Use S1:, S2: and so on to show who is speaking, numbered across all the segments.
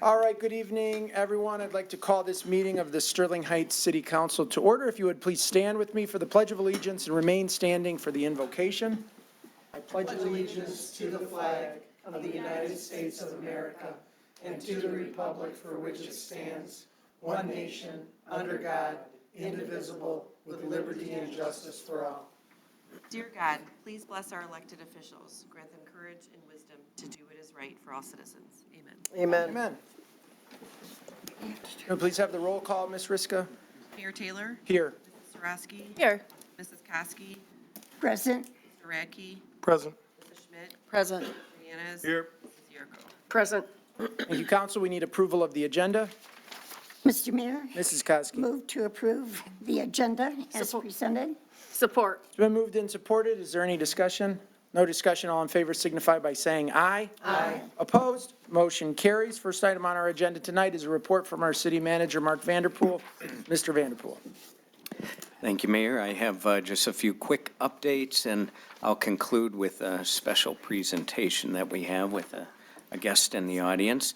S1: All right, good evening, everyone. I'd like to call this meeting of the Sterling Heights City Council to order. If you would please stand with me for the Pledge of Allegiance and remain standing for the invocation. I pledge allegiance to the flag of the United States of America and to the republic for which it stands, one nation, under God, indivisible, with liberty and justice for all.
S2: Dear God, please bless our elected officials. Grant them courage and wisdom to do what is right for all citizens. Amen.
S3: Amen.
S1: Amen. Can we please have the roll call, Ms. Riska?
S2: Mayor Taylor?
S1: Here.
S2: Mrs. Sarowski?
S3: Here.
S2: Mrs. Koski?
S4: Present.
S2: Mr. Radke?
S1: Present.
S2: Mrs. Schmidt?
S3: Present.
S2: Hernandez?
S1: Here.
S2: Mrs. Yarko?
S3: Present.
S1: Thank you, Council. We need approval of the agenda.
S4: Mr. Mayor,
S1: Mrs. Koski.
S4: move to approve the agenda as
S3: Support.
S4: presented.
S3: Support.
S1: It's been moved and supported. Is there any discussion? No discussion. All in favor signify by saying aye.
S4: Aye.
S1: Opposed? Motion carries. First item on our agenda tonight is a report from our city manager, Mark Vanderpool. Mr. Vanderpool.
S5: Thank you, Mayor. I have just a few quick updates, and I'll conclude with a special presentation that we have with a guest in the audience.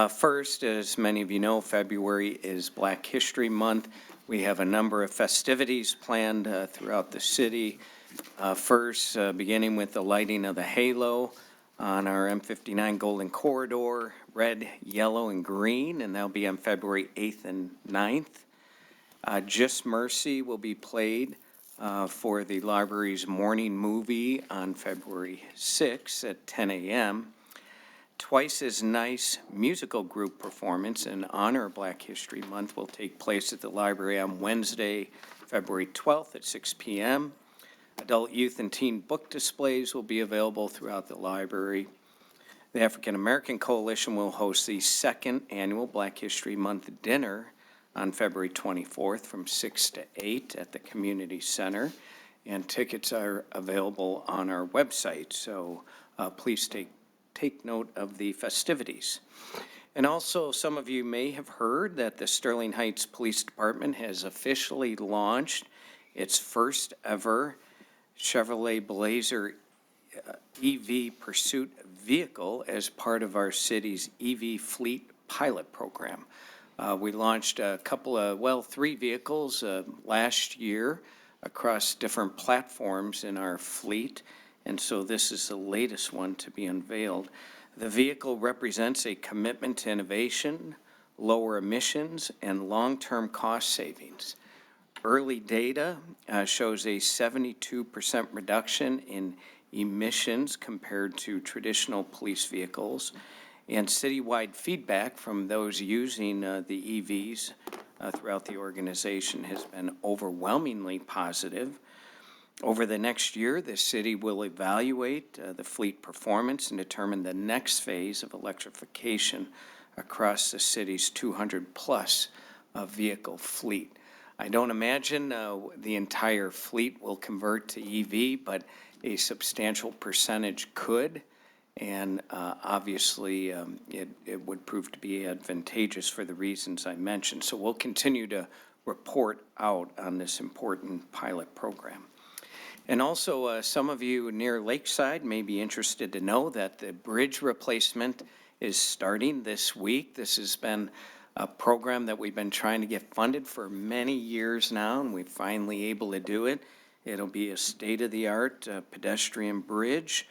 S5: First, as many of you know, February is Black History Month. We have a number of festivities planned throughout the city. First, beginning with the lighting of the halo on our M59 Golden Corridor, red, yellow, and green, and that'll be on February 8th and 9th. Just Mercy will be played for the library's morning movie on February 6th at 10 a.m. Twice as Nice musical group performance in honor of Black History Month will take place at the library on Wednesday, February 12th at 6 p.m. Adult, youth, and teen book displays will be available throughout the library. The African American Coalition will host the second annual Black History Month dinner on February 24th from 6 to 8 at the Community Center, and tickets are available on our website, so please take note of the festivities. And also, some of you may have heard that the Sterling Heights Police Department has officially launched its first ever Chevrolet Blazer EV pursuit vehicle as part of our city's EV fleet pilot program. We launched a couple of, three vehicles last year across different platforms in our fleet, and so this is the latest one to be unveiled. The vehicle represents a commitment to innovation, lower emissions, and long-term cost savings. Early data shows a 72% reduction in emissions compared to traditional police vehicles, and citywide feedback from those using the EVs throughout the organization has been overwhelmingly positive. Over the next year, the city will evaluate the fleet performance and determine the next phase of electrification across the city's 200-plus vehicle fleet. I don't imagine the entire fleet will convert to EV, but a substantial percentage could, and obviously it would prove to be advantageous for the reasons I mentioned. So we'll continue to report out on this important pilot program. And also, some of you near Lakeside may be interested to know that the bridge replacement is starting this week. This has been a program that we've been trying to get funded for many years now, and we're finally able to do it. It'll be a state-of-the-art pedestrian bridge.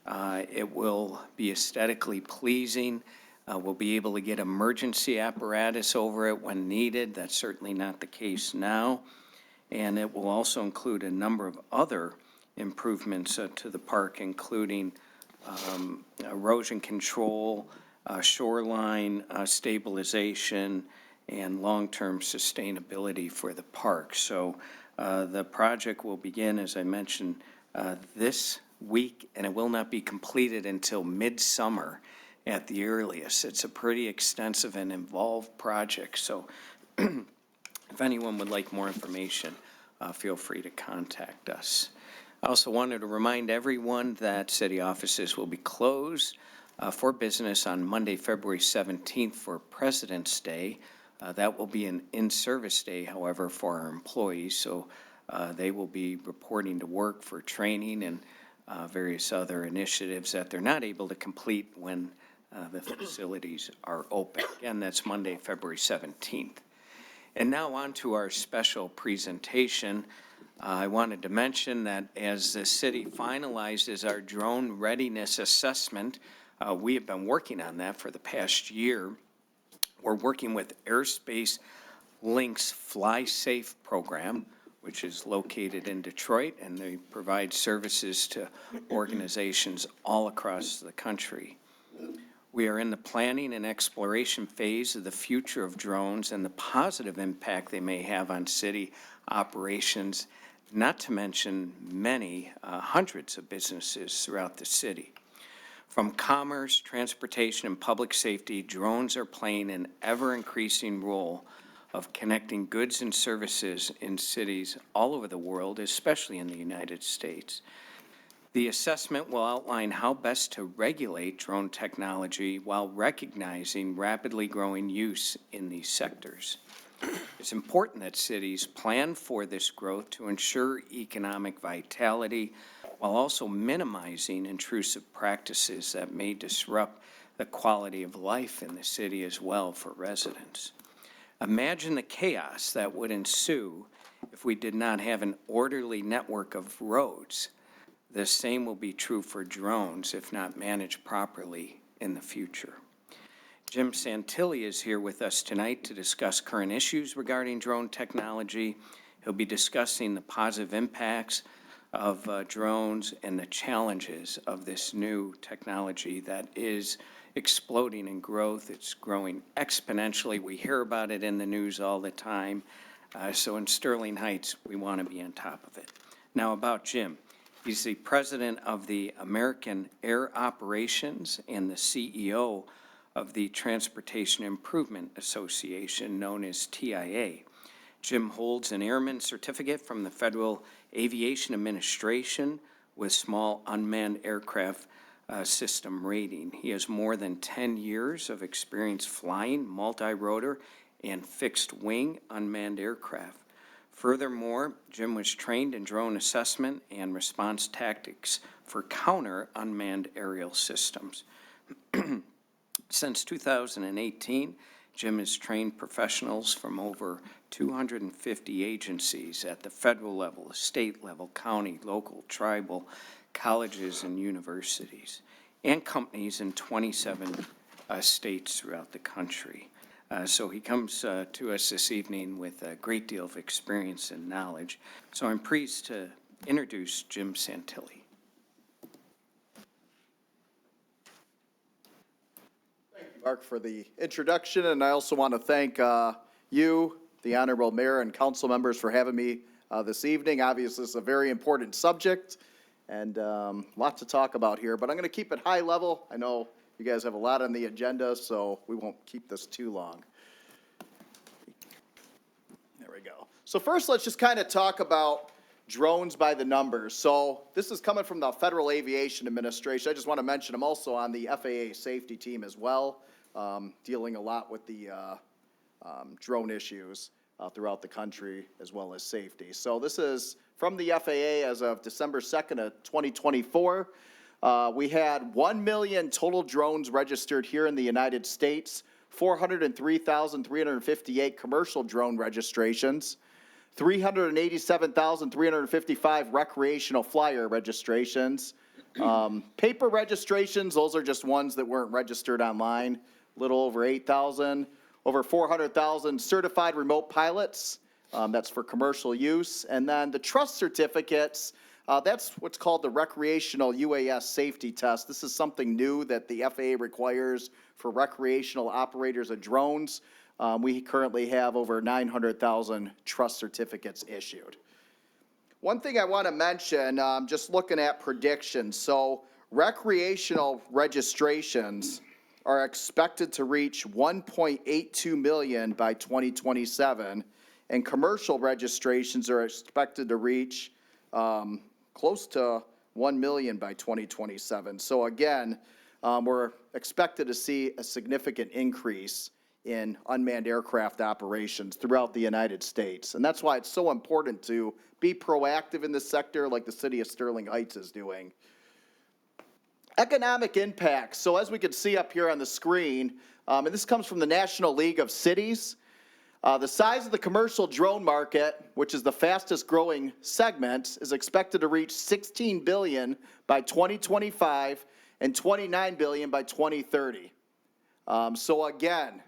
S5: It will be aesthetically pleasing. We'll be able to get emergency apparatus over it when needed. That's certainly not the case now. And it will also include a number of other improvements to the park, including erosion control, shoreline stabilization, and long-term sustainability for the park. So the project will begin, as I mentioned, this week, and it will not be completed until midsummer at the earliest. It's a pretty extensive and involved project, so if anyone would like more information, feel free to contact us. I also wanted to remind everyone that city offices will be closed for business on Monday, February 17th for President's Day. That will be an in-service day, however, for our employees, so they will be reporting to work for training and various other initiatives that they're not able to complete when the facilities are open. Again, that's Monday, February 17th. And now on to our special presentation. I wanted to mention that as the city finalizes our drone readiness assessment, we have been working on that for the past year. We're working with Airspace Link's Fly Safe program, which is located in Detroit, and they provide services to organizations all across the country. We are in the planning and exploration phase of the future of drones and the positive impact they may have on city operations, not to mention many, hundreds of businesses throughout the city. From commerce, transportation, and public safety, drones are playing an ever-increasing role of connecting goods and services in cities all over the world, especially in the United States. The assessment will outline how best to regulate drone technology while recognizing rapidly growing use in these sectors. It's important that cities plan for this growth to ensure economic vitality while also minimizing intrusive practices that may disrupt the quality of life in the city as well for residents. Imagine the chaos that would ensue if we did not have an orderly network of roads. The same will be true for drones if not managed properly in the future. Jim Santilli is here with us tonight to discuss current issues regarding drone technology. He'll be discussing the positive impacts of drones and the challenges of this new technology that is exploding in growth. It's growing exponentially. We hear about it in the news all the time. So in Sterling Heights, we want to be on top of it. Now about Jim. He's the president of the American Air Operations and the CEO of the Transportation Improvement Association, known as TIA. Jim holds an airman certificate from the Federal Aviation Administration with small unmanned aircraft system rating. He has more than 10 years of experience flying multi-rotor and fixed-wing unmanned aircraft. Furthermore, Jim was trained in drone assessment and response tactics for counter-unmanned aerial systems. Since 2018, Jim has trained professionals from over 250 agencies at the federal level, state level, county, local, tribal, colleges and universities, and companies in 27 states throughout the country. So he comes to us this evening with a great deal of experience and knowledge. So I'm pleased to introduce Jim Santilli.
S3: Thank you, Mark, for the introduction, and I also want to thank you, the Honorable Mayor and council members, for having me this evening. Obviously, it's a very important subject and a lot to talk about here, but I'm going to keep it high level. I know you guys have a lot on the agenda, so we won't keep this too long. There we go. So first, let's just kind of talk about drones by the numbers. So this is coming from the Federal Aviation Administration. I just want to mention I'm also on the FAA safety team as well, dealing a lot with the drone issues throughout the country as well as safety. So this is from the FAA as of December 2nd of 2024. We had 1 million total drones registered here in the United States, 403,358 commercial drone registrations, 387,355 recreational flyer registrations. Paper registrations, those are just ones that weren't registered online, a little over 8,000. Over 400,000 certified remote pilots, that's for commercial use. And then the trust certificates, that's what's called the recreational UAS safety test. This is something new that the FAA requires for recreational operators of drones. We currently have over 900,000 trust certificates issued. One thing I want to mention, just looking at predictions. So recreational registrations are expected to reach 1.82 million by 2027, and commercial registrations are expected to reach close to 1 million by 2027. So again, we're expected to see a significant increase in unmanned aircraft operations throughout the United States. And that's why it's so important to be proactive in this sector like the city of Sterling Heights is doing. Economic impact. So as we can see up here on the screen, and this comes from the National League of Cities, the size of the commercial drone market, which is the fastest growing segment, is expected to reach $16 billion by 2025 and $29 billion by 2030. So again,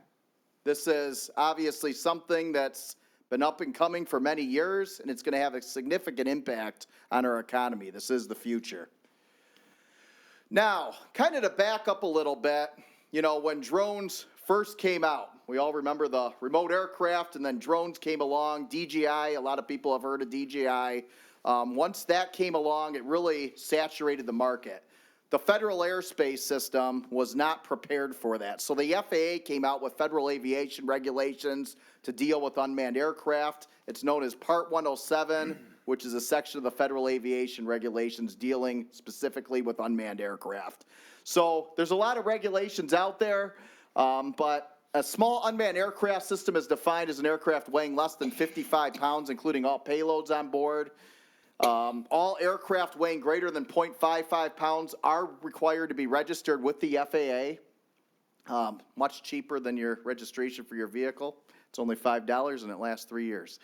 S3: this is obviously something that's been up and coming for many years, and it's going to have a significant impact on our economy. This is the future. Now, kind of to back up a little bit, you know, when drones first came out, we all remember the remote aircraft, and then drones came along, DJI, a lot of people have heard of DJI. Once that came along, it really saturated the market. The federal airspace system was not prepared for that. So the FAA came out with federal aviation regulations to deal with unmanned aircraft. It's known as Part 107, which is a section of the federal aviation regulations dealing specifically with unmanned aircraft. So there's a lot of regulations out there, but a small unmanned aircraft system is defined as an aircraft weighing less than 55 pounds, including all payloads on board. All aircraft weighing greater than 0.55 pounds are required to be registered with the FAA. Much cheaper than your registration for your vehicle. It's only $5 and it lasts 3 years.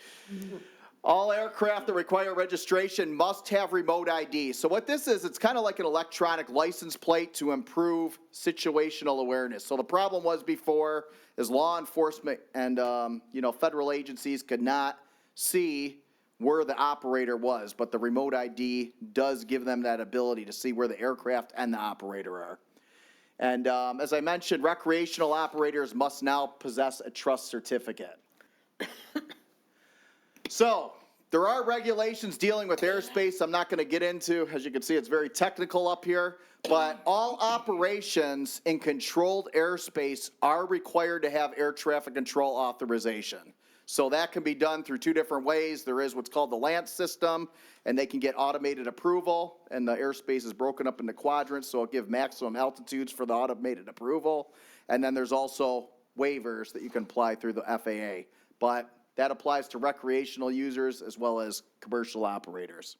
S3: All aircraft that require registration must have remote ID. So what this is, it's kind of like an electronic license plate to improve situational awareness. So the problem was before is law enforcement and federal agencies could not see where the operator was, but the remote ID does give them that ability to see where the aircraft and the operator are. And as I mentioned, recreational operators must now possess a trust certificate. So there are regulations dealing with airspace I'm not going to get into. As you can see, it's very technical up here, but all operations in controlled airspace are required to have air traffic control authorization. So that can be done through two different ways. There is what's called the LANC system, and they can get automated approval, and the airspace is broken up into quadrants, so it'll give maximum altitudes for the automated approval. And then there's also waivers that you can apply through the FAA. But that applies to recreational users as well as commercial operators.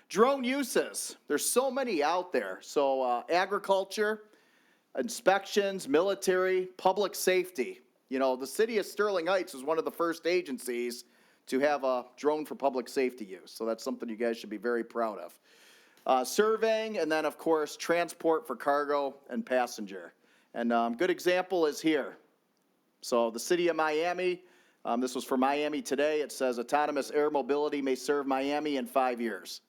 S3: Drone uses. There's so many out there. So agriculture, inspections, military, public safety. You know, the city of Sterling Heights was one of the first agencies to have a drone for public safety use. So that's something you guys should be very proud of. Surveying, and then of course, transport for cargo and passenger. And good example is here. So the city of Miami, this was for Miami Today. It says autonomous air mobility may serve Miami in 5 years.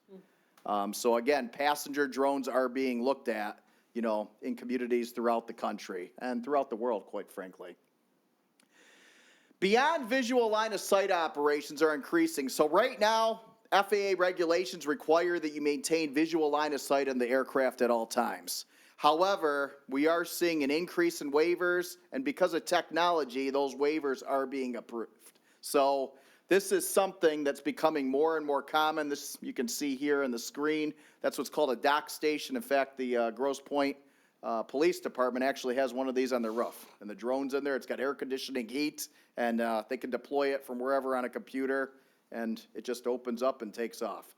S3: So again, passenger drones are being looked at, you know, in communities throughout the country and throughout the world, quite frankly. Beyond visual line of sight operations are increasing. So right now, FAA regulations require that you maintain visual line of sight on the aircraft at all times. However, we are seeing an increase in waivers, and because of technology, those waivers are being approved. So this is something that's becoming more and more common. This you can see here on the screen. That's what's called a dock station. In fact, the Grosse Pointe Police Department actually has one of these on their roof. And the drone's in there. It's got air conditioning, heat, and they can deploy it from wherever on a computer, and it just opens up and takes off.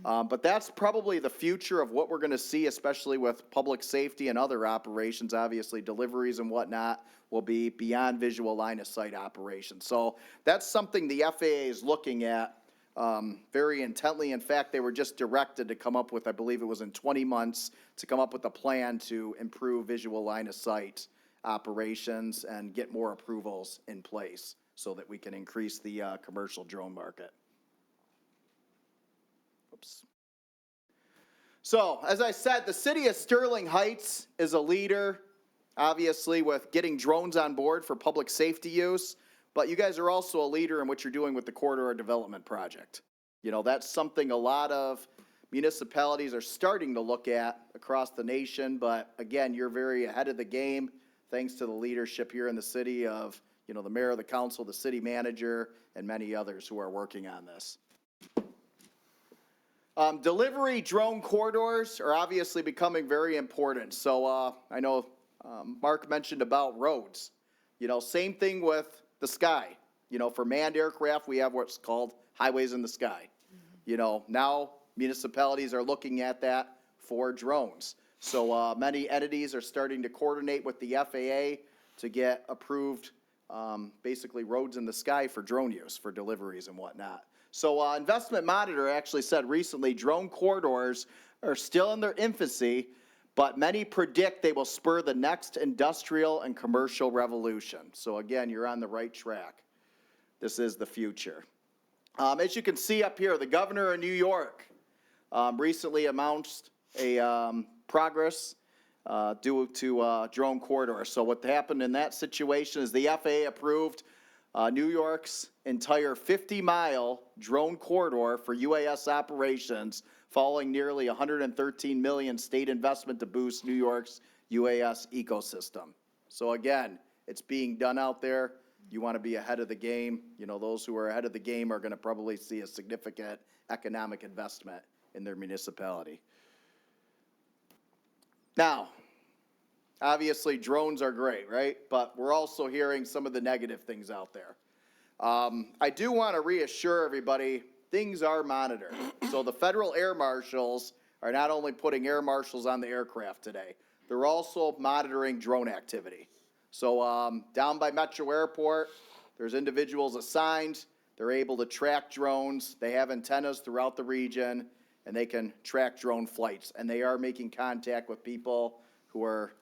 S3: But that's probably the future of what we're going to see, especially with public safety and other operations. Obviously, deliveries and whatnot will be beyond visual line of sight operations. So that's something the FAA is looking at very intently. In fact, they were just directed to come up with, I believe it was in 20 months, to come up with a plan to improve visual line of sight operations and get more approvals in place so that we can increase the commercial drone market. Oops. So, as I said, the city of Sterling Heights is a leader, obviously, with getting drones on board for public safety use, but you guys are also a leader in what you're doing with the corridor development project. You know, that's something a lot of municipalities are starting to look at across the nation, but again, you're very ahead of the game, thanks to the leadership here in the city of, you know, the mayor, the council, the city manager, and many others who are working on this. Delivery drone corridors are obviously becoming very important. So I know Mark mentioned about roads. You know, same thing with the sky. You know, for manned aircraft, we have what's called highways in the sky. You know, now municipalities are looking at that for drones. So many entities are starting to coordinate with the FAA to get approved, basically roads in the sky for drone use, for deliveries and whatnot. So Investment Monitor actually said recently drone corridors are still in their infancy, but many predict they will spur the next industrial and commercial revolution. So again, you're on the right track. This is the future. As you can see up here, the governor of New York recently announced a progress due to drone corridors. So what happened in that situation is the FAA approved New York's entire 50-mile drone corridor for UAS operations, following nearly $113 million state investment to boost New York's UAS ecosystem. So again, it's being done out there. You want to be ahead of the game. You know, those who are ahead of the game are going to probably see a significant economic investment in their municipality. Now, obviously drones are great, right? But we're also hearing some of the negative things out there. I do want to reassure everybody, things are monitored. So the federal air marshals are not only putting air marshals on the aircraft today, they're also monitoring drone activity. So down by Metro Airport, there's individuals assigned. They're able to track drones. They have antennas throughout the region, and they can track drone flights. And they are making contact with people who are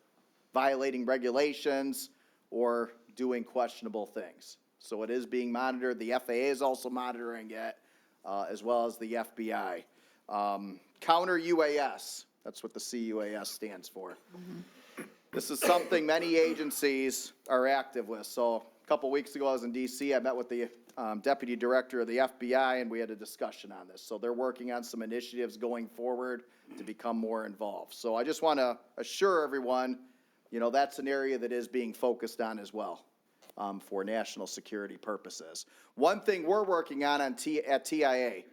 S3: violating regulations or doing questionable things. So it is being monitored. The FAA is also monitoring it, as well as the FBI. Counter UAS, that's what the CUAS stands for. This is something many agencies are active with. So a couple weeks ago, I was in DC. I met with the deputy director of the FBI, and we had a discussion on this. So they're working on some initiatives going forward to become more involved. So I just want to assure everyone, you know, that's an area that is being focused on as well, for national security purposes. One thing we're working on at TIA,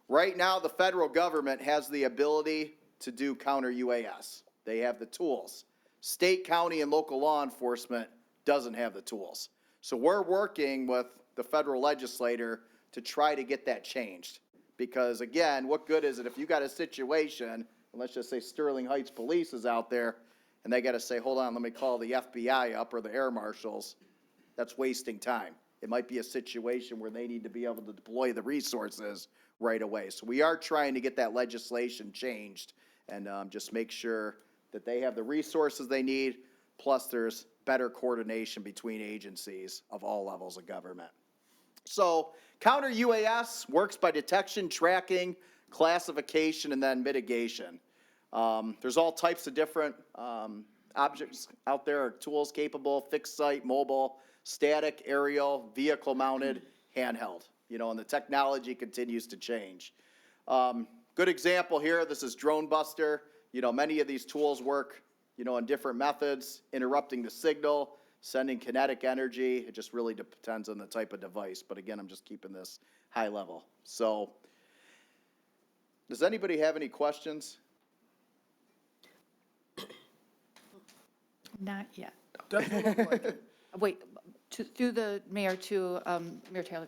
S3: right now the federal government has the ability to do counter UAS. They have the tools. State, county, and local law enforcement doesn't have the tools. So we're working with the federal legislator to try to get that changed. Because again, what good is it if you got a situation, and let's just say Sterling Heights Police is out there, and they got to say, hold on, let me call the FBI up or the air marshals. That's wasting time. It might be a situation where they need to be able to deploy the resources right away. So we are trying to get that legislation changed and just make sure that they have the resources they need, plus there's better coordination between agencies of all levels of government. So counter UAS works by detection, tracking, classification, and then mitigation. There's all types of different objects out there, tools capable, fixed site, mobile, static, aerial, vehicle mounted, handheld. You know, and the technology continues to change. Good example here, this is Drone Buster. You know, many of these tools work, you know, in different methods, interrupting the signal, sending kinetic energy. It just really depends on the type of device. But again, I'm just keeping this high level. So, does anybody have any questions?
S6: Not yet.
S1: Doesn't look like it.
S6: Wait, through the mayor to, Mayor Taylor,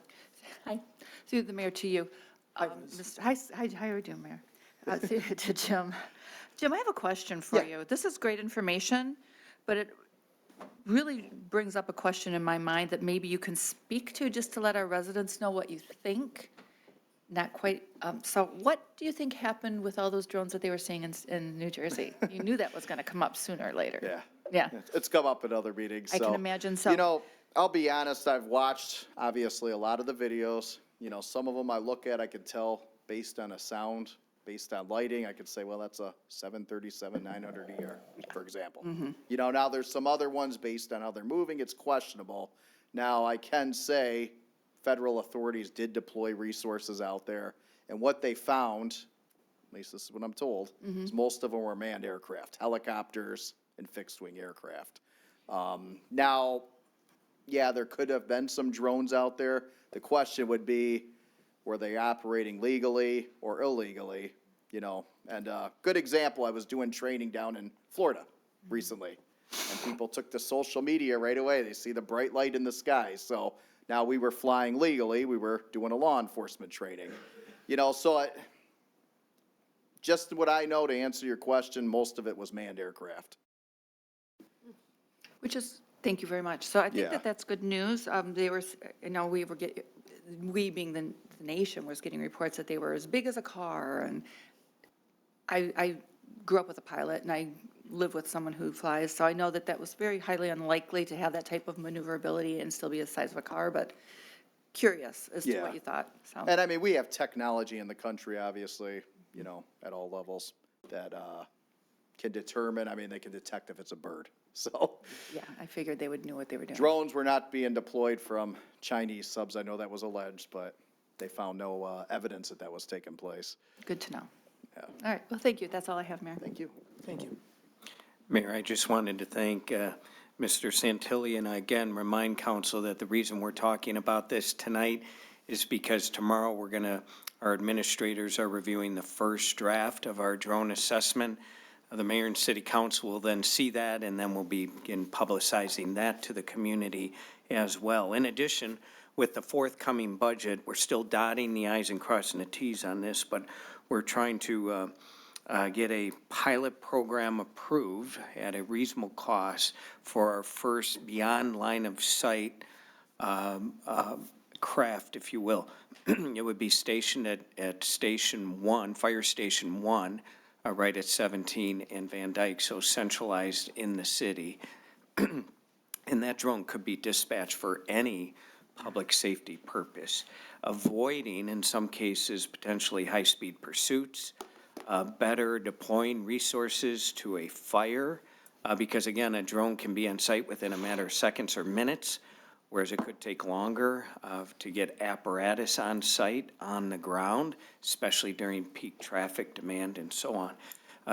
S6: hi, through the mayor to you. Hi, how are you doing, Mayor? To Jim. Jim, I have a question for you. This is great information, but it really brings up a question in my mind that maybe you can speak to, just to let our residents know what you think. Not quite, so what do you think happened with all those drones that they were seeing in New Jersey? You knew that was going to come up sooner or later.
S3: Yeah.
S6: Yeah.
S3: It's come up in other meetings.
S6: I can imagine so.
S3: You know, I'll be honest, I've watched, obviously, a lot of the videos. You know, some of them I look at, I can tell based on a sound, based on lighting, I could say, well, that's a 737-900ER, for example. You know, now there's some other ones based on how they're moving, it's questionable. Now, I can say federal authorities did deploy resources out there, and what they found, at least this is what I'm told, is most of them were manned aircraft, helicopters and fixed-wing aircraft. Now, yeah, there could have been some drones out there. The question would be, were they operating legally or illegally, you know? And good example, I was doing training down in Florida recently, and people took to social media right away. They see the bright light in the sky. So now we were flying legally. We were doing a law enforcement training. You know, so just what I know, to answer your question, most of it was manned aircraft.
S6: Which is, thank you very much. So I think
S3: Yeah.
S6: that that's good news. They were, we being the nation was getting reports that they were as big as a car. And I grew up with a pilot and I live with someone who flies. So I know that that was very highly unlikely to have that type of maneuverability and still be the size of a car, but curious as to
S3: Yeah.
S6: what you thought, so.
S3: And I mean, we have technology in the country, obviously, you know, at all levels that can determine, I mean, they can detect if it's a bird. So
S6: Yeah, I figured they would know what they were doing.
S3: drones were not being deployed from Chinese subs. I know that was alleged, but they found no evidence that that was taking place.
S6: Good to know.
S3: Yeah.
S6: All right, well, thank you. That's all I have, Mayor.
S3: Thank you.
S1: Thank you.
S5: Mayor, I just wanted to thank Mr. Santilli, and again, remind council that the reason we're talking about this tonight is because tomorrow our administrators are reviewing the first draft of our drone assessment. The mayor and city council will then see that, and then we'll begin publicizing that to the community as well. In addition, with the forthcoming budget, we're still dotting the i's and crossing the t's on this, but we're trying to get a pilot program approved at a reasonable cost for our first beyond line of sight craft, if you will. It would be stationed at Station 1, Fire Station 1, right at 17 and Van Dyke, so centralized in the city. And that drone could be dispatched for any public safety purpose, avoiding, in some cases, potentially high-speed pursuits, better deploying resources to a fire, because again, a drone can be on site within a matter of seconds or minutes, whereas it could take longer to get apparatus on site, on the ground, especially during peak traffic demand and so on.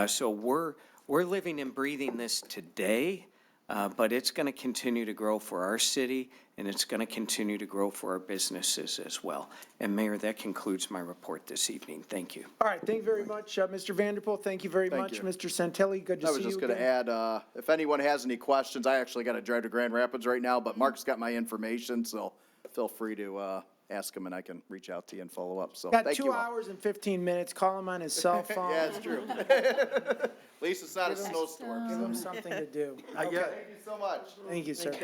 S5: So we're living and breathing this today, but it's going to continue to grow for our city, and it's going to continue to grow for our businesses as well. And Mayor, that concludes my report this evening. Thank you.
S1: All right, thank you very much, Mr. Vanderpool. Thank you very
S3: Thank
S1: much,
S3: you.
S1: Mr. Santilli. Good to
S3: I
S1: see
S3: was
S1: you
S3: just going to
S1: again.
S3: add, if anyone has any questions, I actually got to drive to Grand Rapids right now, but Mark's got my information, so feel free to ask him and I can reach out to you and follow up. So
S1: Got
S3: thank
S1: 2
S3: you all.
S1: hours and 15 minutes. Call him on his cell phone.
S3: Yeah, it's true. At least it's not a snowstorm.
S1: Give him something to do.
S3: Thank you so much.
S1: Thank you, sir.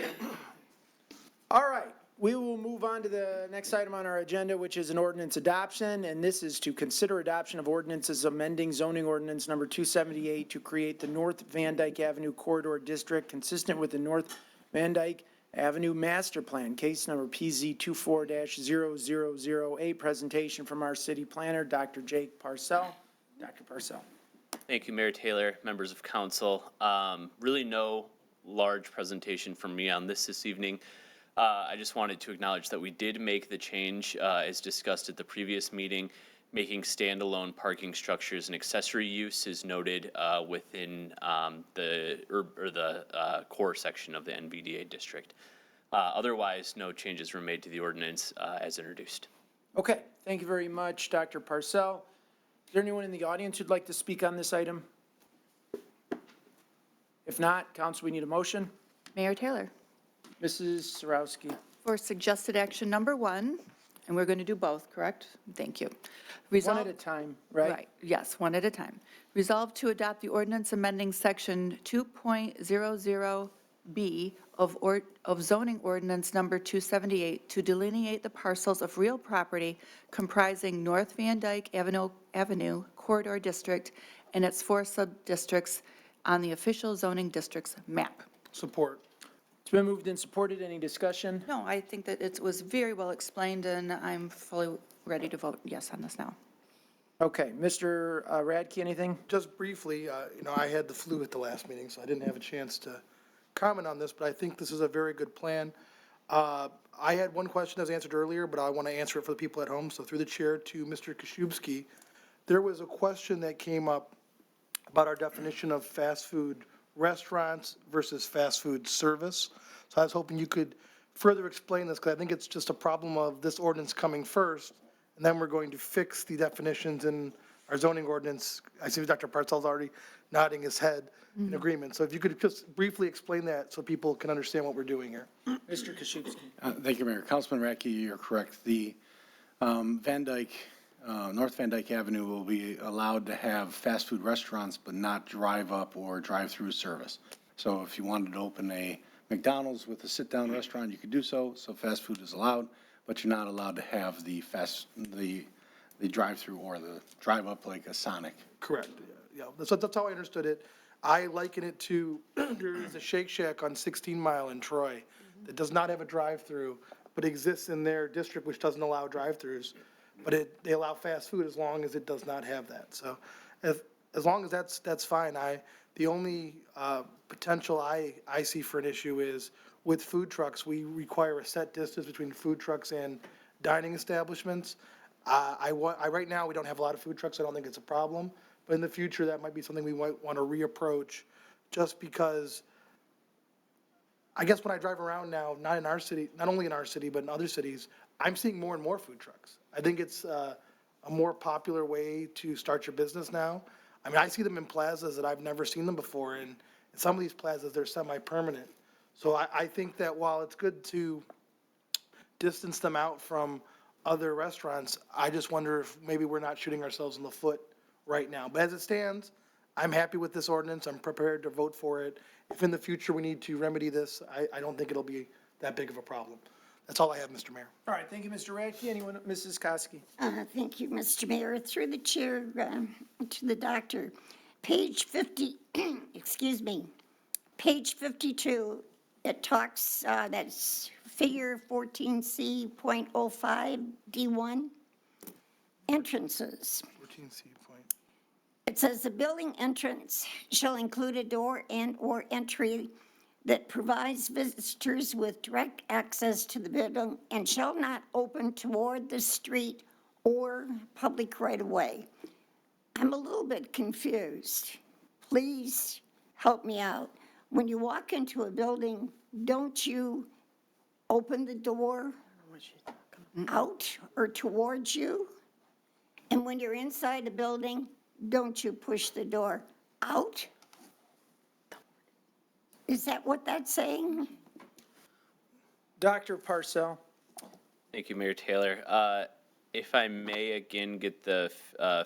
S1: All right, we will move on to the next item on our agenda, which is an ordinance adoption, and this is to consider adoption of ordinances amending zoning ordinance number 278 to create the North Van Dyke Avenue Corridor District consistent with the North Van Dyke Avenue Master Plan, case number PZ 24-0008, presentation from our city planner, Dr. Jake Parcell. Dr. Parcell.
S7: Thank you, Mayor Taylor, members of council. Really no large presentation from me on this evening. I just wanted to acknowledge that we did make the change, as discussed at the previous meeting, making standalone parking structures an accessory use is noted within the core section of the NVDA district. Otherwise, no changes were made to the ordinance as introduced.
S1: Okay, thank you very much, Dr. Parcell. Is there anyone in the audience who'd like to speak on this item? If not, council, we need a motion.
S6: Mayor Taylor,
S1: Mrs. Sarowski.
S6: for suggested action number 1, and we're going to do both, correct? Thank you.
S1: One
S6: Resolve-
S1: at a time, right?
S6: Right, yes, one at a time. Resolved to adopt the ordinance amending section 2.00B of zoning ordinance number 278 to delineate the parcels of real property comprising North Van Dyke Avenue Corridor District and its 4 sub-districts on the official zoning districts map.
S8: Support.
S1: It's been moved and supported. Any discussion?
S6: No, I think that it was very well explained, and I'm fully ready to vote yes on this now.
S1: Okay, Mr. Radke, anything?
S8: Just briefly, I had the flu at the last meeting, so I didn't have a chance to comment on this, but I think this is a very good plan. I had one question that was answered earlier, but I want to answer it for the people at home. So through the chair to Mr. Koszubski, there was a question that came up about our definition of fast food restaurants versus fast food service. So I was hoping you could further explain this, because I think it's just a problem of this ordinance coming first, and then we're going to fix the definitions in our zoning ordinance. I see Dr. Parcell's already nodding his head in agreement. So if you could just briefly explain that so people can understand what we're doing here.
S1: Mr. Koszubski.
S9: Thank you, Mayor. Councilman Radke, you're correct. The Van Dyke North Van Dyke Avenue will be allowed to have fast food restaurants, but not drive-up or drive-through service. So if you wanted to open a McDonald's with a sit-down restaurant, you could do so, so fast food is allowed, but you're not allowed to have the drive-through or the drive-up like a Sonic.
S8: Correct, yeah, that's how I understood it. I liken it to, there is a Shake Shack on 16 Mile in Troy that does not have a drive-through, but exists in their district, which doesn't allow drive-throughs. But they allow fast food as long as it does not have that. So as long as that's fine. The only potential I see for an issue is with food trucks, we require a set distance between food trucks and dining establishments. Right now, we don't have a lot of food trucks. I don't think it's a problem. But in the future, that might be something we might want to reapproach, just because I guess when I drive around now, not in our city, not only in our city, but in other cities, I'm seeing more and more food trucks. I think it's a more popular way to start your business now. I mean, I see them in plazas that I've never seen them before, and in some of these plazas, they're semi-permanent. So I think that while it's good to distance them out from other restaurants, I just wonder if maybe we're not shooting ourselves in the foot right now. But as it stands, I'm happy with this ordinance. I'm prepared to vote for it. If in the future we need to remedy this, I don't think it'll be that big of a problem. That's all I have, Mr. Mayor.
S1: All right, thank you, Mr. Radke. Anyone, Mrs. Koski?
S4: Thank you, Mr. Mayor. Through the chair to the doctor. Page 50, excuse me, page 52, it talks, that's figure 14C.05 D1, entrances.
S8: 14C point.
S4: It says the building entrance shall include a door and/or entry that provides visitors with direct access to the building and shall not open toward the street or public right-of-way. I'm a little bit confused. Please help me out. When you walk into a building, don't you open the door out or towards you? And when you're inside a building, don't you push the door out? Is that what that's saying?
S1: Dr. Parcell?
S7: Thank you, Mayor Taylor. If I may again get the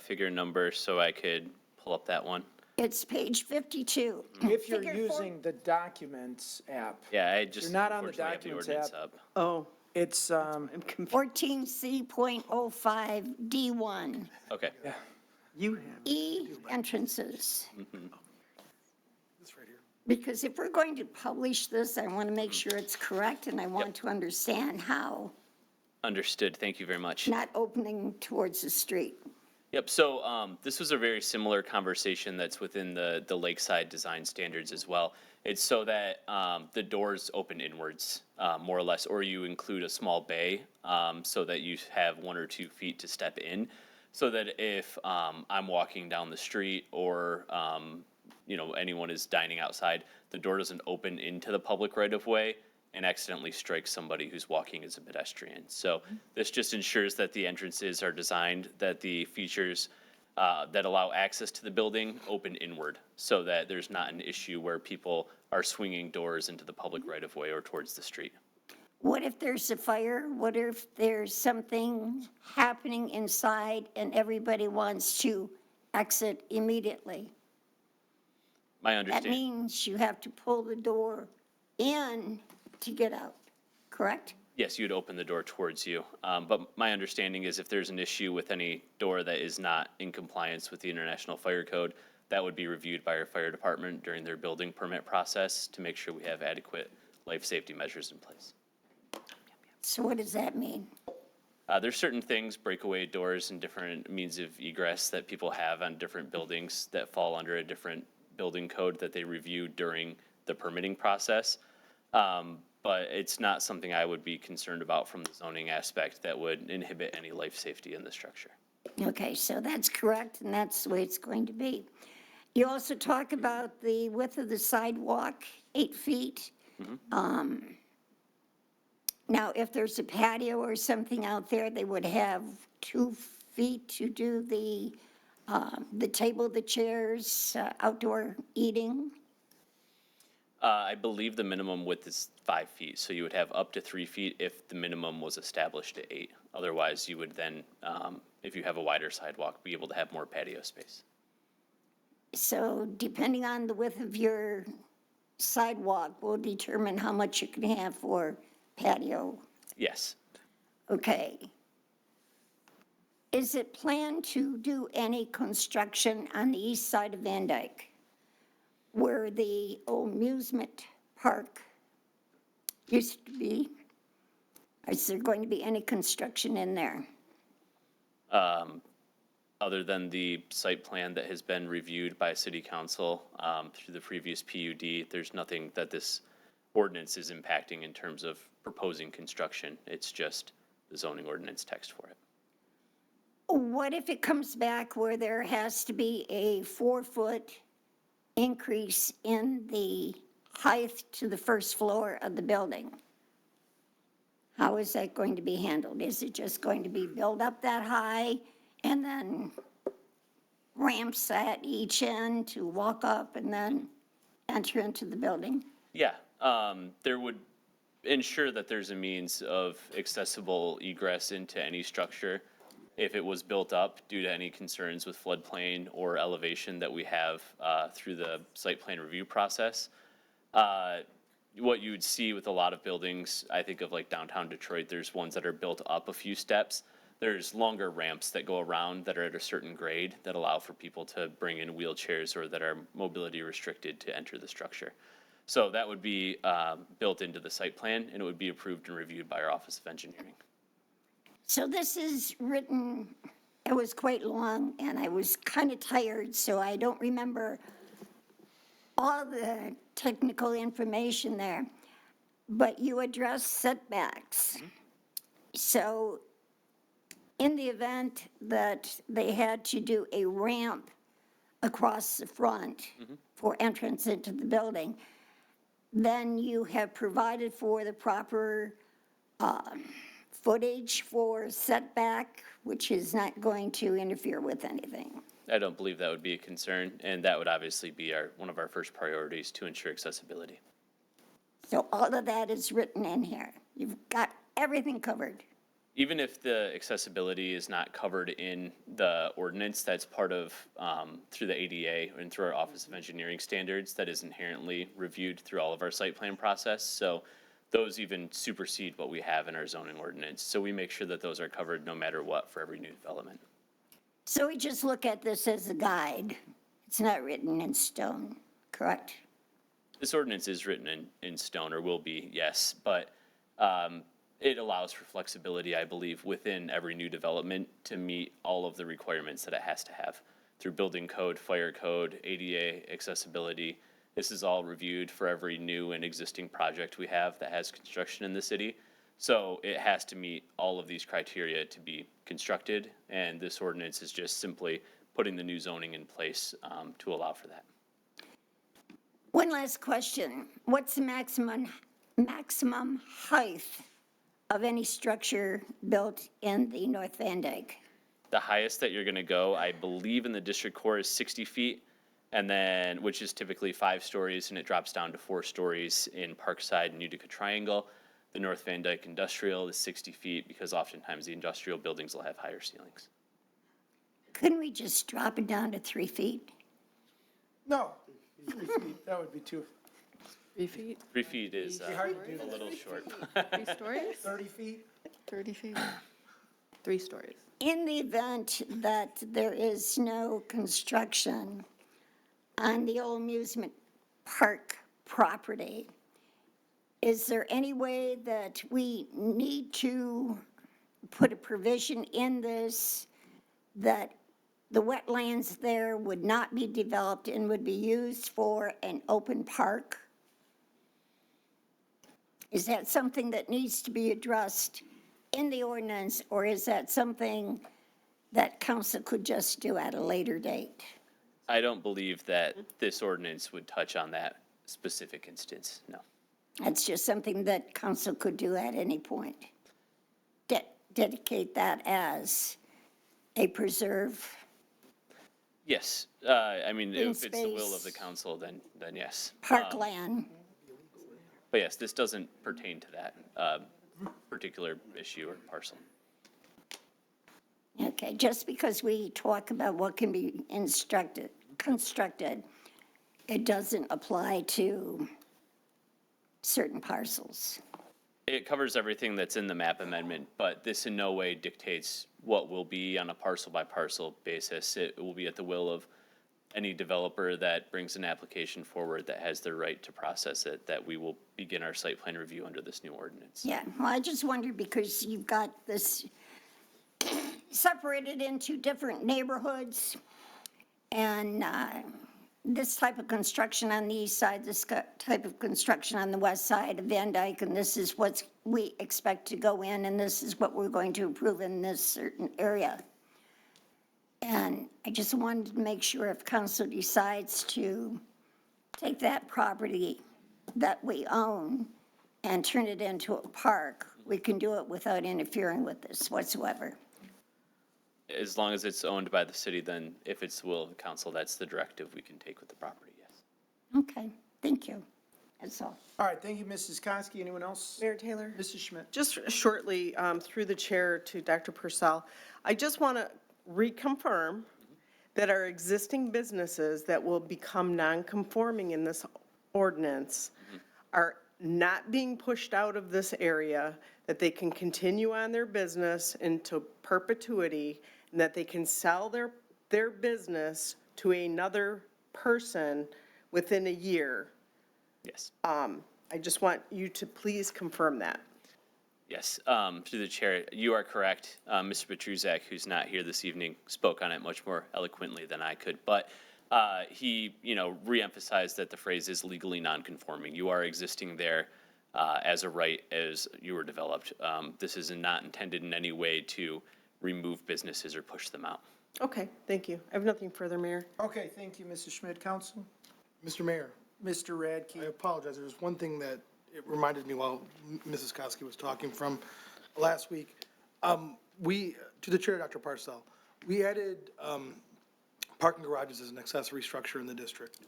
S7: figure number so I could pull up that one.
S4: It's page 52.
S1: If you're
S4: Figure four-
S1: using the Documents app,
S7: Yeah, I just
S1: You're not on the
S7: unfortunately have the
S1: Documents
S7: ordinance
S1: app.
S7: up.
S10: Oh,
S1: it's,
S10: I'm confused.
S4: 14C.05 D1,
S7: Okay.
S10: You have.
S4: E entrances.
S8: This right here.
S4: Because if we're going to publish this, I want to make sure it's correct, and I want to understand how,
S7: Understood. Thank you very much.
S4: not opening towards the street.
S7: Yep, so this was a very similar conversation that's within the Lakeside design standards as well. It's so that the doors open inwards, more or less, or you include a small bay so that you have 1 or 2 feet to step in, so that if I'm walking down the street or anyone is dining outside, the door doesn't open into the public right-of-way and accidentally strike somebody who's walking as a pedestrian. So this just ensures that the entrances are designed, that the features that allow access to the building open inward, so that there's not an issue where people are swinging doors into the public right-of-way or towards the street.
S4: What if there's a fire? What if there's something happening inside and everybody wants to exit immediately?
S7: My
S4: That
S7: understanding,
S4: means you have to pull the door in to get out, correct?
S7: yes, you'd open the door towards you. But my understanding is if there's an issue with any door that is not in compliance with the International Fire Code, that would be reviewed by our fire department during their building permit process to make sure we have adequate life safety measures in place.
S4: So what does that mean?
S7: There's certain things, breakaway doors and different means of egress that people have on different buildings that fall under a different building code that they review during the permitting process. But it's not something I would be concerned about from the zoning aspect that would inhibit any life safety in the structure.
S4: Okay, so that's correct, and that's the way it's going to be. You also talk about the width of the sidewalk, 8 feet. Now, if there's a patio or something out there, they would have 2 feet to do the table, the chairs, outdoor eating.
S7: I believe the minimum width is 5 feet, so you would have up to 3 feet if the minimum was established at 8. Otherwise, you would then, if you have a wider sidewalk, be able to have more patio space.
S4: So depending on the width of your sidewalk will determine how much you can have for patio.
S7: Yes.
S4: Okay. Is it planned to do any construction on the east side of Van Dyke, where the old amusement park used to be? Is there going to be any construction in there?
S7: Other than the site plan that has been reviewed by city council through the previous PUD, there's nothing that this ordinance is impacting in terms of proposing construction. It's just the zoning ordinance text for it.
S4: What if it comes back where there has to be a 4-foot increase in the height to the first floor of the building? How is that going to be handled? Is it just going to be built up that high and then ramps at each end to walk up and then enter into the building?
S7: Yeah, there would ensure that there's a means of accessible egress into any structure if it was built up due to any concerns with floodplain or elevation that we have through the site plan review process. What you would see with a lot of buildings, I think of like downtown Detroit, there's ones that are built up a few steps. There's longer ramps that go around that are at a certain grade that allow for people to bring in wheelchairs or that are mobility restricted to enter the structure. So that would be built into the site plan, and it would be approved and reviewed by our Office of Engineering.
S4: So this is written, it was quite long, and I was kind of tired, so I don't remember all the technical information there. But you address setbacks. So in the event that they had to do a ramp across the front for entrance into the building, then you have provided for the proper footage for setback, which is not going to interfere with anything.
S7: I don't believe that would be a concern, and that would obviously be one of our first priorities to ensure accessibility.
S4: So all of that is written in here. You've got everything covered.
S7: Even if the accessibility is not covered in the ordinance, that's part of, through the ADA and through our Office of Engineering standards, that is inherently reviewed through all of our site plan process. So those even supersede what we have in our zoning ordinance. So we make sure that those are covered no matter what for every new development.
S4: So we just look at this as a guide. It's not written in stone, correct?
S7: This ordinance is written in stone, or will be, yes, but it allows for flexibility, I believe, within every new development to meet all of the requirements that it has to have through building code, fire code, ADA, accessibility. This is all reviewed for every new and existing project we have that has construction in the city. So it has to meet all of these criteria to be constructed, and this ordinance is just simply putting the new zoning in place to allow for that.
S4: One last question. What's the maximum height of any structure built in the North Van Dyke?
S7: The highest that you're gonna go, I believe in the district core, is 60 feet, and then, which is typically 5 stories, and it drops down to 4 stories in Parkside and Utica Triangle. The North Van Dyke Industrial is 60 feet because oftentimes the industrial buildings will have higher ceilings.
S4: Couldn't we just drop it down to 3 feet?
S1: No, 3 feet, that would be too,
S6: 3 feet,
S7: 3 feet is
S1: hard to do
S7: a little short.
S6: 3 stories,
S1: 30 feet?
S6: 30 feet, 3 stories.
S4: In the event that there is no construction on the old amusement park property, is there any way that we need to put a provision in this that the wetlands there would not be developed and would be used for an open park? Is that something that needs to be addressed in the ordinance, or is that something that council could just do at a later date?
S7: I don't believe that this ordinance would touch on that specific instance, no.
S4: That's just something that council could do at any point. Dedicate that as a preserve.
S7: Yes, I mean,
S4: Green
S7: if it's the will of
S4: space.
S7: the council, then yes.
S4: Parkland.
S7: But yes, this doesn't pertain to that particular issue or parcel.
S4: Okay, just because we talk about what can be constructed, it doesn't apply to certain parcels.
S7: It covers everything that's in the map amendment, but this in no way dictates what will be on a parcel-by-parcel basis. It will be at the will of any developer that brings an application forward that has the right to process it, that we will begin our site plan review under this new ordinance.
S4: Yeah, well, I just wondered because you've got this separated into different neighborhoods, and this type of construction on the east side, this type of construction on the west side of Van Dyke, and this is what we expect to go in, and this is what we're going to approve in this certain area. And I just wanted to make sure if council decides to take that property that we own and turn it into a park, we can do it without interfering with this whatsoever.
S7: As long as it's owned by the city, then if it's the will of the council, that's the directive we can take with the property, yes.
S4: Okay, thank you. That's all.
S1: All right, thank you, Mrs. Kosky. Anyone else?
S10: Mayor Taylor?
S1: Mrs. Schmidt.
S10: Just shortly, through the chair to Dr. Purcell, I just want to reconfirm that our existing businesses that will become non-conforming in this ordinance are not being pushed out of this area, that they can continue on their business into perpetuity, and that they can sell their business to another person within a year.
S7: Yes.
S10: I just want you to please confirm that.
S7: Yes, through the chair, you are correct. Mr. Petruzak, who's not here this evening, spoke on it much more eloquently than I could. But he, reemphasized that the phrase is legally non-conforming. You are existing there as a right as you were developed. This is not intended in any way to remove businesses or push them out.
S10: Okay, thank you. I have nothing further, Mayor.
S1: Okay, thank you, Mrs. Schmidt. Council?
S8: Mr. Mayor,
S1: Mr. Radke.
S8: I apologize. There's one thing that it reminded me while Mrs. Kosky was talking from last week. To the chair, Dr. Parcell, we added parking garages as an accessory structure in the district.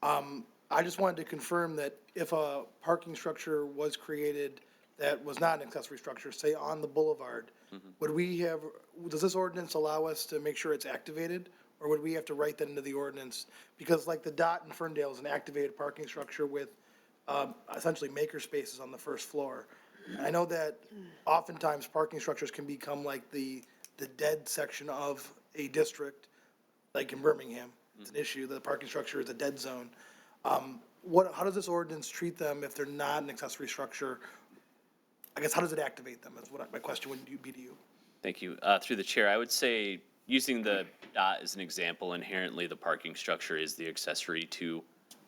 S8: I just wanted to confirm that if a parking structure was created that was not an accessory structure, say on the boulevard, does this ordinance allow us to make sure it's activated? Or would we have to write that into the ordinance? Because like the Dot in Ferndale is an activated parking structure with essentially maker spaces on the first floor. I know that oftentimes parking structures can become like the dead section of a district, like in Birmingham. It's an issue, the parking structure is a dead zone. How does this ordinance treat them if they're not an accessory structure? I guess, how does it activate them, is what my question would be to you.
S7: Thank you. Through the chair, I would say, using the dot as an example, inherently the parking structure is the accessory to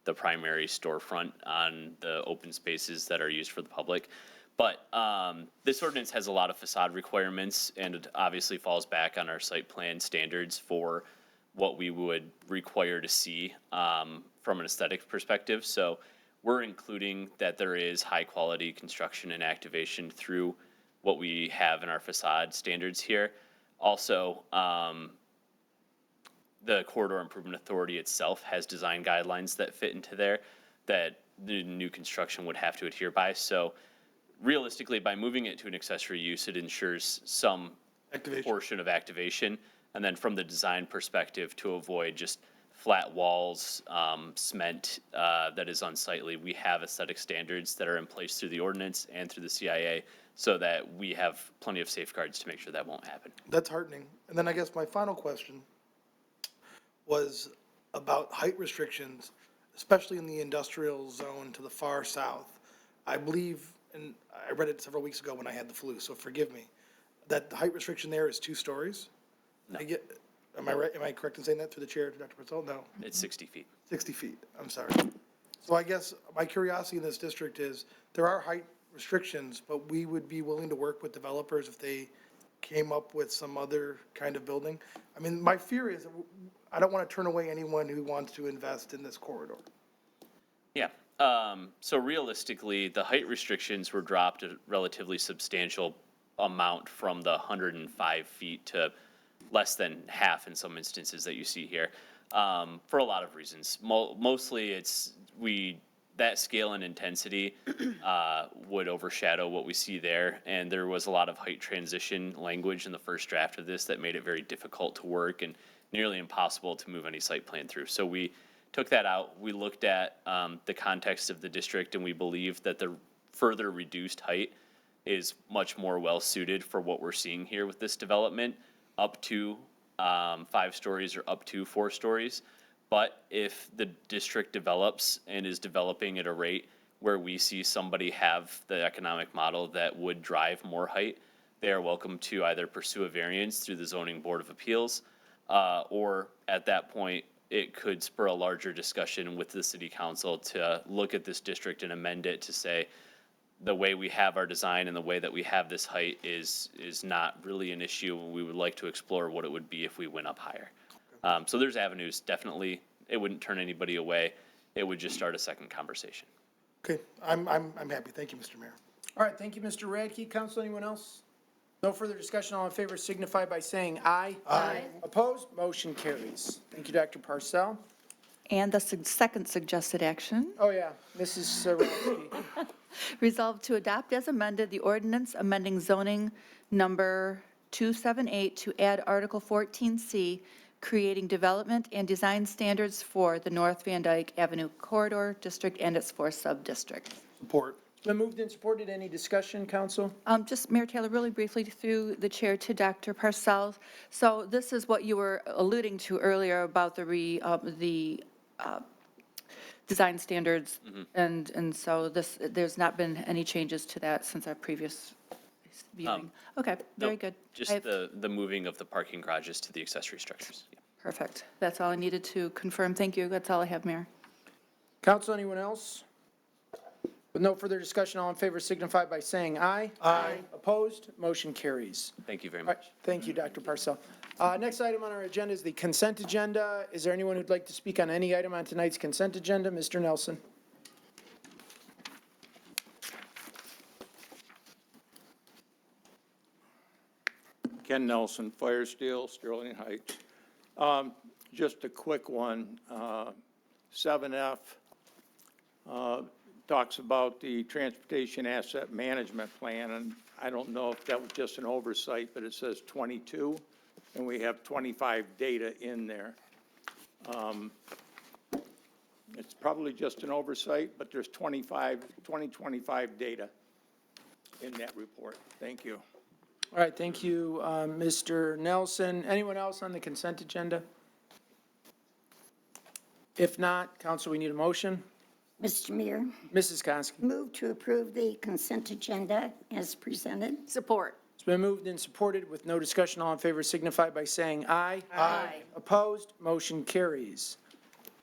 S7: the primary storefront on the open spaces that are used for the public. But this ordinance has a lot of facade requirements, and it obviously falls back on our site plan standards for what we would require to see from an aesthetic perspective. So we're including that there is high-quality construction and activation through what we have in our facade standards here. Also, the Corridor Improvement Authority itself has design guidelines that fit into there that the new construction would have to adhere by. So realistically, by moving it to an accessory use, it ensures some portion of activation. And then from the design perspective, to avoid just flat walls, cement that is unsightly, we have aesthetic standards that are in place through the ordinance and through the CIA so that we have plenty of safeguards to make sure that won't happen.
S8: That's heartening. And then I guess my final question was about height restrictions, especially in the industrial zone to the far south. I believe, and I read it several weeks ago when I had the flu, so forgive me, that the height restriction there is 2 stories?
S7: No.
S8: Am I right? Am I correct in saying that through the chair to Dr. Purcell? No.
S7: It's 60 feet.
S8: 60 feet, I'm sorry. So I guess my curiosity in this district is, there are height restrictions, but we would be willing to work with developers if they came up with some other kind of building. I mean, my fear is, I don't want to turn away anyone who wants to invest in this corridor.
S7: Yeah. So realistically, the height restrictions were dropped a relatively substantial amount from the 105 feet to less than half in some instances that you see here, for a lot of reasons. Mostly it's that scale and intensity would overshadow what we see there. And there was a lot of height transition language in the first draft of this that made it very difficult to work and nearly impossible to move any site plan through. So we took that out. We looked at the context of the district, and we believe that the further reduced height is much more well-suited for what we're seeing here with this development, up to 5 stories or up to 4 stories. But if the district develops and is developing at a rate where we see somebody have the economic model that would drive more height, they are welcome to either pursue a variance through the Zoning Board of Appeals, or at that point, it could spur a larger discussion with the city council to look at this district and amend it to say, the way we have our design and the way that we have this height is not really an issue. We would like to explore what it would be if we went up higher. So there's avenues, definitely. It wouldn't turn anybody away. It would just start a second conversation.
S8: Okay, I'm happy. Thank you, Mr. Mayor.
S1: All right, thank you, Mr. Radke. Council, anyone else? No further discussion. All in favor signify by saying aye. Aye. Opposed? Motion carries. Thank you, Dr. Parcell.
S6: And the second suggested action,
S1: Oh, yeah, Mrs. Radke.
S6: resolved to adopt as amended the ordinance amending zoning number 278 to add Article 14C, creating development and design standards for the North Van Dyke Avenue Corridor District and its 4 sub-districts.
S8: Support.
S1: It's been moved and supported. Any discussion, council?
S6: Just Mayor Taylor, really briefly through the chair to Dr. Parcells. So this is what you were alluding to earlier about the design standards, and so there's not been any changes to that since our previous viewing. Okay, very
S7: Nope,
S6: good.
S7: Just
S6: I have-
S7: the moving of the parking garages to the accessory structures. Yeah.
S6: Perfect. That's all I needed to confirm. Thank you. That's all I have, Mayor.
S1: Council, anyone else? With no further discussion, all in favor signify by saying aye. Aye. Opposed? Motion carries.
S7: Thank you very
S1: All right,
S7: much.
S1: thank you, Dr. Parcell. Next item on our agenda is the consent agenda. Is there anyone who'd like to speak on any item on tonight's consent agenda? Mr. Nelson.
S11: Ken Nelson, Fire Steel, Sterling Heights. Just a quick one. 7F talks about the Transportation Asset Management Plan, and I don't know if that was just an oversight, but it says 22, and we have 25 data in there. It's probably just an oversight, but there's 2025 data in that report. Thank you.
S1: All right, thank you, Mr. Nelson. Anyone else on the consent agenda? If not, council, we need a motion.
S4: Mr. Mayor,
S1: Mrs. Konski.
S4: move to approve the consent agenda as presented.
S2: Support.
S1: It's been moved and supported with no discussion. All in favor signify by saying aye.
S2: Aye.
S1: Opposed? Motion carries.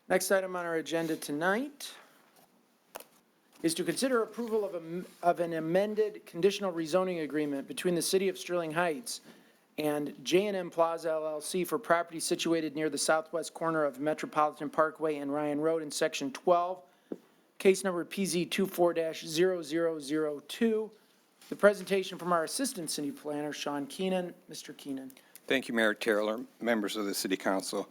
S1: Next item on our agenda tonight is to consider approval of an amended conditional rezoning agreement between the City of Sterling Heights and J&M Plaza LLC for property situated near the southwest corner of Metropolitan Parkway and Ryan Road in Section 12, case number PZ 24-0002. The presentation from our Assistant City Planner, Sean Keenan. Mr. Keenan.
S12: Thank you, Mayor Taylor, members of the City Council.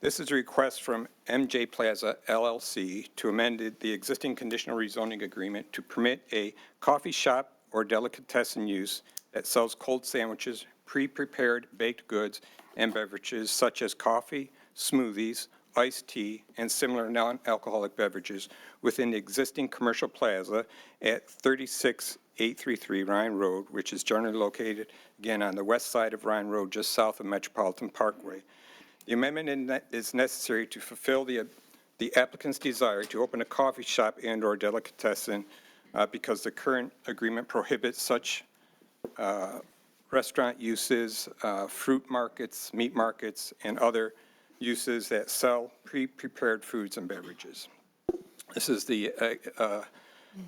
S12: This is a request from MJ Plaza LLC to amend the existing conditional rezoning agreement to permit a coffee shop or delicatessen use that sells cold sandwiches, pre-prepared baked goods, and beverages such as coffee, smoothies, iced tea, and similar non-alcoholic beverages within the existing commercial plaza at 36833 Ryan Road, which is generally located, again, on the west side of Ryan Road, just south of Metropolitan Parkway. The amendment is necessary to fulfill the applicant's desire to open a coffee shop and/or delicatessen because the current agreement prohibits such restaurant uses, fruit markets, meat markets, and other uses that sell pre-prepared foods and beverages. This is the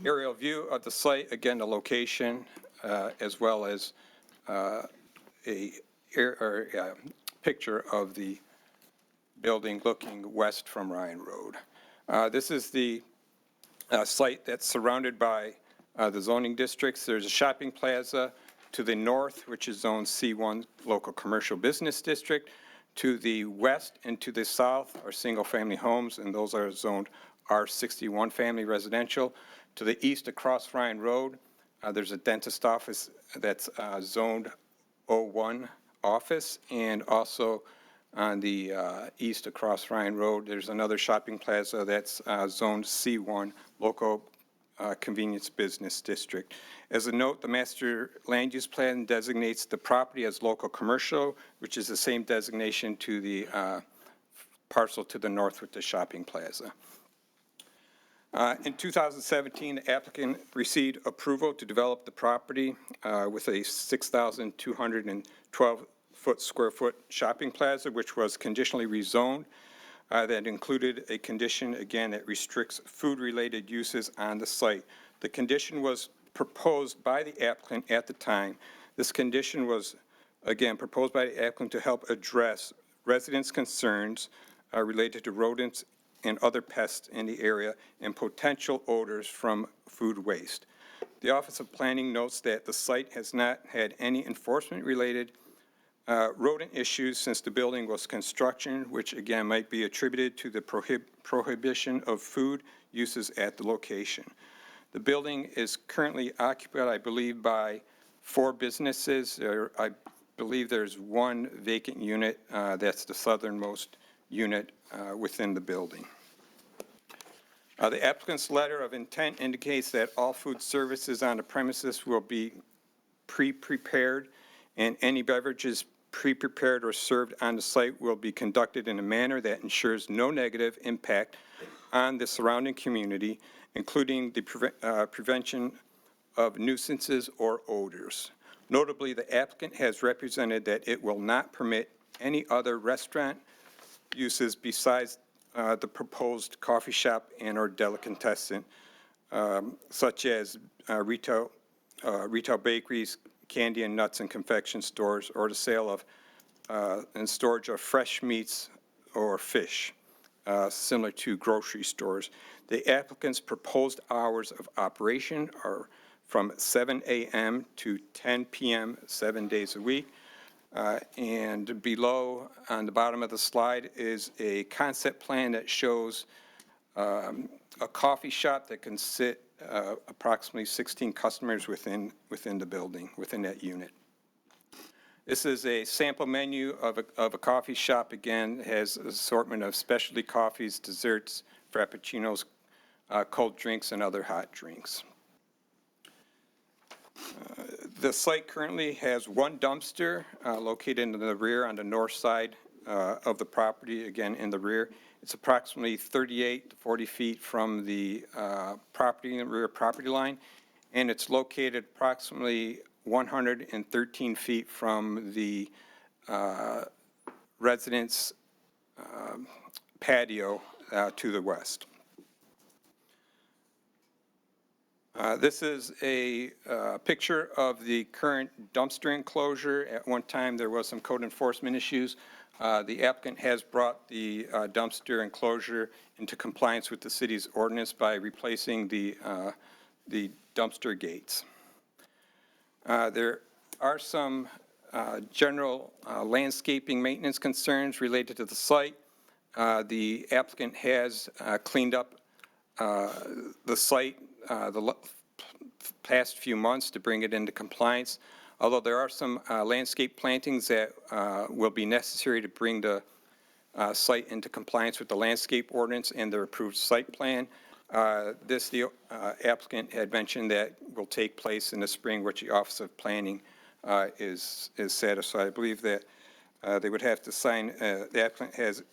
S12: aerial view of the site, again, the location, as well as a picture of the building looking west from Ryan Road. This is the site that's surrounded by the zoning districts. There's a shopping plaza to the north, which is Zone C1 Local Commercial Business District. To the west and to the south are single-family homes, and those are zoned R61 Family Residential. To the east across Ryan Road, there's a dentist office that's zoned O1 office, and also on the east across Ryan Road, there's another shopping plaza that's zoned C1, local convenience business district. As a note, the master land use plan designates the property as local commercial, which is the same designation to the parcel to the north with the shopping plaza. In 2017, the applicant received approval to develop the property with a 6,212 square foot shopping plaza, which was conditionally rezoned. That included a condition, again, that restricts food-related uses on the site. The condition was proposed by the applicant at the time. This condition was, again, proposed by the applicant to help address residents' concerns related to rodents and other pests in the area and potential odors from food waste. The Office of Planning notes that the site has not had any enforcement-related rodent issues since the building was construction, which again might be attributed to the prohibition of food uses at the location. The building is currently occupied, I believe, by 4 businesses. I believe there's 1 vacant unit. That's the southernmost unit within the building. The applicant's letter of intent indicates that all food services on the premises will be pre-prepared, and any beverages pre-prepared or served on the site will be conducted in a manner that ensures no negative impact on the surrounding community, including the prevention of nuisances or odors. Notably, the applicant has represented that it will not permit any other restaurant uses besides the proposed coffee shop and or delicatessen, such as retail bakeries, candy and nuts and confection stores, or the sale of and storage of fresh meats or fish, similar to grocery stores. The applicant's proposed hours of operation are from 7 a.m. to 10 p.m. 7 days a week. And below, on the bottom of the slide, is a concept plan that shows a coffee shop that can sit approximately 16 customers within the building, within that unit. This is a sample menu of a coffee shop. Again, it has an assortment of specialty coffees, desserts, frappuccinos, cold drinks, and other hot drinks. The site currently has 1 dumpster located in the rear on the north side of the property, again in the rear. It's approximately 38 to 40 feet from the rear property line, and it's located approximately 113 feet from the residence patio to the west. This is a picture of the current dumpster enclosure. At one time, there was some code enforcement issues. The applicant has brought the dumpster enclosure into compliance with the city's ordinance by replacing the dumpster gates. There are some general landscaping maintenance concerns related to the site. The applicant has cleaned up the site the past few months to bring it into compliance, although there are some landscape plantings that will be necessary to bring the site into compliance with the landscape ordinance and the approved site plan. The applicant had mentioned that will take place in the spring, which the Office of Planning is satisfied. I believe that they would have to sign, the applicant has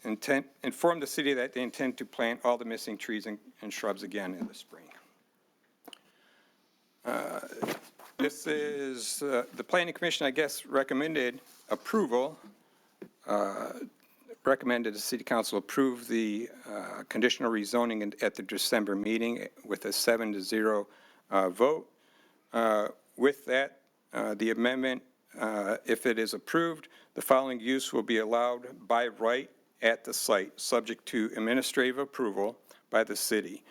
S12: informed the city that they intend to plant all the missing trees and shrubs again in the spring. This is, the Planning Commission, I guess, recommended approval, recommended the City Council approve the conditional rezoning at the December meeting with a 7-0 vote. With that, the amendment, if it is approved, the following use will be allowed by right at the site, subject to administrative approval by the city.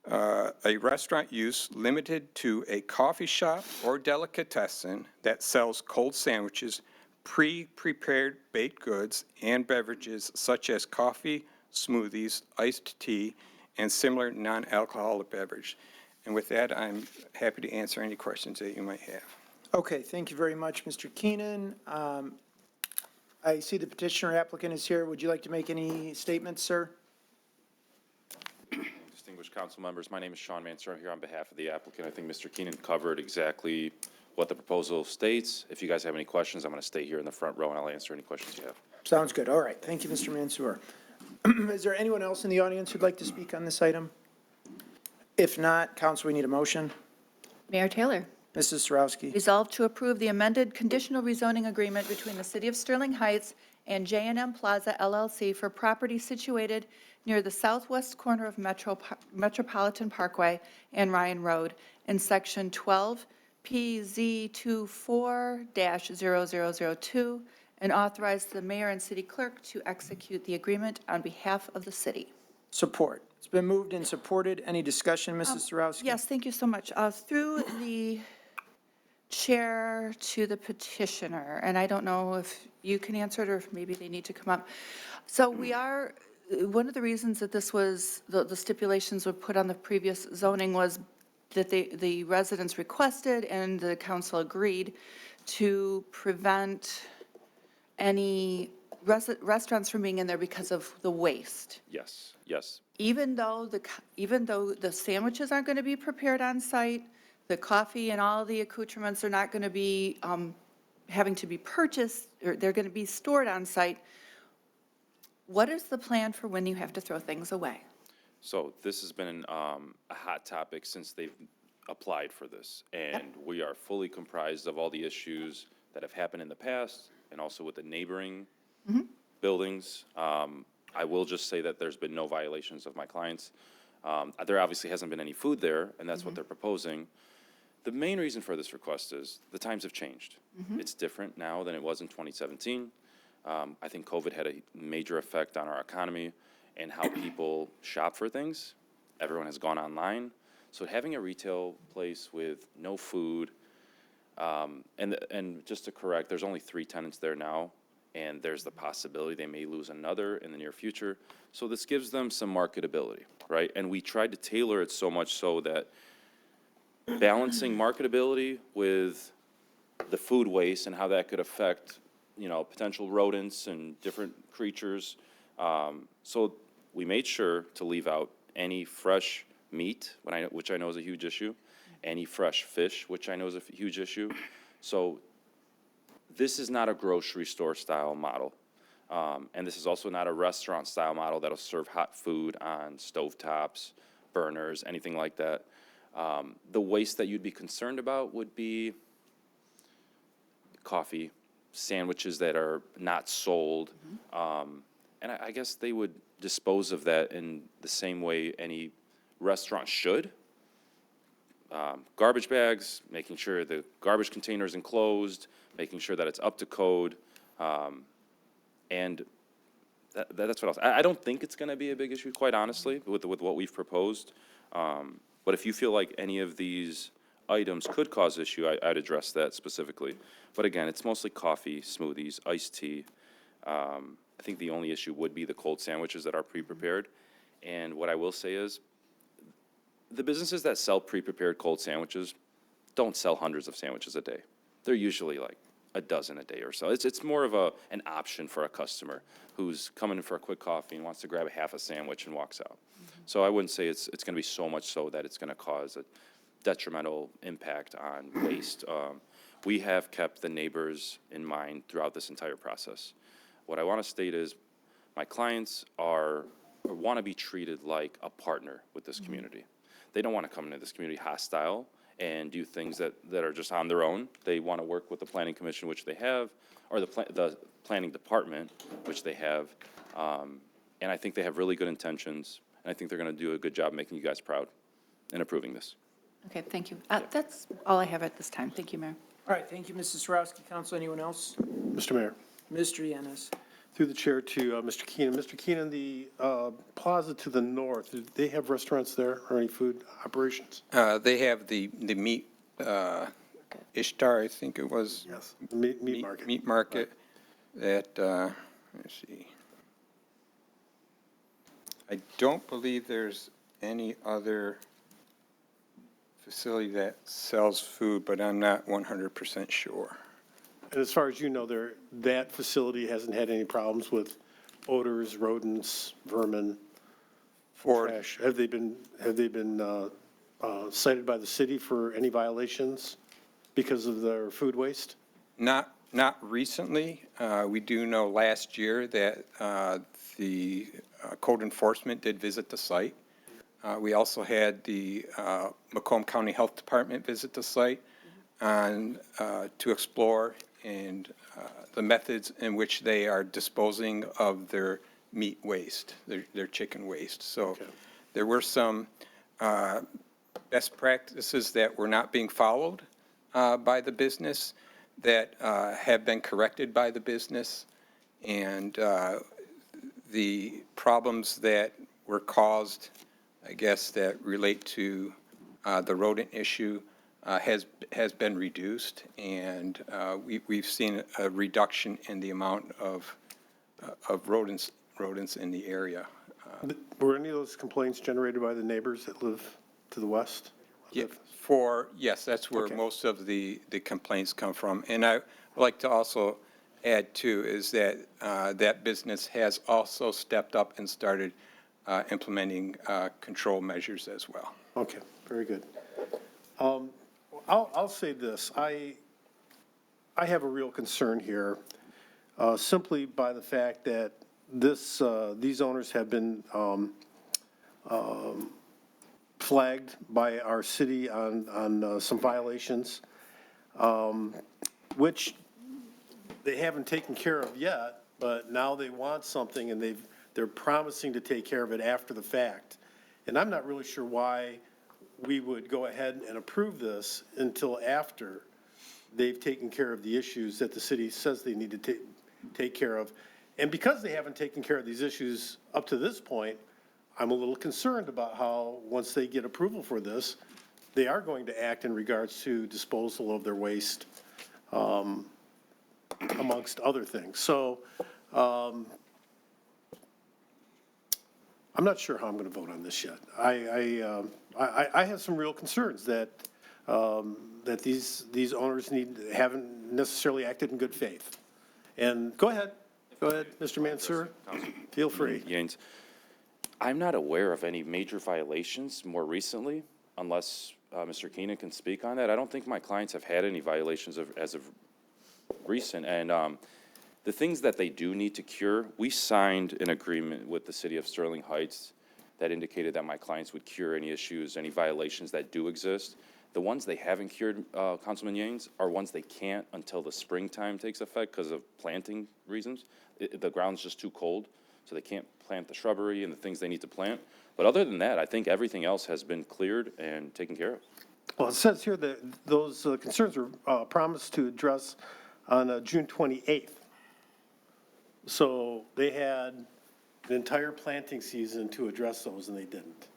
S12: A restaurant use limited to a coffee shop or delicatessen that sells cold sandwiches, pre-prepared baked goods, and beverages such as coffee, smoothies, iced tea, and similar non-alcoholic beverage. And with that, I'm happy to answer any questions that you might have.
S1: Okay, thank you very much, Mr. Keenan. I see the petitioner applicant is here. Would you like to make any statements, sir?
S13: Distinguished council members, my name is Sean Manser. I'm here on behalf of the applicant. I think Mr. Keenan covered exactly what the proposal states. If you guys have any questions, I'm going to stay here in the front row and I'll answer any questions you have.
S1: Sounds good. All right. Thank you, Mr. Mansour. Is there anyone else in the audience who'd like to speak on this item? If not, council, we need a motion.
S6: Mayor Taylor.
S1: Mrs. Sarowski.
S6: Resolved to approve the amended conditional rezoning agreement between the City of Sterling Heights and J&M Plaza LLC for property situated near the southwest corner of Metropolitan Parkway and Ryan Road in Section 12 PZ24-0002, and authorize the mayor and city clerk to execute the agreement on behalf of the city.
S1: Support. It's been moved and supported. Any discussion, Mrs. Sarowski?
S6: Yes, thank you so much. Through the chair to the petitioner, and I don't know if you can answer it or if maybe they need to come up. So one of the reasons that this was, the stipulations were put on the previous zoning was that the residents requested and the council agreed to prevent any restaurants from being in there because of the waste.
S13: Yes, yes.
S6: Even though the sandwiches aren't going to be prepared on site, the coffee and all the accoutrements are not going to be having to be purchased, or they're going to be stored on site, what is the plan for when you have to throw things away?
S13: So this has been a hot topic since they've applied for this. And we are fully comprised of all the issues that have happened in the past and also with the neighboring buildings. I will just say that there's been no violations of my clients. There obviously hasn't been any food there, and that's what they're proposing. The main reason for this request is the times have changed. It's different now than it was in 2017. I think COVID had a major effect on our economy and how people shop for things. Everyone has gone online. So having a retail place with no food, and just to correct, there's only 3 tenants there now, and there's the possibility they may lose another in the near future. So this gives them some marketability, right? And we tried to tailor it so much so that balancing marketability with the food waste and how that could affect, potential rodents and different creatures. So we made sure to leave out any fresh meat, which I know is a huge issue, any fresh fish, which I know is a huge issue. So this is not a grocery store style model. And this is also not a restaurant style model that'll serve hot food on stovetops, burners, anything like that. The waste that you'd be concerned about would be coffee, sandwiches that are not sold. And I guess they would dispose of that in the same way any restaurant should. Garbage bags, making sure the garbage container is enclosed, making sure that it's up to code. And that's what else. I don't think it's going to be a big issue, quite honestly, with what we've proposed. But if you feel like any of these items could cause issue, I'd address that specifically. But again, it's mostly coffee, smoothies, iced tea. I think the only issue would be the cold sandwiches that are pre-prepared. And what I will say is, the businesses that sell pre-prepared cold sandwiches don't sell hundreds of sandwiches a day. They're usually like a dozen a day or so. It's more of an option for a customer who's coming in for a quick coffee and wants to grab a half a sandwich and walks out. So I wouldn't say it's going to be so much so that it's going to cause a detrimental impact on waste. We have kept the neighbors in mind throughout this entire process. What I want to state is my clients want to be treated like a partner with this community. They don't want to come into this community hostile and do things that are just on their own. They want to work with the planning commission, which they have, or the planning department, which they have. And I think they have really good intentions, and I think they're going to do a good job making you guys proud in approving this.
S6: Okay, thank you. That's all I have at this time. Thank you, Mayor.
S1: All right, thank you, Mrs. Sarowski. Council, anyone else?
S14: Mr. Mayor,
S1: Mr. Yanis.
S14: through the chair to Mr. Keenan. Mr. Keenan, the plaza to the north, do they have restaurants there or any food operations?
S12: They have the meat, Ishtar, I think it was.
S14: Yes. Meat market.
S12: Meat market that, let's see. I don't believe there's any other facility that sells food, but I'm not 100% sure.
S14: And as far as you know, that facility hasn't had any problems with odors, rodents, vermin,
S12: For,
S14: trash? Have they been cited by the city for any violations because of their food waste?
S12: not recently. We do know last year that the code enforcement did visit the site. We also had the Macomb County Health Department visit the site to explore and the methods in which they are disposing of their meat waste, their chicken waste. So there were some best practices that were not being followed by the business that have been corrected by the business. And the problems that were caused, I guess, that relate to the rodent issue has been reduced, and we've seen a reduction in the amount of rodents in the area.
S14: Were any of those complaints generated by the neighbors that live to the west?
S12: Yes, that's where
S14: Okay.
S12: most of the complaints come from. And I would like to also add too, is that that business has also stepped up and started implementing control measures as well.
S14: Okay, very good. I'll say this. I have a real concern here, simply by the fact that these owners have been flagged by our city on some violations, which they haven't taken care of yet, but now they want something and they're promising to take care of it after the fact. And I'm not really sure why we would go ahead and approve this until after they've taken care of the issues that the city says they need to take care of. And because they haven't taken care of these issues up to this point, I'm a little concerned about how, once they get approval for this, they are going to act in regards to disposal of their waste, amongst other things. So, I'm not sure how I'm going to vote on this yet. I have some real concerns that these owners haven't necessarily acted in good faith. And go ahead, Mr. Mansour, feel free.
S13: Yanes. I'm not aware of any major violations more recently, unless Mr. Keenan can speak on that. I don't think my clients have had any violations as of recent. And the things that they do need to cure, we signed an agreement with the city of Sterling Heights that indicated that my clients would cure any issues, any violations that do exist. The ones they haven't cured, Councilman Yanes, are ones they can't until the springtime takes effect because of planting reasons. The ground's just too cold, so they can't plant the shrubbery and the things they need to plant. But other than that, I think everything else has been cleared and taken care of.
S14: Well, it says here that those concerns were promised to address on June 28th. So they had an entire planting season to address those, and they didn't.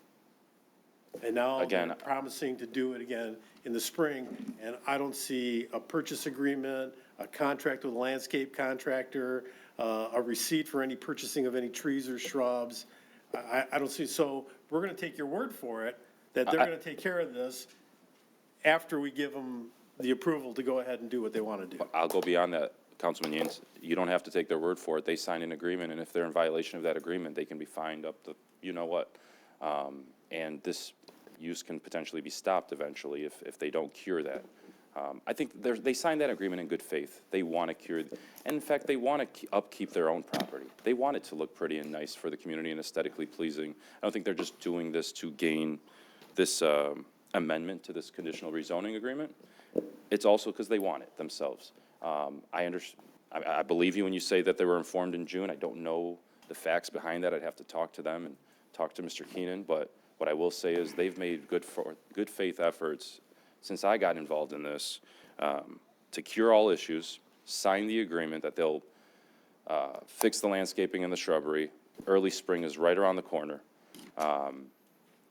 S14: And now
S13: Again,
S14: they're promising to do it again in the spring, and I don't see a purchase agreement, a contract with a landscape contractor, a receipt for any purchasing of any trees or shrubs. I don't see, so we're gonna take your word for it, that they're gonna take care of this after we give them the approval to go ahead and do what they wanna do.
S13: I'll go beyond that, Councilman Yanes. You don't have to take their word for it. They signed an agreement, and if they're in violation of that agreement, they can be fined up to, you know what. And this use can potentially be stopped eventually if they don't cure that. I think they signed that agreement in good faith. They want to cure, and in fact, they want to upkeep their own property. They want it to look pretty and nice for the community and aesthetically pleasing. I don't think they're just doing this to gain this amendment to this conditional rezoning agreement. It's also because they want it themselves. I believe you when you say that they were informed in June. I don't know the facts behind that. I'd have to talk to them and talk to Mr. Keenan, but what I will say is they've made good faith efforts since I got involved in this to cure all issues, sign the agreement that they'll fix the landscaping and the shrubbery. Early spring is right around the corner.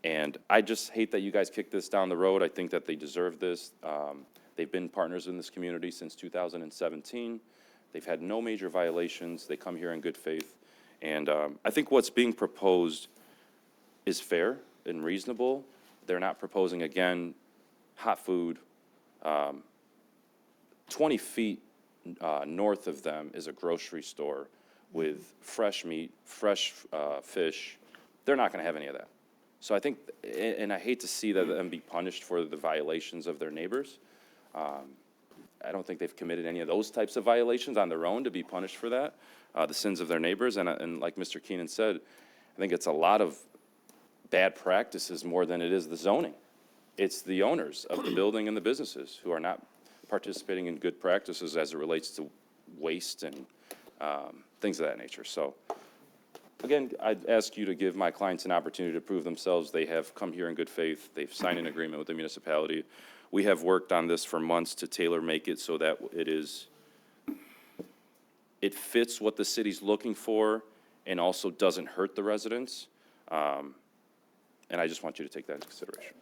S13: And I just hate that you guys kicked this down the road. I think that they deserve this. They've been partners in this community since 2017. They've had no major violations. They come here in good faith. And I think what's being proposed is fair. and reasonable. They're not proposing, again, hot food. 20 feet north of them is a grocery store with fresh meat, fresh fish. They're not going to have any of that. So I think, and I hate to see them be punished for the violations of their neighbors. I don't think they've committed any of those types of violations on their own to be punished for that, the sins of their neighbors. And like Mr. Keenan said, I think it's a lot of bad practices more than it is the zoning. It's the owners of the building and the businesses who are not participating in good practices as it relates to waste and things of that nature. So, again, I'd ask you to give my clients an opportunity to prove themselves. They have come here in good faith. They've signed an agreement with the municipality. We have worked on this for months to tailor-make it so that it fits what the city's looking for and also doesn't hurt the residents. And I just want you to take that into consideration.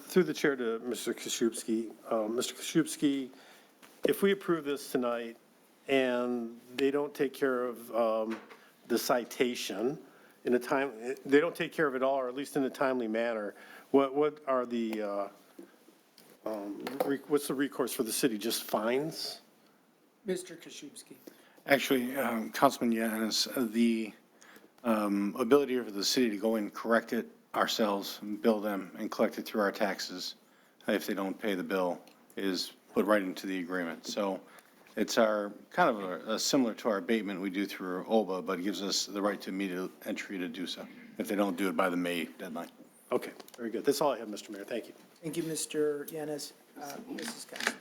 S14: Through the chair to Mr. Koszybski. Mr. Koszybski, if we approve this tonight and they don't take care of the citation in a time, they don't take care of it all, or at least in a timely manner, what are the, what's the recourse for the city? Just fines?
S1: Mr. Koszybski.
S9: Actually, Councilman Yanis, the ability for the city to go and correct it ourselves, and bill them and collect it through our taxes if they don't pay the bill is put right into the agreement. So it's our, kind of a similar to our abatement we do through OBA, but it gives us the right to immediate entry to do so if they don't do it by the May deadline.
S14: Okay, very good. That's all I have, Mr. Mayor. Thank you.
S1: Thank you, Mr. Yanis. Mrs. Cox.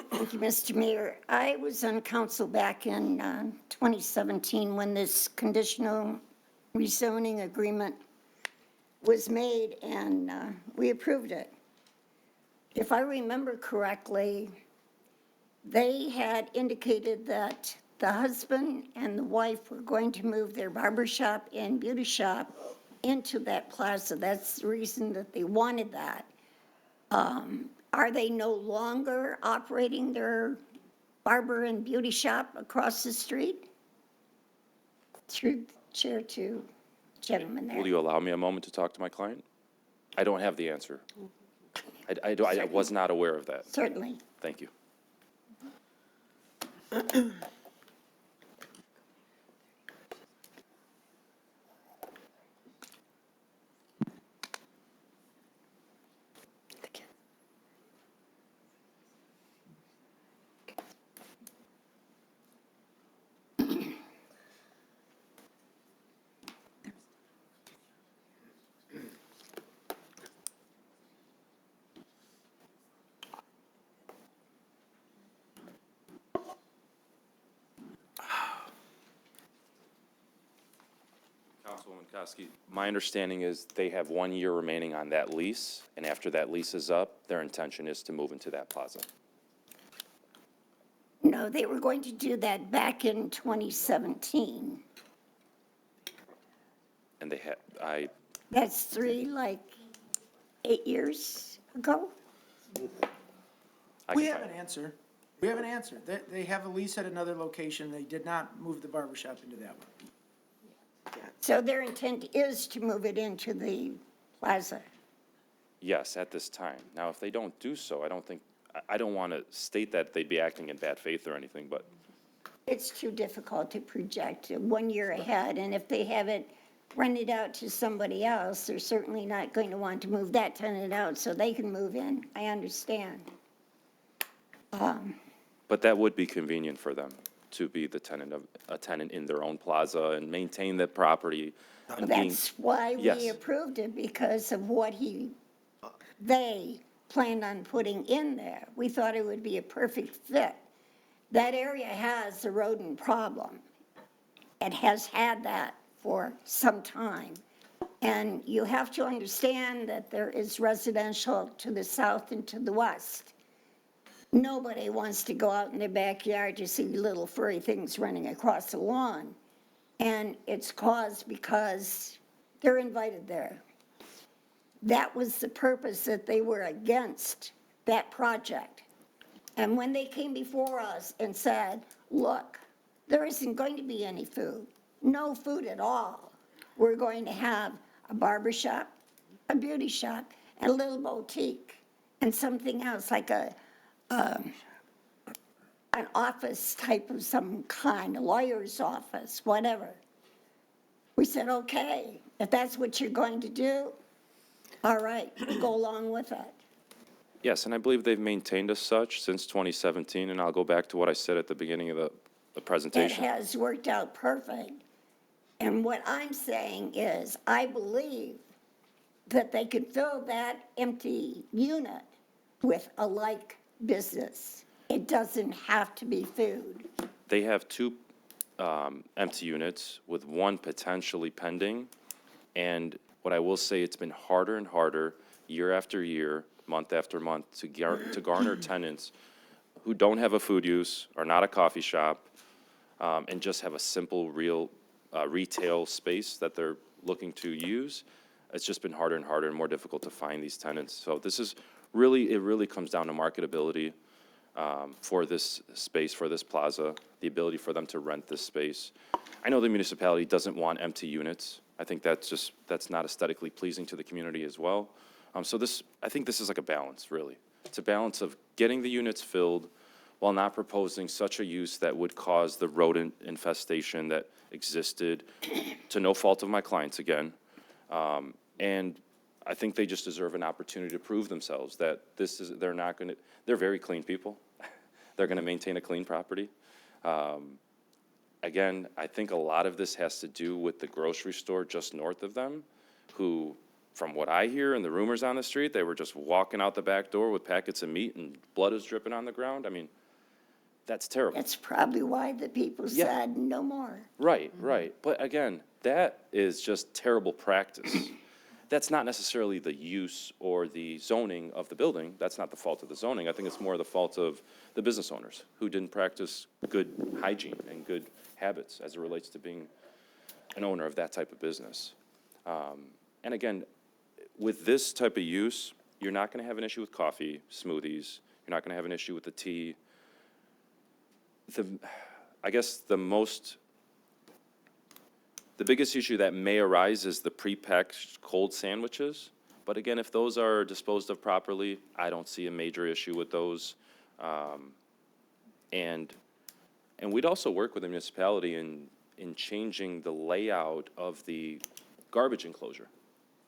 S4: Thank you, Mr. Mayor. I was on council back in 2017 when this conditional rezoning agreement was made, and we approved it. If I remember correctly, they had indicated that the husband and the wife were going to move their barber shop and beauty shop into that plaza. That's the reason that they wanted that. Are they no longer operating their barber and beauty shop across the street? Through the chair to gentleman there.
S13: Will you allow me a moment to talk to my client? I don't have the answer. I was not aware of that.
S4: Certainly.
S13: Thank you. Councilwoman Koski, my understanding is they have 1 year remaining on that lease, and after that lease is up, their intention is to move into that plaza.
S4: No, they were going to do that back in 2017.
S13: And they had,
S4: That's 8 years ago?
S1: We have an answer. We have an answer. They have a lease at another location. They did not move the barber shop into that one.
S4: So their intent is to move it into the plaza?
S13: yes, at this time. Now, if they don't do so, I don't want to state that they'd be acting in bad faith or anything, but
S4: It's too difficult to project 1 year ahead, and if they have it rented out to somebody else, they're certainly not going to want to move that tenant out so they can move in. I understand.
S13: but that would be convenient for them to be a tenant in their own plaza and maintain the property. And being,
S4: That's why we
S13: Yes.
S4: approved it, because of what they planned on putting in there. We thought it would be a perfect fit. That area has a rodent problem. It has had that for some time. And you have to understand that there is residential to the south and to the west. Nobody wants to go out in their backyard to see little furry things running across the lawn. And it's caused because they're invited there. That was the purpose that they were against that project. And when they came before us and said, look, there isn't going to be any food, no food at all. We're going to have a barber shop, a beauty shop, and a little boutique, and something else, like an office type of some kind, a lawyer's office, whatever. We said, okay, if that's what you're going to do, all right, we'll go along with it.
S13: Yes, and I believe they've maintained as such since 2017, and I'll go back to what I said at the beginning of the
S4: It
S13: presentation.
S4: has worked out perfect. And what I'm saying is, I believe that they could fill that empty unit with a like business. It doesn't have to be food.
S13: They have two empty units with one potentially pending. And what I will say, it's been harder and harder year after year, month after month, to garner tenants who don't have a food use, are not a coffee shop, and just have a simple, real retail space that they're looking to use. It's just been harder and harder and more difficult to find these tenants. So this is really, it really comes down to marketability for this space, for this plaza, the ability for them to rent this space. I know the municipality doesn't want empty units. I think that's not aesthetically pleasing to the community as well. So I think this is like a balance, really. It's a balance of getting the units filled while not proposing such a use that would cause the rodent infestation that existed, to no fault of my clients again. And I think they just deserve an opportunity to prove themselves that they're very clean people. They're gonna maintain a clean property. Again, I think a lot of this has to do with the grocery store just north of them, who, from what I hear and the rumors on the street, they were just walking out the back door with packets of meat and blood is dripping on the ground. I mean, that's terrible.
S4: That's probably why the people said no more.
S13: Right, right. But again, that is just terrible practice. That's not necessarily the use or the zoning of the building. That's not the fault of the zoning. I think it's more the fault of the business owners who didn't practice good hygiene and good habits as it relates to being an owner of that type of business. And again, with this type of use, you're not going to have an issue with coffee, smoothies. You're not going to have an issue with the tea. I guess the biggest issue that may arise is the prepackaged cold sandwiches. But again, if those are disposed of properly, I don't see a major issue with those. And we'd also work with the municipality in changing the layout of the garbage enclosure.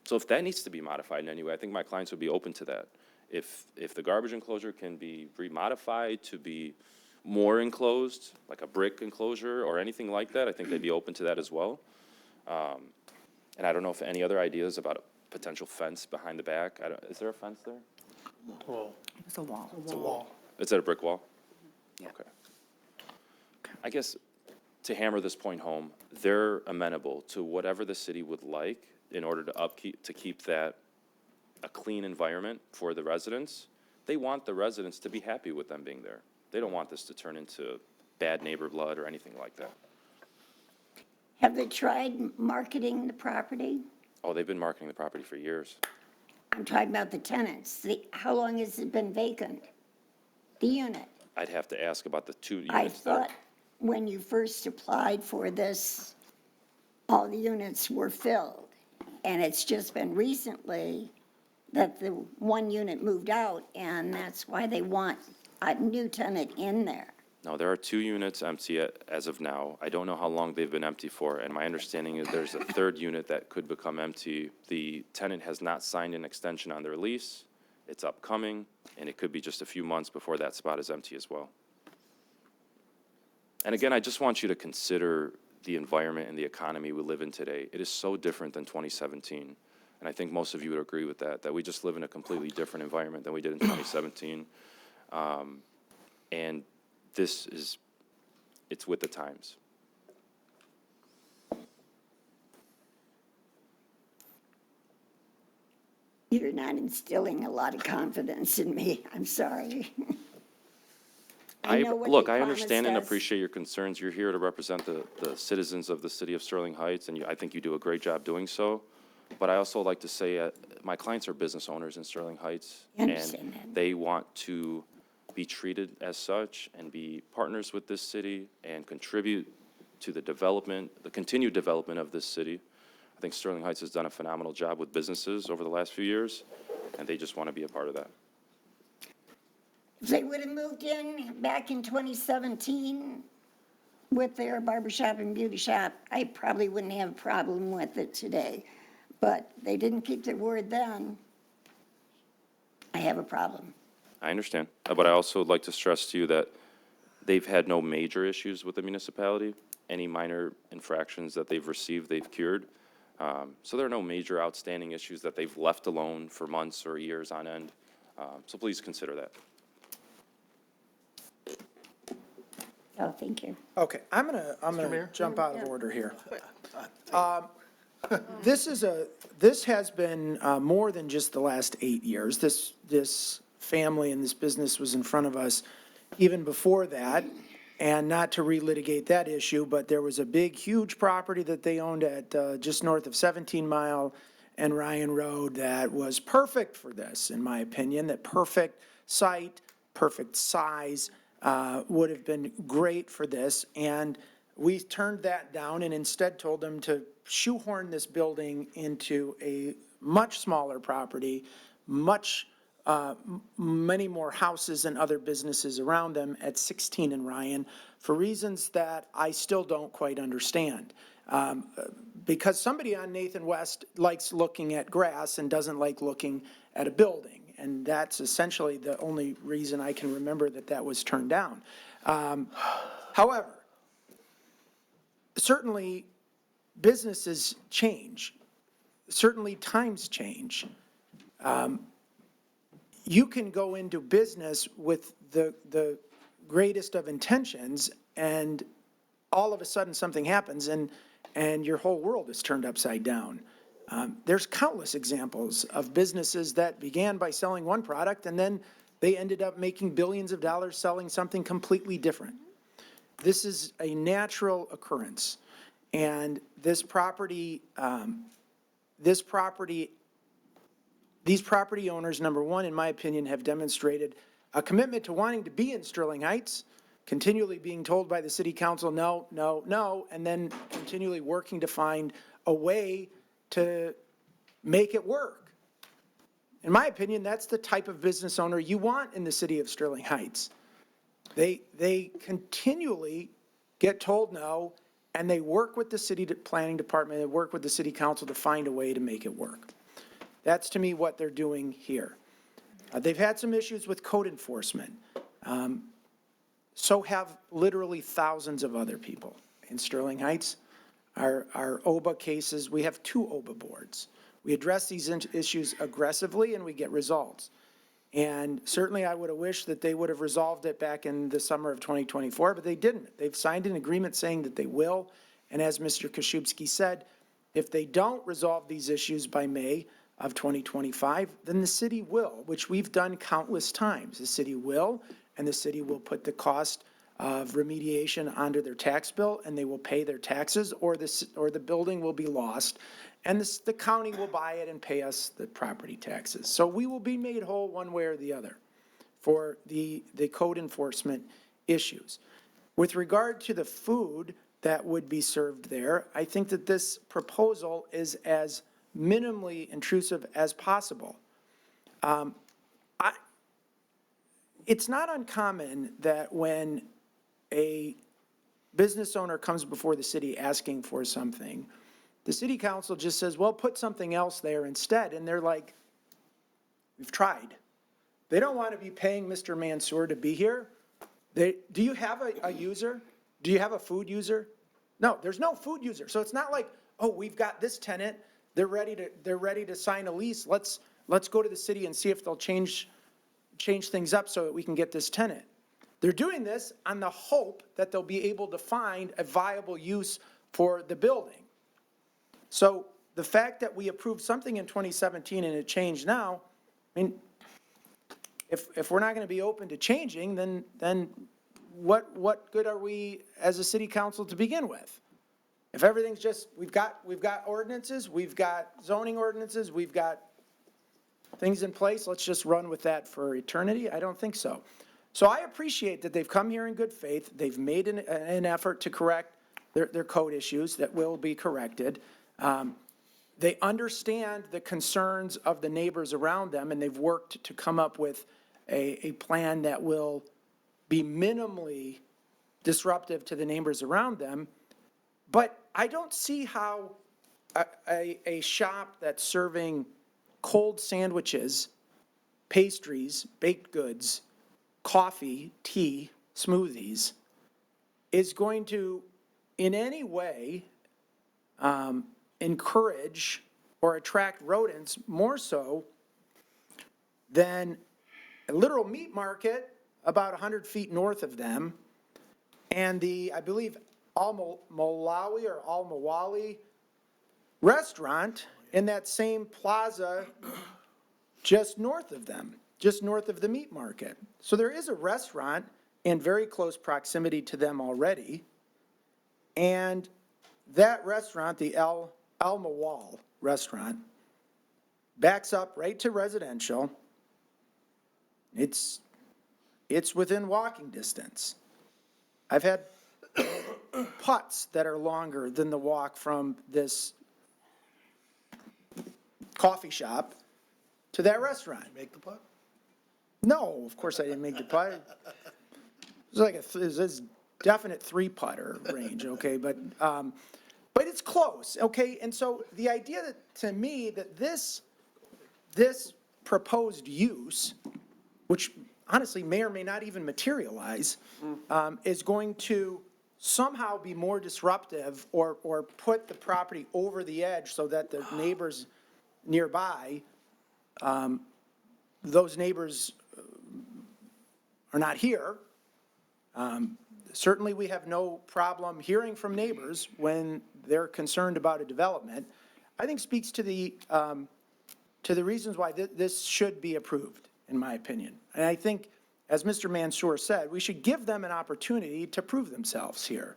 S13: So if that needs to be modified in any way, I think my clients would be open to that. If the garbage enclosure can be remodified to be more enclosed, like a brick enclosure or anything like that, I think they'd be open to that as well. And I don't know if any other ideas about a potential fence behind the back. Is there a fence there?
S8: Well,
S6: It's a wall.
S8: it's a wall.
S13: Is that a brick wall? Okay. I guess to hammer this point home, they're amenable to whatever the city would like in order to keep that a clean environment for the residents. They want the residents to be happy with them being there. They don't want this to turn into bad neighbor blood or anything like that.
S4: Have they tried marketing the property?
S13: Oh, they've been marketing the property for years.
S4: I'm talking about the tenants. How long has it been vacant? The unit?
S13: I'd have to ask about the two
S4: I
S13: units there.
S4: thought when you first applied for this, all the units were filled. And it's just been recently that the one unit moved out, and that's why they want a new tenant in there.
S13: No, there are 2 units empty as of now. I don't know how long they've been empty for, and my understanding is there's a 3rd unit that could become empty. The tenant has not signed an extension on their lease. It's upcoming, and it could be just a few months before that spot is empty as well. And again, I just want you to consider the environment and the economy we live in today. It is so different than 2017, and I think most of you would agree with that we just live in a completely different environment than we did in 2017. And it's with the times.
S4: You're not instilling a lot of confidence in me. I'm sorry. I know what
S13: Look,
S4: they
S13: I understand and
S4: promised us.
S13: appreciate your concerns. You're here to represent the citizens of the city of Sterling Heights, and I think you do a great job doing so. But I also like to say, my clients are business owners in Sterling Heights.
S4: I understand that.
S13: And they want to be treated as such and be partners with this city and contribute to the development, the continued development of this city. I think Sterling Heights has done a phenomenal job with businesses over the last few years, and they just want to be a part of that.
S4: If they would have moved in back in 2017 with their barber shop and beauty shop, I probably wouldn't have a problem with it today. But they didn't keep their word then. I have a problem.
S13: I understand, but I also would like to stress to you that they've had no major issues with the municipality. Any minor infractions that they've received, they've cured. So there are no major outstanding issues that they've left alone for months or years on end. So please consider that.
S4: Oh, thank you.
S1: Okay, I'm gonna jump out of order here. This has been more than just the last 8 years. This family and this business was in front of us even before that. And not to relitigate that issue, but there was a big, huge property that they owned at just north of 17 Mile and Ryan Road that was perfect for this, in my opinion. That perfect site, perfect size, would have been great for this. And we turned that down and instead told them to shoehorn this building into a much smaller property, many more houses and other businesses around them at 16 and Ryan for reasons that I still don't quite understand. Because somebody on Nathan West likes looking at grass and doesn't like looking at a building. And that's essentially the only reason I can remember that was turned down. However, certainly businesses change. Certainly times change. You can go into business with the greatest of intentions and all of a sudden something happens and your whole world is turned upside down. There's countless examples of businesses that began by selling one product and then they ended up making billions of dollars selling something completely different. This is a natural occurrence. And these property owners, number one, in my opinion, have demonstrated a commitment to wanting to be in Sterling Heights, continually being told by the city council, no, no, no, and then continually working to find a way to make it work. In my opinion, that's the type of business owner you want in the city of Sterling Heights. They continually get told no, and they work with the city planning department, they work with the city council to find a way to make it work. That's, to me, what they're doing here. They've had some issues with code enforcement. So have literally thousands of other people in Sterling Heights. Our OBA cases, we have 2 OBA boards. We address these issues aggressively and we get results. And certainly I would have wished that they would have resolved it back in the summer of 2024, but they didn't. They've signed an agreement saying that they will. And as Mr. Koszubski said, if they don't resolve these issues by May of 2025, then the city will, which we've done countless times. The city will, and the city will put the cost of remediation onto their tax bill, and they will pay their taxes, or the building will be lost, and the county will buy it and pay us the property taxes. So we will be made whole one way or the other for the code enforcement issues. With regard to the food that would be served there, I think that this proposal is as minimally intrusive as possible. It's not uncommon that when a business owner comes before the city asking for something, the city council just says, well, put something else there instead. And they're like, we've tried. They don't want to be paying Mr. Mansour to be here. Do you have a user? Do you have a food user? No, there's no food user. So it's not like, oh, we've got this tenant. They're ready to sign a lease. Let's go to the city and see if they'll change things up so that we can get this tenant. They're doing this on the hope that they'll be able to find a viable use for the building. So the fact that we approved something in 2017 and it changed now, I mean, if we're not going to be open to changing, then what good are we as a city council to begin with? If everything's just, we've got ordinances, we've got zoning ordinances, we've got things in place, let's just run with that for eternity? I don't think so. So I appreciate that they've come here in good faith. They've made an effort to correct their code issues that will be corrected. They understand the concerns of the neighbors around them, and they've worked to come up with a plan that will be minimally disruptive to the neighbors around them. But I don't see how a shop that's serving cold sandwiches, pastries, baked goods, coffee, tea, smoothies, is going to in any way encourage or attract rodents more so than a literal meat market about 100 feet north of them, and the, I believe, Al-Mawali or Al-Mawali restaurant in that same plaza just north of them, just north of the meat market. So there is a restaurant in very close proximity to them already, and that restaurant, the Al-Mawal restaurant, backs up right to residential. It's within walking distance. I've had putts that are longer than the walk from this coffee shop to that restaurant.
S8: Make the putt?
S1: No, of course I didn't make the putt. It was like it was this definite 3-putter range, okay, but it's close, okay? And so the idea that, to me, that this proposed use, which honestly may or may not even materialize, is going to somehow be more disruptive or put the property over the edge so that the neighbors nearby, those neighbors are not here. Certainly, we have no problem hearing from neighbors when they're concerned about a development. I think speaks to the reasons why this should be approved, in my opinion. And I think, as Mr. Mansour said, we should give them an opportunity to prove themselves here.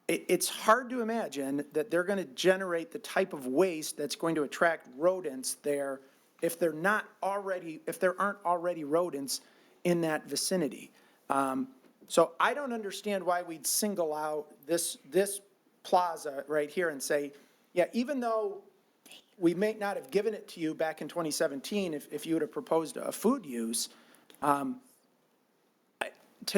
S1: It's hard to imagine that they're going to generate the type of waste that's going to attract rodents there if there aren't already rodents in that vicinity. So I don't understand why we'd single out this plaza right here and say, yeah, even though we may not have given it to you back in 2017 if you would have proposed a food use, to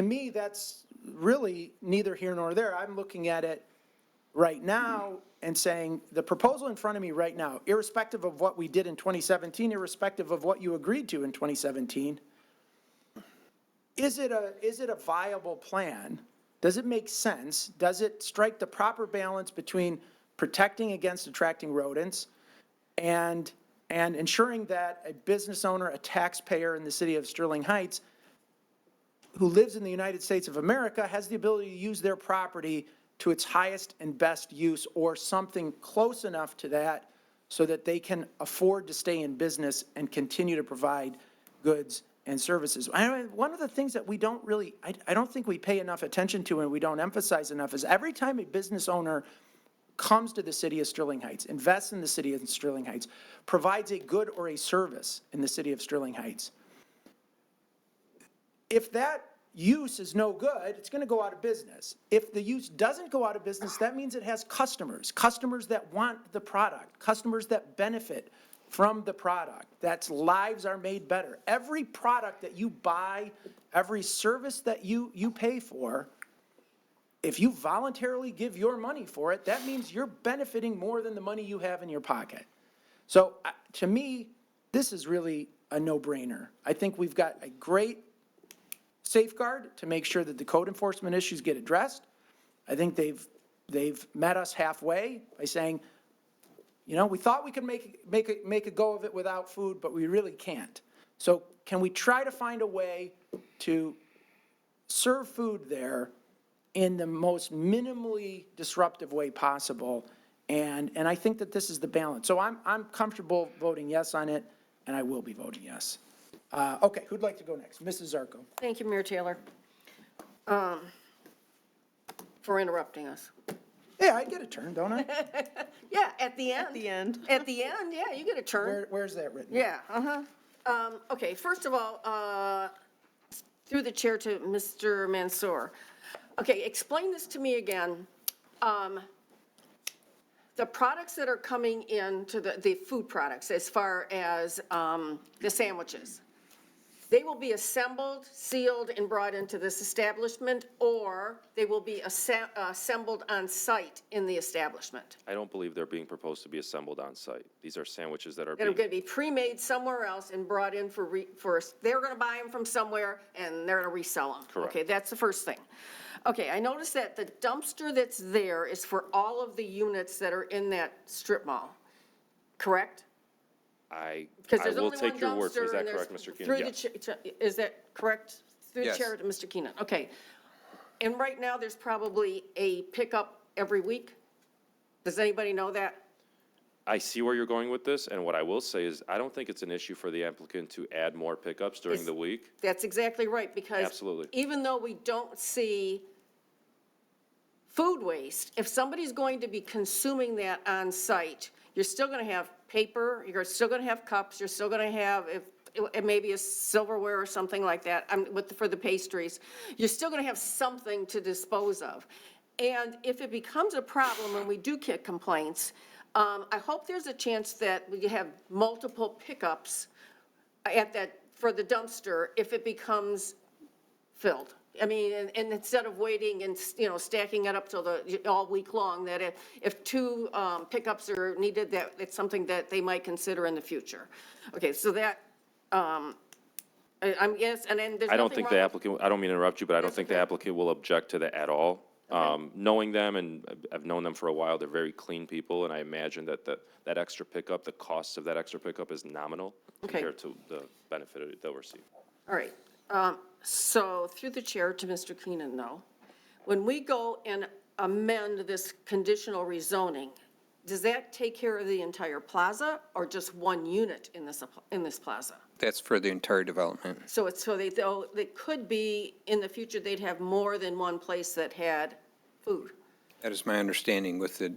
S1: me, that's really neither here nor there. I'm looking at it right now and saying the proposal in front of me right now, irrespective of what we did in 2017, irrespective of what you agreed to in 2017, is it a viable plan? Does it make sense? Does it strike the proper balance between protecting against attracting rodents and ensuring that a business owner, a taxpayer in the city of Sterling Heights who lives in the United States of America has the ability to use their property to its highest and best use, or something close enough to that so that they can afford to stay in business and continue to provide goods and services. One of the things that we don't really, I don't think we pay enough attention to and we don't emphasize enough is every time a business owner comes to the city of Sterling Heights, invests in the city of Sterling Heights, provides a good or a service in the city of Sterling Heights, if that use is no good, it's going to go out of business. If the use doesn't go out of business, that means it has customers that want the product, customers that benefit from the product, that's lives are made better. Every product that you buy, every service that you pay for, if you voluntarily give your money for it, that means you're benefiting more than the money you have in your pocket. So to me, this is really a no-brainer. I think we've got a great safeguard to make sure that the code enforcement issues get addressed. I think they've met us halfway by saying, you know, we thought we could make a go of it without food, but we really can't. So can we try to find a way to serve food there in the most minimally disruptive way possible? And I think that this is the balance. So I'm comfortable voting yes on it, and I will be voting yes. Okay, who'd like to go next? Mrs. Zarko.
S15: Thank you, Mayor Taylor, for interrupting us.
S1: Yeah, I get a turn, don't I?
S15: Yeah, at the end.
S10: At the end.
S15: At the end, yeah, you get a turn.
S1: Where's that written?
S15: Yeah, okay, first of all, through the chair to Mr. Mansour. Okay, explain this to me again. the products that are coming in to the food products, as far as the sandwiches, they will be assembled, sealed, and brought into this establishment, or they will be assembled on site in the establishment?
S13: I don't believe they're being proposed to be assembled on site. These are sandwiches that are
S15: They're
S13: being,
S15: going to be pre-made somewhere else and brought in they're going to buy them from somewhere and they're going to resell them.
S13: Correct.
S15: Okay, that's the first thing. Okay, I noticed that the dumpster that's there is for all of the units that are in that strip mall, correct? Because
S13: I
S15: there's
S13: will
S15: only one
S13: take your word for it. Is
S15: dumpster
S13: that
S15: and there's.
S13: correct, Mr. Keenan?
S15: Through the
S13: Yes.
S15: Is that correct? Through the
S12: Yes.
S15: chair to Mr. Keenan, okay. And right now, there's probably a pickup every week? Does anybody know that?
S13: I see where you're going with this, and what I will say is, I don't think it's an issue for the applicant to add more pickups during the week.
S15: That's exactly right, because.
S13: Absolutely.
S15: Even though we don't see food waste, if somebody's going to be consuming that on site, you're still going to have paper, you're still going to have cups, you're still going to have, if it may be a silverware or something like that, for the pastries, you're still going to have something to dispose of. And if it becomes a problem when we do get complaints, I hope there's a chance that we have multiple pickups for the dumpster if it becomes filled. I mean, and instead of waiting and, stacking it up till all week long, that if two pickups are needed, that it's something that they might consider in the future. Okay, so that, yes, and then there's
S13: I don't
S15: nothing
S13: think
S15: wrong
S13: the
S15: with-
S13: applicant, I don't mean to interrupt you, but I don't
S15: That's
S13: think the
S15: okay.
S13: applicant will object to that at all. Knowing them, and I've known them for a while, they're very clean people, and I imagine that that extra pickup, the cost of that extra pickup is nominal
S15: Okay.
S13: compared to the benefit they'll receive.
S15: All right, so through the chair to Mr. Keenan, though, when we go and amend this conditional rezoning, does that take care of the entire plaza or just one unit in this plaza?
S12: That's for the entire development.
S15: So they could be, in the future, they'd have more than one place that had food.
S12: That is my understanding with the,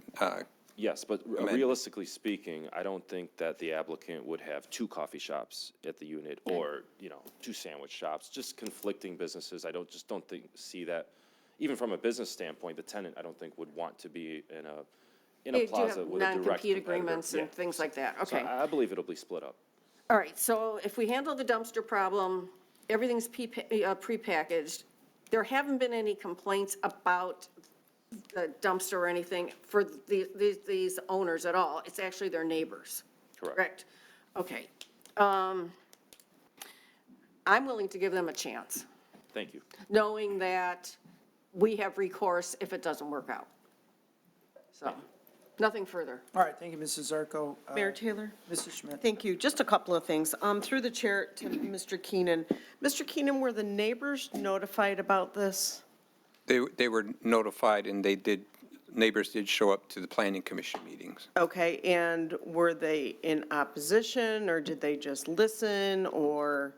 S13: Yes, but realistically speaking, I don't think that the applicant would have two coffee shops at the unit or, two sandwich shops, just conflicting businesses. I don't see that. Even from a business standpoint, the tenant, I don't think, would want to be in a
S15: They do
S13: plaza
S15: have
S13: with a direct
S15: non-compete
S13: competitor.
S15: agreements and
S13: Yeah.
S15: things like that,
S13: So
S15: okay.
S13: I believe it'll be split up.
S15: All right, so if we handle the dumpster problem, everything's prepackaged, there haven't been any complaints about the dumpster or anything for these owners at all. It's actually their neighbors.
S13: Correct.
S15: Okay. I'm willing to give them a chance,
S13: Thank you.
S15: knowing that we have recourse if it doesn't work out. So, nothing further.
S1: All right, thank you, Mrs. Zarco.
S10: Mayor Taylor?
S1: Mrs. Schmidt.
S10: Thank you. Just a couple of things. Through the chair to Mr. Keenan. Mr. Keenan, were the neighbors notified about this?
S12: they were notified and neighbors did show up to the planning commission meetings.
S10: Okay, and were they in opposition, or did they just listen, or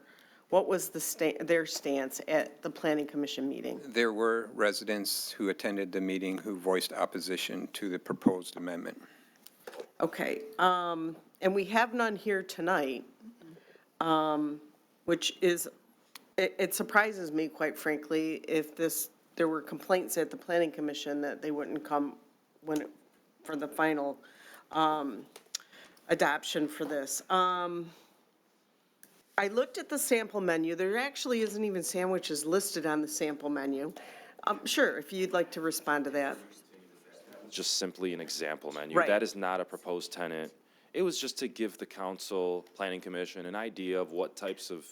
S10: what was their stance at the planning commission meeting?
S12: There were residents who attended the meeting who voiced opposition to the proposed amendment.
S10: Okay, and we have none here tonight, which is, it surprises me, quite frankly, if there were complaints at the planning commission that they wouldn't come for the final adoption for this. I looked at the sample menu. There actually isn't even sandwiches listed on the sample menu. Sure, if you'd like to respond to that.
S13: Just simply an example menu.
S10: Right.
S13: That is not a proposed tenant. It was just to give the council, planning commission, an idea of what types of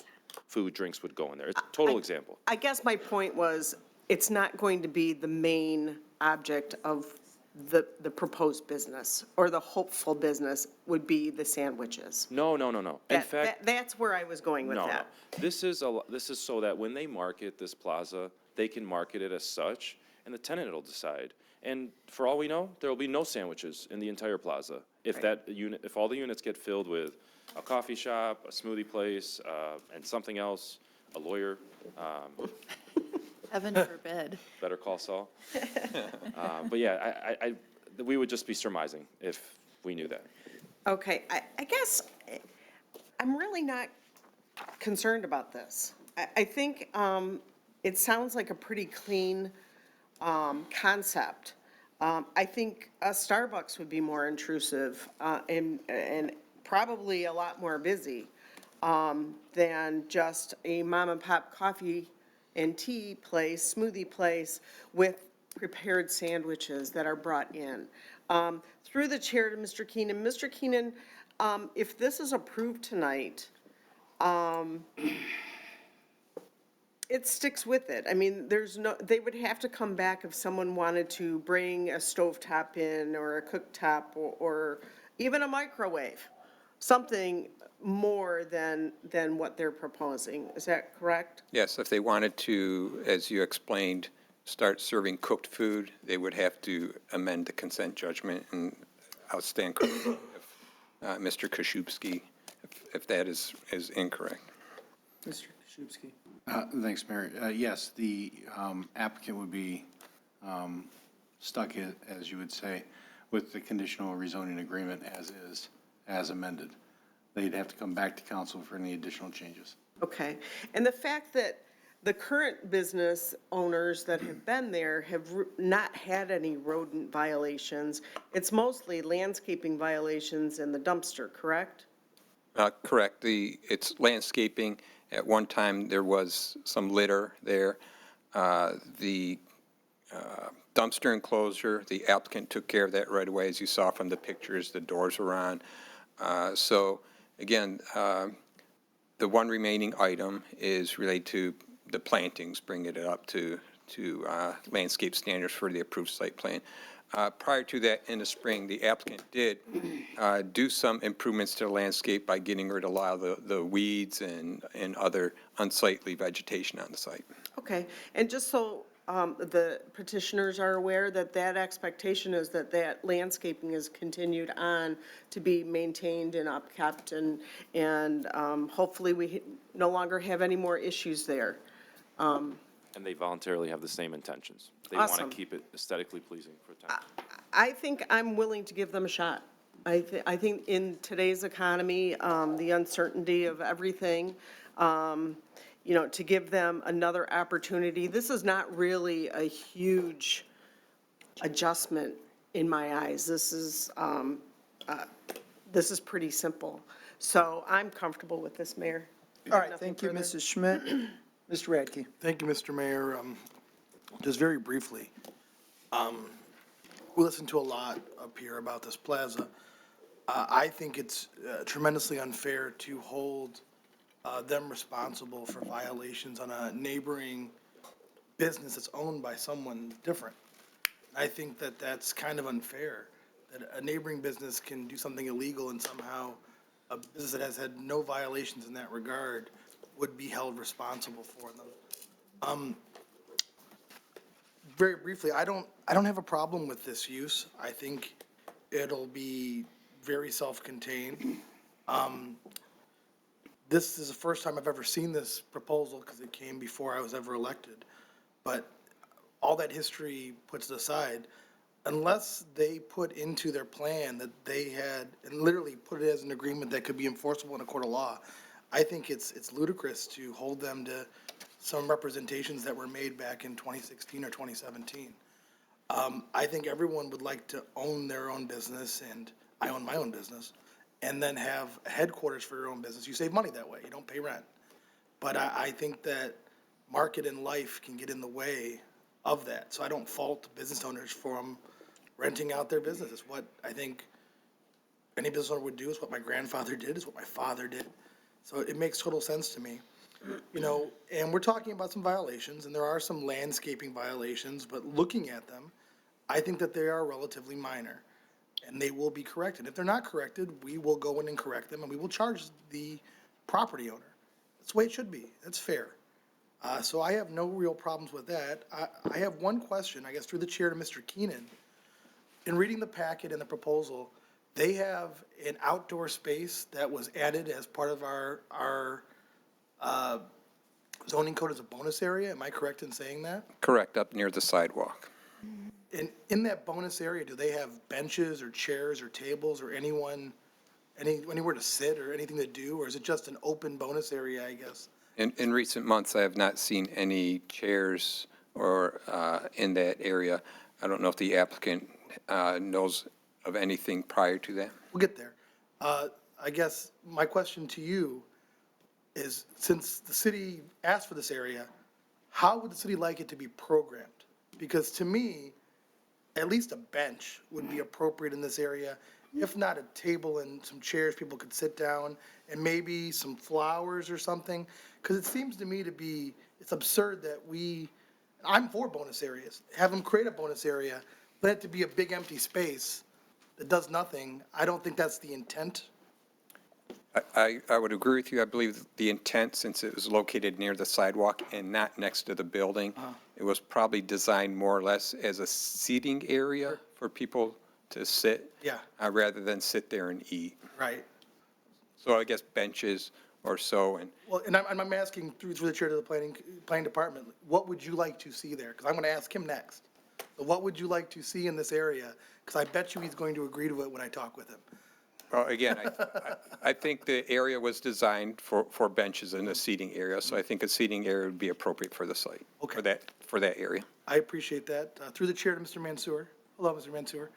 S13: food, drinks would go in there. It's a total example.
S10: I guess my point was, it's not going to be the main object of the proposed business, or the hopeful business would be the sandwiches.
S13: No. In fact,
S10: That's where I was going with
S13: no.
S10: that.
S13: This is so that when they market this plaza, they can market it as such, and the tenant will decide. And for all we know, there will be no sandwiches in the entire plaza. If if all the units get filled with a coffee shop, a smoothie place, and something else, a lawyer,
S6: Heaven forbid.
S13: better call Saul. But yeah, we would just be surmising if we knew that.
S10: Okay, I guess I'm really not concerned about this. I think it sounds like a pretty clean concept. I think a Starbucks would be more intrusive, and probably a lot more busy, than just a mom and pop coffee and tea place, smoothie place with prepared sandwiches that are brought in. Through the chair to Mr. Keenan. Mr. Keenan, if this is approved tonight, it sticks with it. I mean, they would have to come back if someone wanted to bring a stovetop in or a cooktop or even a microwave, something more than what they're proposing. Is that correct?
S12: Yes, if they wanted to, as you explained, start serving cooked food, they would have to amend the consent judgment, and I'll stand corrected if Mr. Koszubski, if that is incorrect.
S1: Mr. Koszubski.
S9: Thanks, Mayor. Yes, the applicant would be stuck, as you would say, with the conditional rezoning agreement as is, as amended. They'd have to come back to council for any additional changes.
S10: Okay. And the fact that the current business owners that have been there have not had any rodent violations, it's mostly landscaping violations in the dumpster, correct?
S12: Correct. It's landscaping. At one time, there was some litter there. The dumpster enclosure, the applicant took care of that right away. As you saw from the pictures, the doors were on. So again, the one remaining item is related to the plantings, bringing it up to landscape standards for the approved site plan. Prior to that, in the spring, the applicant did do some improvements to the landscape by getting rid of a lot of the weeds and other unsightly vegetation on the site.
S10: Okay. And just so the petitioners are aware that expectation is that landscaping is continued on to be maintained and upkept, and hopefully we no longer have any more issues there.
S13: And they voluntarily have the same intentions. They
S10: Awesome.
S13: want to keep it aesthetically pleasing for town.
S10: I think I'm willing to give them a shot. I think in today's economy, the uncertainty of everything, to give them another opportunity. This is not really a huge adjustment in my eyes. This is pretty simple. So I'm comfortable with this, Mayor.
S1: All right,
S10: Nothing
S1: thank you,
S10: further.
S1: Mrs. Schmidt. Mr. Radke.
S8: Thank you, Mr. Mayor. Just very briefly, we listened to a lot up here about this plaza. I think it's tremendously unfair to hold them responsible for violations on a neighboring business that's owned by someone different. I think that that's kind of unfair, that a neighboring business can do something illegal and somehow a business that has had no violations in that regard would be held responsible for them. Very briefly, I don't have a problem with this use. I think it'll be very self-contained. This is the first time I've ever seen this proposal because it came before I was ever elected. But all that history puts aside, unless they put into their plan that they had, and literally put it as an agreement that could be enforceable in a court of law, I think it's ludicrous to hold them to some representations that were made back in 2016 or 2017. I think everyone would like to own their own business, and I own my own business, and then have a headquarters for your own business. You save money that way. You don't pay rent. But I think that market and life can get in the way of that. So I don't fault business owners for them renting out their business. It's what I think any business owner would do. Is what my grandfather did. Is what my father did. So it makes total sense to me. And we're talking about some violations, and there are some landscaping violations, but looking at them, I think that they are relatively minor, and they will be corrected. If they're not corrected, we will go in and correct them, and we will charge the property owner. That's the way it should be. That's fair. So I have no real problems with that. I have one question, I guess, through the chair to Mr. Keenan. In reading the packet and the proposal, they have an outdoor space that was added as part of our zoning code as a bonus area. Am I correct in saying that?
S12: Correct, up near the sidewalk.
S8: And in that bonus area, do they have benches or chairs or tables or anywhere to sit or anything to do? Or is it just an open bonus area, I guess?
S12: In recent months, I have not seen any chairs or in that area. I don't know if the applicant knows of anything prior to that.
S8: We'll get there. I guess my question to you is, since the city asked for this area, how would the city like it to be programmed? Because to me, at least a bench would be appropriate in this area, if not a table and some chairs people could sit down, and maybe some flowers or something. Because it seems to me to be, it's absurd that I'm for bonus areas. Have them create a bonus area, let it to be a big empty space that does nothing. I don't think that's the intent.
S12: I would agree with you. I believe the intent, since it was located near the sidewalk and not next to the building, it was probably designed more or less as a seating area for people to sit.
S8: Yeah.
S12: Rather than sit there and eat.
S8: Right.
S12: So I guess benches or so, and
S8: Well, and I'm asking through the chair to the planning department, what would you like to see there? Because I'm going to ask him next. So what would you like to see in this area? Because I bet you he's going to agree to it when I talk with him.
S12: well, again, I think the area was designed for benches in a seating area, so I think a seating area would be appropriate for the site.
S8: Okay.
S12: For that area.
S8: I appreciate that. Through the chair to Mr. Mansour. Hello, Mr. Mansour.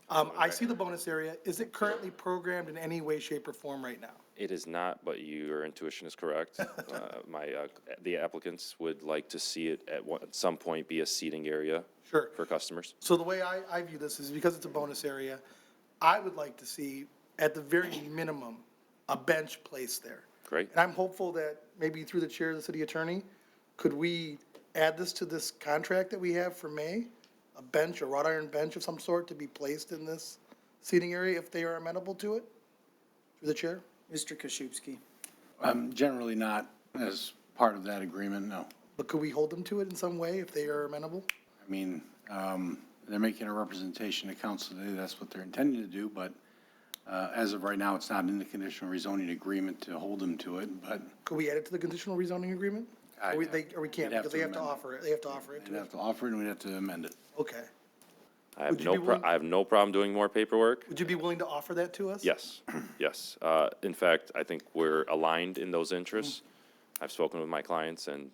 S8: I see the bonus area. Is it currently programmed in any way, shape, or form right now?
S13: It is not, but your intuition is correct. The applicants would like to see it at some point be a seating area
S8: Sure.
S13: for customers.
S8: So the way I view this is because it's a bonus area, I would like to see, at the very minimum, a bench placed there.
S13: Great.
S8: And I'm hopeful that maybe through the chair of the city attorney, could we add this to this contract that we have for May? A bench, a wrought iron bench of some sort to be placed in this seating area if they are amenable to it? Through the chair?
S1: Mr. Koszybski.
S9: Generally not as part of that agreement, no.
S8: But could we hold them to it in some way if they are amenable?
S9: I mean, they're making a representation to council today, that's what they're intending to do, but as of right now, it's not in the conditional rezoning agreement to hold them to it, but
S8: Could we add it to the conditional rezoning agreement? Or we can't,
S9: we'd have
S8: because
S9: to
S8: they have to
S9: amend it.
S8: offer it, they have to offer it
S9: we'd
S8: to
S9: have
S8: us.
S9: to offer it and we'd have to amend it.
S8: Okay.
S13: I have
S8: Would you be willing-
S13: I have no problem doing more paperwork.
S8: Would you be willing to offer that to us?
S13: Yes, yes. In fact, I think we're aligned in those interests. I've spoken with my clients, and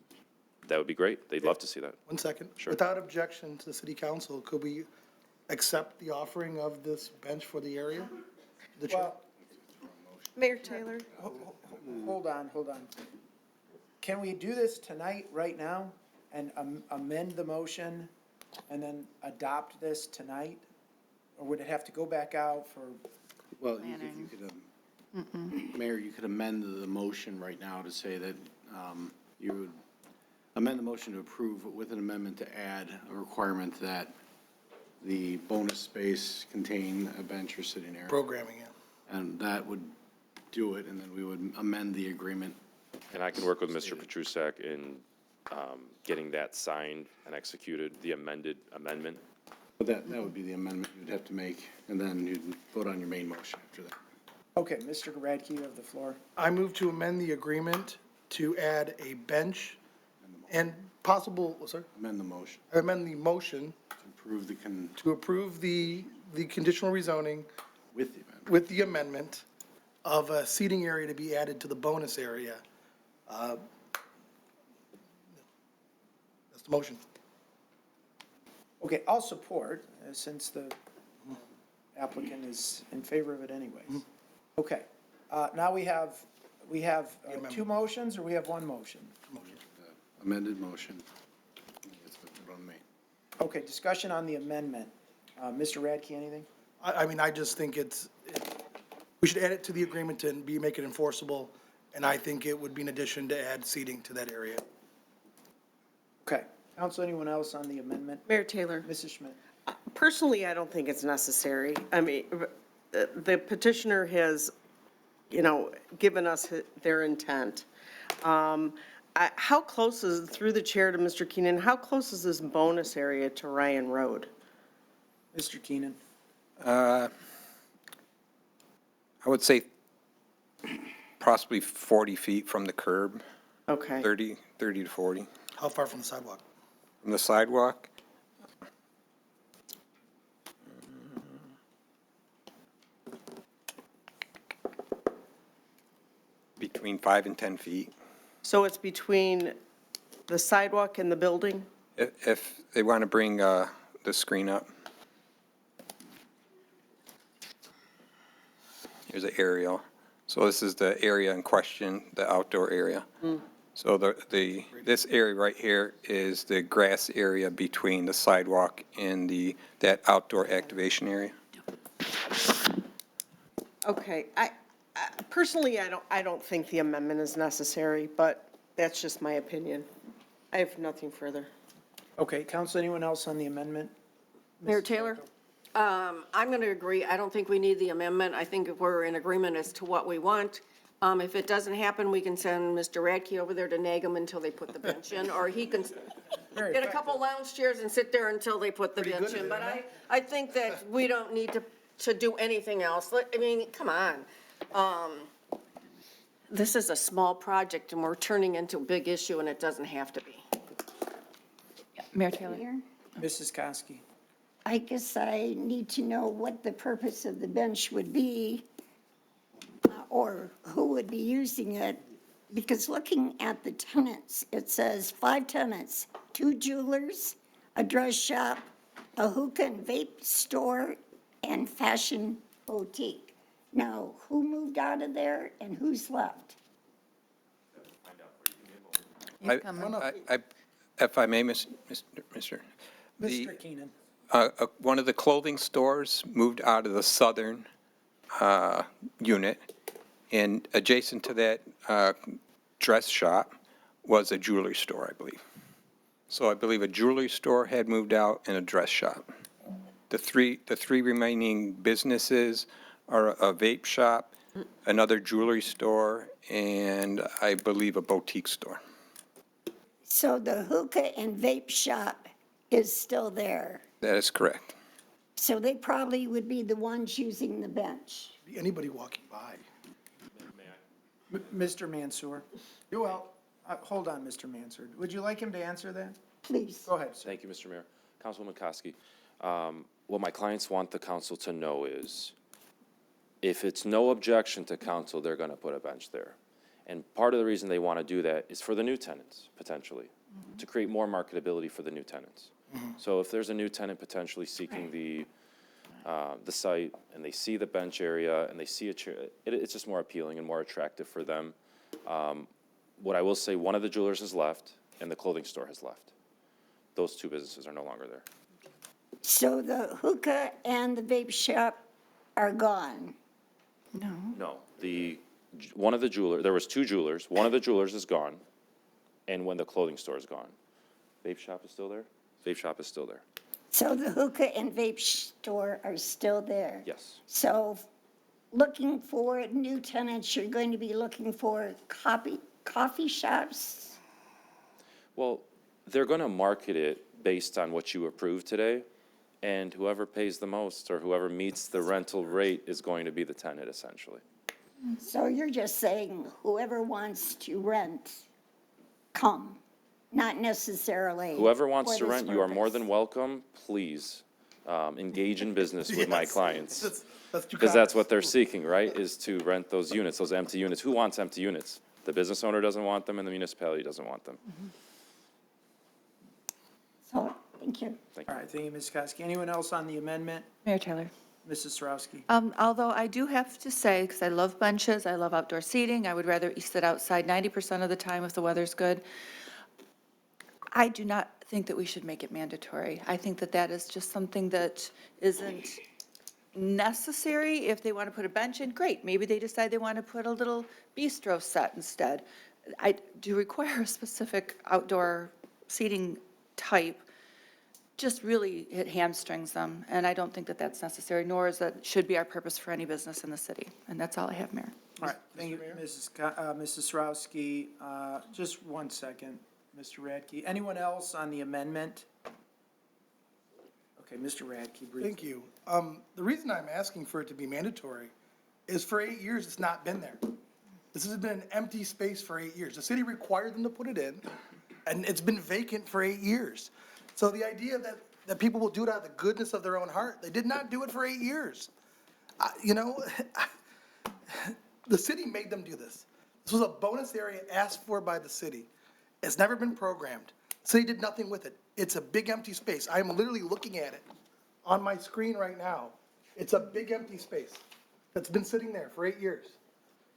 S13: that would be great. They'd love to see that.
S8: 1 second.
S13: Sure.
S8: Without objection to the city council, could we accept the offering of this bench for the area? The chair?
S1: Well,
S10: Mayor Taylor?
S1: hold on. Can we do this tonight, right now, and amend the motion and then adopt this tonight? Or would it have to go back out for,
S9: Well, you could, Mayor, you could amend the motion right now to say that you would amend the motion to approve with an amendment to add a requirement that the bonus space contain a bench or sitting area.
S8: Programming, yeah.
S9: And that would do it, and then we would amend the agreement.
S13: And I can work with Mr. Petrusak in getting that signed and executed, the amendment.
S9: But that would be the amendment you'd have to make, and then you'd vote on your main motion after that.
S1: okay, Mr. Radke, you have the floor.
S8: I move to amend the agreement to add a bench and possible, sorry,
S9: Amend the motion
S8: amend the motion
S9: to approve
S8: to approve the conditional rezoning
S9: with the amendment.
S8: with the amendment of a seating area to be added to the bonus area. That's the motion.
S1: Okay, I'll support, since the applicant is in favor of it anyways. Okay, now we have two motions, or we have one motion?
S9: Amended motion. That's what we're gonna make.
S1: Okay, discussion on the amendment. Mr. Radke, anything?
S8: I mean, I just think we should add it to the agreement to make it enforceable, and I think it would be an addition to add seating to that area.
S1: Okay, council, anyone else on the amendment?
S10: Mayor Taylor?
S1: Mrs. Schmidt?
S10: Personally, I don't think it's necessary. I mean, the petitioner has, given us their intent. How close is, through the chair to Mr. Keenan, how close is this bonus area to Ryan Road?
S1: Mr. Keenan?
S12: I would say possibly 40 feet from the curb,
S10: Okay.
S12: 30 to 40
S8: How far from the sidewalk?
S12: from the sidewalk. Between 5 and 10 feet.
S10: So it's between the sidewalk and the building?
S12: If they want to bring the screen up. Here's an aerial. So this is the area in question, the outdoor area. So this area right here is the grass area between the sidewalk and that outdoor activation area.
S10: Okay, personally, I don't think the amendment is necessary, but that's just my opinion. I have nothing further.
S1: Okay, council, anyone else on the amendment?
S15: Mayor Taylor? I'm going to agree. I don't think we need the amendment. I think we're in agreement as to what we want. If it doesn't happen, we can send Mr. Radke over there to nag them until they put the bench in, or he can get a couple lounge chairs and sit there until they put the bench in. But I think that we don't need to do anything else. I mean, come on. This is a small project and we're turning into a big issue and it doesn't have to be.
S6: Mayor Taylor?
S1: Mrs. Kosky.
S4: I guess I need to know what the purpose of the bench would be, or who would be using it, because looking at the tenants, it says 5 tenants, 2 jewelers, a dress shop, a hookah and vape store, and fashion boutique. Now, who moved out of there and who's left?
S12: If I may, Mr.
S1: Mr. Keenan.
S12: One of the clothing stores moved out of the southern unit, and adjacent to that dress shop was a jewelry store, I believe. So I believe a jewelry store had moved out and a dress shop. The three remaining businesses are a vape shop, another jewelry store, and I believe a boutique store.
S4: So the hookah and vape shop is still there.
S12: That is correct.
S4: So they probably would be the ones using the bench.
S8: Anybody walking by.
S1: Mr. Mansour. Well, hold on, Mr. Mansour. Would you like him to answer that?
S4: Please.
S1: Go ahead, sir.
S13: Thank you, Mr. Mayor. Councilwoman Kosky, what my clients want the council to know is, if it's no objection to council, they're going to put a bench there. And part of the reason they want to do that is for the new tenants, potentially, to create more marketability for the new tenants. So if there's a new tenant potentially seeking the site, and they see the bench area, and they see a chair, it's just more appealing and more attractive for them. What I will say, one of the jewelers has left, and the clothing store has left. Those 2 businesses are no longer there.
S4: So the hookah and the vape shop are gone.
S13: No, one of the jewelers, there was 2 jewelers, one of the jewelers is gone, and when the clothing store is gone. Vape shop is still there? Vape shop is still there.
S4: So the hookah and vape store are still there?
S13: Yes.
S4: So looking for new tenants, you're going to be looking for coffee shops?
S13: Well, they're going to market it based on what you approved today, and whoever pays the most or whoever meets the rental rate is going to be the tenant, essentially.
S4: So you're just saying whoever wants to rent, come, not necessarily.
S13: Whoever wants
S4: for
S13: to
S4: this
S13: rent, you are more
S4: purpose.
S13: than welcome. Please engage in business with my
S8: Yes.
S13: clients.
S8: That's two
S13: Because that's what they're
S8: comments.
S13: seeking, right, is to rent those units, those empty units. Who wants empty units? The business owner doesn't want them, and the municipality doesn't want them.
S4: So, thank you.
S1: All right, thank you, Ms. Kosky. Anyone else on the amendment?
S6: Mayor Taylor?
S1: Mrs. Sarowski.
S6: Although I do have to say, because I love benches, I love outdoor seating, I would rather sit outside 90% of the time if the weather's good. I do not think that we should make it mandatory. I think that that is just something that isn't necessary. If they want to put a bench in, great. Maybe they decide they want to put a little bistro set instead. I do require a specific outdoor seating type. Just really, it hamstrings them, and I don't think that that's necessary, nor is that should be our purpose for any business in the city. And that's all I have, Mayor.
S1: All right, thank you, Mrs. Sarowski. Just 1 second, Mr. Radke. Anyone else on the amendment? Okay, Mr. Radke, briefly.
S8: Thank you. The reason I'm asking for it to be mandatory is for 8 years, it's not been there. This has been an empty space for 8 years. The city required them to put it in, and it's been vacant for 8 years. So the idea that people will do it out of the goodness of their own heart, they did not do it for 8 years. The city made them do this. This was a bonus area asked for by the city. It's never been programmed. The city did nothing with it. It's a big empty space. I am literally looking at it on my screen right now. It's a big empty space that's been sitting there for 8 years.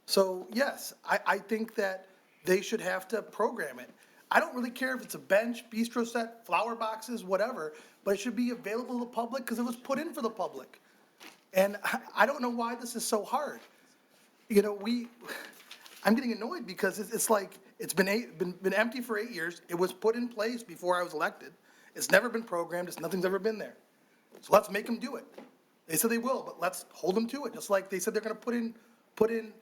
S8: So yes, I think that they should have to program it. I don't really care if it's a bench, bistro set, flower boxes, whatever, but it should be available to the public because it was put in for the public. And I don't know why this is so hard. You know, I'm getting annoyed because it's like, it's been empty for 8 years. It was put in place before I was elected. It's never been programmed. Nothing's ever been there. So let's make them do it. They said they will, but let's hold them to it. Just like they said they're gonna put in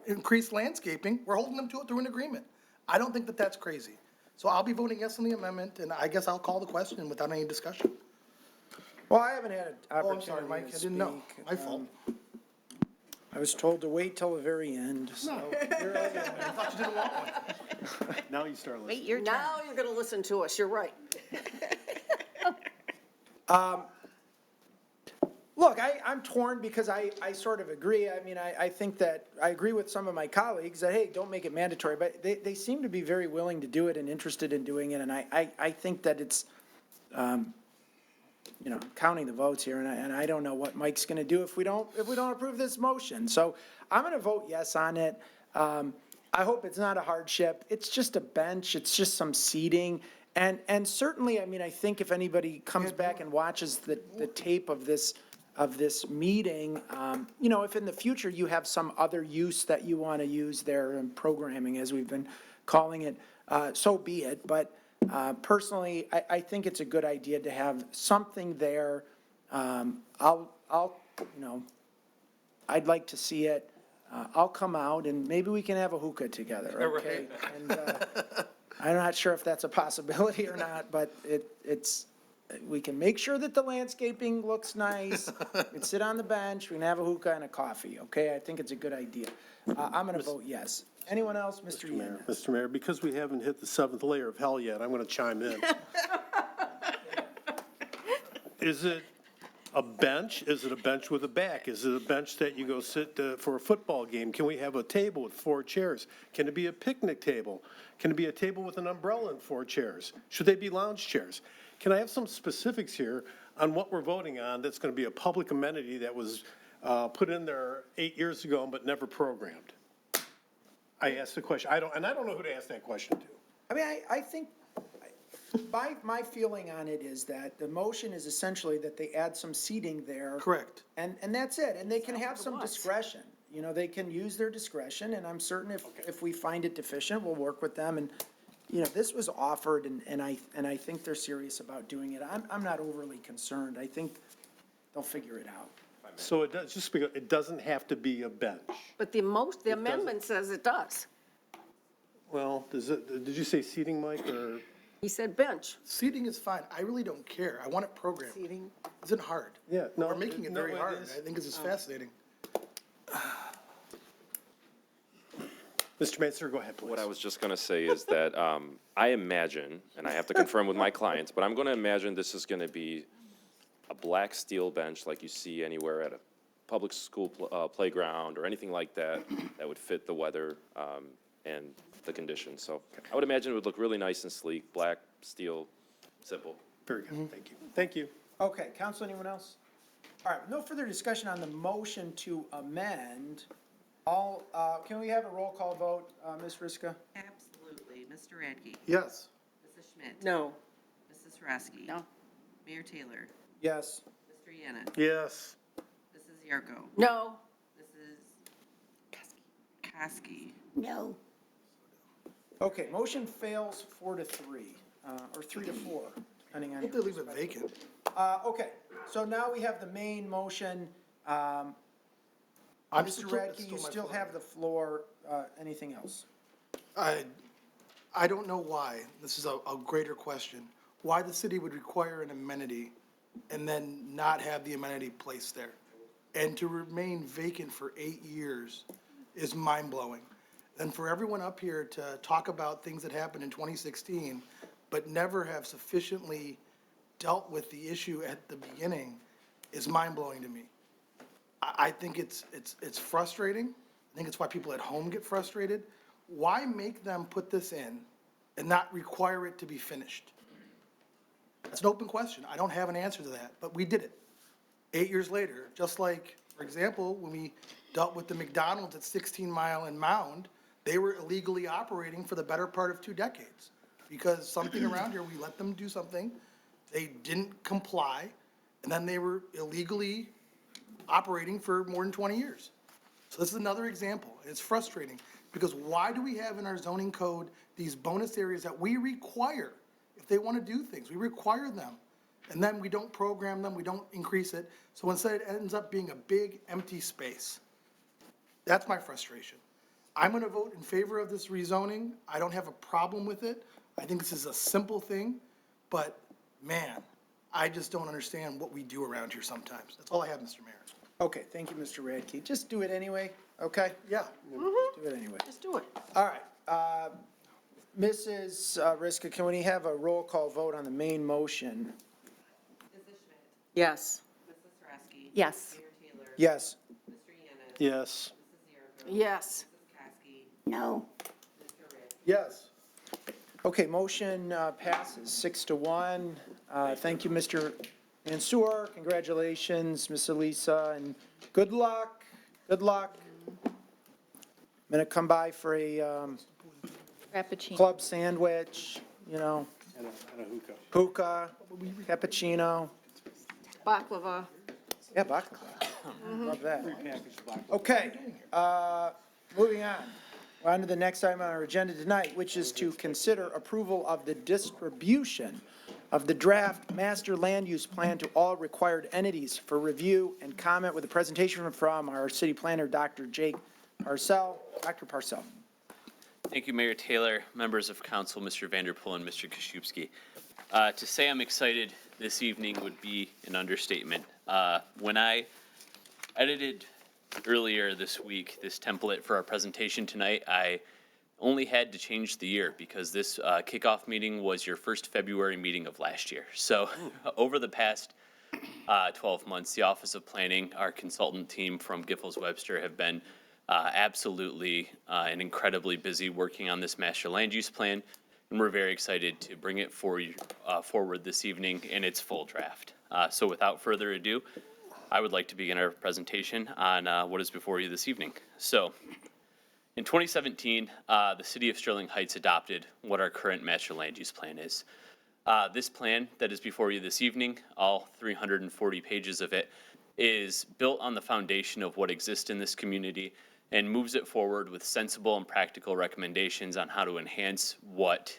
S8: increased landscaping. We're holding them to it through an agreement. I don't think that that's crazy. So I'll be voting yes on the amendment, and I guess I'll call the question without any discussion.
S1: Well, I haven't had an
S8: Oh, I'm sorry,
S1: opportunity
S8: Mike,
S1: to
S8: I didn't know.
S1: speak.
S8: My fault.
S1: I was told to wait till the very end, so.
S8: I thought you didn't want one.
S14: Now you start listening.
S15: Wait, your turn. Now you're going to listen to us, you're right.
S1: Look, I'm torn because I sort of agree. I mean, I think that, I agree with some of my colleagues that, hey, don't make it mandatory, but they seem to be very willing to do it and interested in doing it, and I think that it's, counting the votes here, and I don't know what Mike's gonna do if we don't approve this motion. So I'm gonna vote yes on it. I hope it's not a hardship. It's just a bench, it's just some seating. And certainly, I mean, I think if anybody comes back and watches the tape of this meeting, if in the future you have some other use that you want to use their programming, as we've been calling it, so be it. But personally, I think it's a good idea to have something there. I'd like to see it. I'll come out and maybe we can have a hookah together, okay? And I'm not sure if that's a possibility or not, but we can make sure that the landscaping looks nice. We can sit on the bench, we can have a hookah and a coffee, okay? I think it's a good idea. I'm gonna vote yes. Anyone else? Mr. Yanez?
S14: Mr. Mayor, because we haven't hit the seventh layer of hell yet, I'm going to chime in. Is it a bench? Is it a bench with a back? Is it a bench that you go sit for a football game? Can we have a table with 4 chairs? Can it be a picnic table? Can it be a table with an umbrella and 4 chairs? Should they be lounge chairs? Can I have some specifics here on what we're voting on that's going to be a public amenity that was put in there 8 years ago but never programmed? I asked the question. I don't know who to ask that question to.
S1: I mean, I think, my feeling on it is that the motion is essentially that they add some seating there.
S8: Correct.
S1: And that's it, and they can have some discretion. They can use their discretion, and I'm certain if we find it deficient, we'll work with them. And, this was offered, and I think they're serious about doing it. I'm not overly concerned. I think they'll figure it out.
S14: So it does, just because, it doesn't have to be a bench.
S15: But the amendment says it does.
S14: Well, did you say seating, Mike, or?
S15: He said bench.
S8: Seating is fine. I really don't care. I want it programmed.
S10: Seating.
S8: Isn't hard.
S14: Yeah, no,
S8: We're making it very
S14: it
S8: hard.
S14: is.
S8: I think this is fascinating.
S14: Mr. Mansour, go ahead, please.
S13: What I was just going to say is that I imagine, and I have to confirm with my clients, but I'm going to imagine this is going to be a black steel bench like you see anywhere at a public school playground or anything like that, that would fit the weather and the conditions. So I would imagine it would look really nice and sleek, black, steel, simple.
S14: Very good, thank you. Thank you.
S1: Okay, counsel, anyone else? All right, no further discussion on the motion to amend. Can we have a roll call vote, Ms. Riska?
S2: Absolutely. Mr. Radke?
S8: Yes.
S2: Mrs. Schmidt?
S10: No.
S2: Mrs. Sarowski?
S15: No.
S2: Mayor Taylor?
S1: Yes.
S2: Mr. Yanez?
S14: Yes.
S2: Mrs. Yarko?
S15: No.
S2: Mrs. Koski?
S4: No.
S1: Okay, motion fails 4-3, or 3-4, depending
S8: I
S1: on.
S8: hope they leave it vacant.
S1: Okay, so now we have the main motion. Mr. Radke, you still have the floor. Anything else?
S8: I don't know why, this is a greater question, why the city would require an amenity and then not have the amenity placed there. And to remain vacant for 8 years is mind-blowing. And for everyone up here to talk about things that happened in 2016, but never have sufficiently dealt with the issue at the beginning is mind-blowing to me. I think it's frustrating. I think it's why people at home get frustrated. Why make them put this in and not require it to be finished? That's an open question. I don't have an answer to that, but we did it 8 years later. Just like, for example, when we dealt with the McDonald's at 16 Mile and Mound, they were illegally operating for the better part of 2 decades. Because something around here, we let them do something, they didn't comply, and then they were illegally operating for more than 20 years. So this is another example. It's frustrating, because why do we have in our zoning code these bonus areas that we require, if they want to do things, we require them, and then we don't program them, we don't increase it, so instead it ends up being a big empty space. That's my frustration. I'm going to vote in favor of this rezoning. I don't have a problem with it. I think this is a simple thing, but man, I just don't understand what we do around here sometimes. That's all I have, Mr. Mayor.
S1: Okay, thank you, Mr. Radke. Just do it anyway, okay?
S8: Yeah.
S1: Just do it anyway.
S15: Just do it.
S1: All right. Mrs. Riska, can we have a roll call vote on the main motion?
S2: Mrs. Schmidt,
S15: Yes.
S2: Mrs. Sarowski.
S6: Yes.
S2: Mayor Taylor.
S1: Yes.
S2: Mr. Yanis.
S14: Yes.
S2: Mrs. Zierko.
S15: Yes.
S2: Mrs. Kosky.
S4: No.
S2: Mr. Rick.
S8: Yes.
S1: Okay, motion passes 6-1. Thank you, Mr. Mansour. Congratulations, Ms. Elisa, and good luck. Good luck. I'm gonna come by for a
S6: Frappuccino.
S1: club sandwich, you know,
S14: And a hookah.
S1: hookah, cappuccino.
S15: Baklava.
S1: Yeah, baklava. Love that. Okay, moving on. We're on to the next item on our agenda tonight, which is to consider approval of the distribution of the draft master land use plan to all required entities for review and comment with a presentation from our city planner, Dr. Jake Parcell. Dr. Parcell.
S7: Thank you, Mayor Taylor, members of council, Mr. Vanderpool and Mr. Koszewski. To say I'm excited this evening would be an understatement. When I edited earlier this week this template for our presentation tonight, I only had to change the year because this kickoff meeting was your first February meeting of last year. So over the past 12 months, the Office of Planning, our consultant team from Giffords Webster have been absolutely and incredibly busy working on this master land use plan. And we're very excited to bring it forward this evening in its full draft. So without further ado, I would like to begin our presentation on what is before you this evening. So in 2017, the city of Sterling Heights adopted what our current master land use plan is. This plan that is before you this evening, all 340 pages of it, is built on the foundation of what exists in this community and moves it forward with sensible and practical recommendations on how to enhance what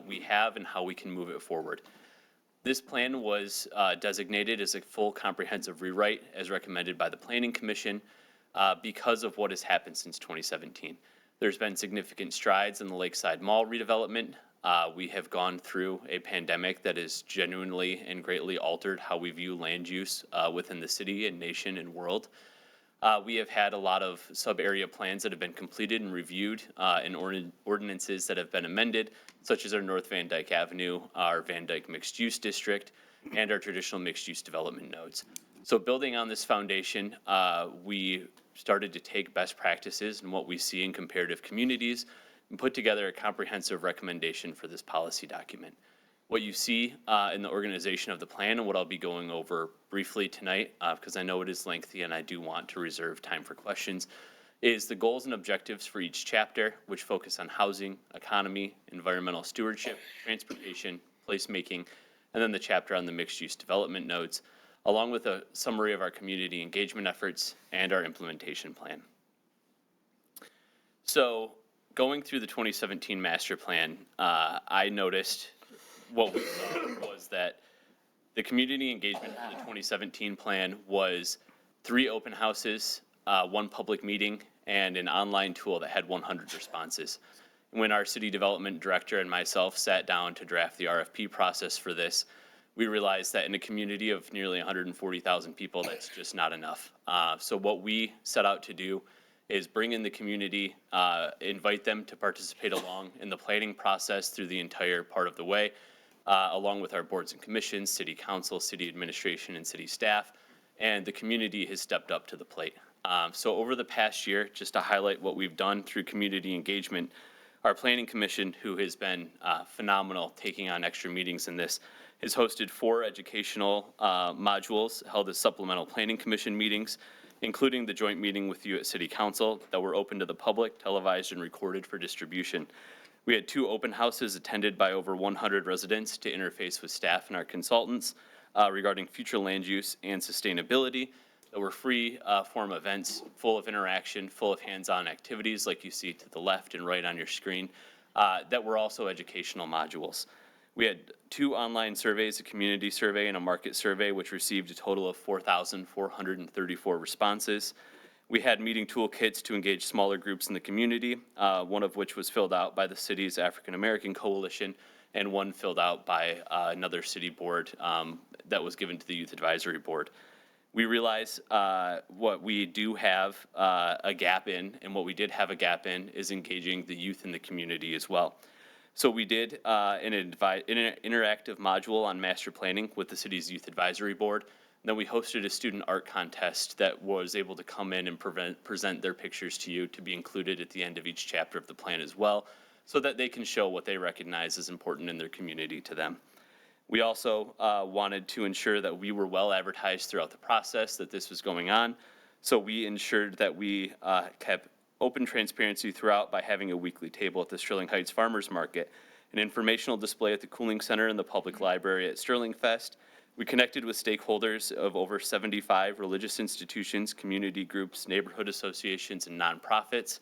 S7: we have and how we can move it forward. This plan was designated as a full comprehensive rewrite as recommended by the Planning Commission because of what has happened since 2017. There's been significant strides in the Lakeside Mall redevelopment. We have gone through a pandemic that has genuinely and greatly altered how we view land use within the city and nation and world. We have had a lot of sub-area plans that have been completed and reviewed and ordinances that have been amended, such as our North Van Dyke Avenue, our Van Dyke Mixed Use District, and our traditional mixed use development nodes. So building on this foundation, we started to take best practices and what we see in comparative communities and put together a comprehensive recommendation for this policy document. What you see in the organization of the plan and what I'll be going over briefly tonight, because I know it is lengthy and I do want to reserve time for questions, is the goals and objectives for each chapter, which focus on housing, economy, environmental stewardship, transportation, placemaking, and then the chapter on the mixed-use development nodes, along with a summary of our community engagement efforts and our implementation plan. So going through the 2017 master plan, I noticed what we saw was that the community engagement for the 2017 plan was 3 open houses, 1 public meeting, and an online tool that had 100 responses. When our city development director and myself sat down to draft the RFP process for this, we realized that in a community of nearly 140,000 people, that's just not enough. So what we set out to do is bring in the community, invite them to participate along in the planning process through the entire part of the way, along with our boards and commissions, city council, city administration, and city staff, and the community has stepped up to the plate. So over the past year, just to highlight what we've done through community engagement, our planning commission, who has been phenomenal taking on extra meetings in this, has hosted 4 educational modules held as supplemental planning commission meetings, including the joint meeting with you at City Council that were open to the public, televised, and recorded for distribution. We had 2 open houses attended by over 100 residents to interface with staff and our consultants regarding future land use and sustainability. That were free form events, full of interaction, full of hands-on activities like you see to the left and right on your screen, that were also educational modules. We had 2 online surveys, a community survey and a market survey, which received a total of 4,434 responses. We had meeting toolkits to engage smaller groups in the community, one of which was filled out by the city's African American Coalition, and one filled out by another city board that was given to the Youth Advisory Board. We realize what we do have a gap in, and what we did have a gap in is engaging the youth in the community as well. So we did an interactive module on master planning with the city's Youth Advisory Board. And then we hosted a student art contest that was able to come in and present their pictures to you to be included at the end of each chapter of the plan as well, so that they can show what they recognize as important in their community to them. We also wanted to ensure that we were well advertised throughout the process that this was going on. So we ensured that we kept open transparency throughout by having a weekly table at the Sterling Heights Farmers Market, an informational display at the Cooling Center and the Public Library at Sterling Fest. We connected with stakeholders of over 75 religious institutions, community groups, neighborhood associations, and nonprofits.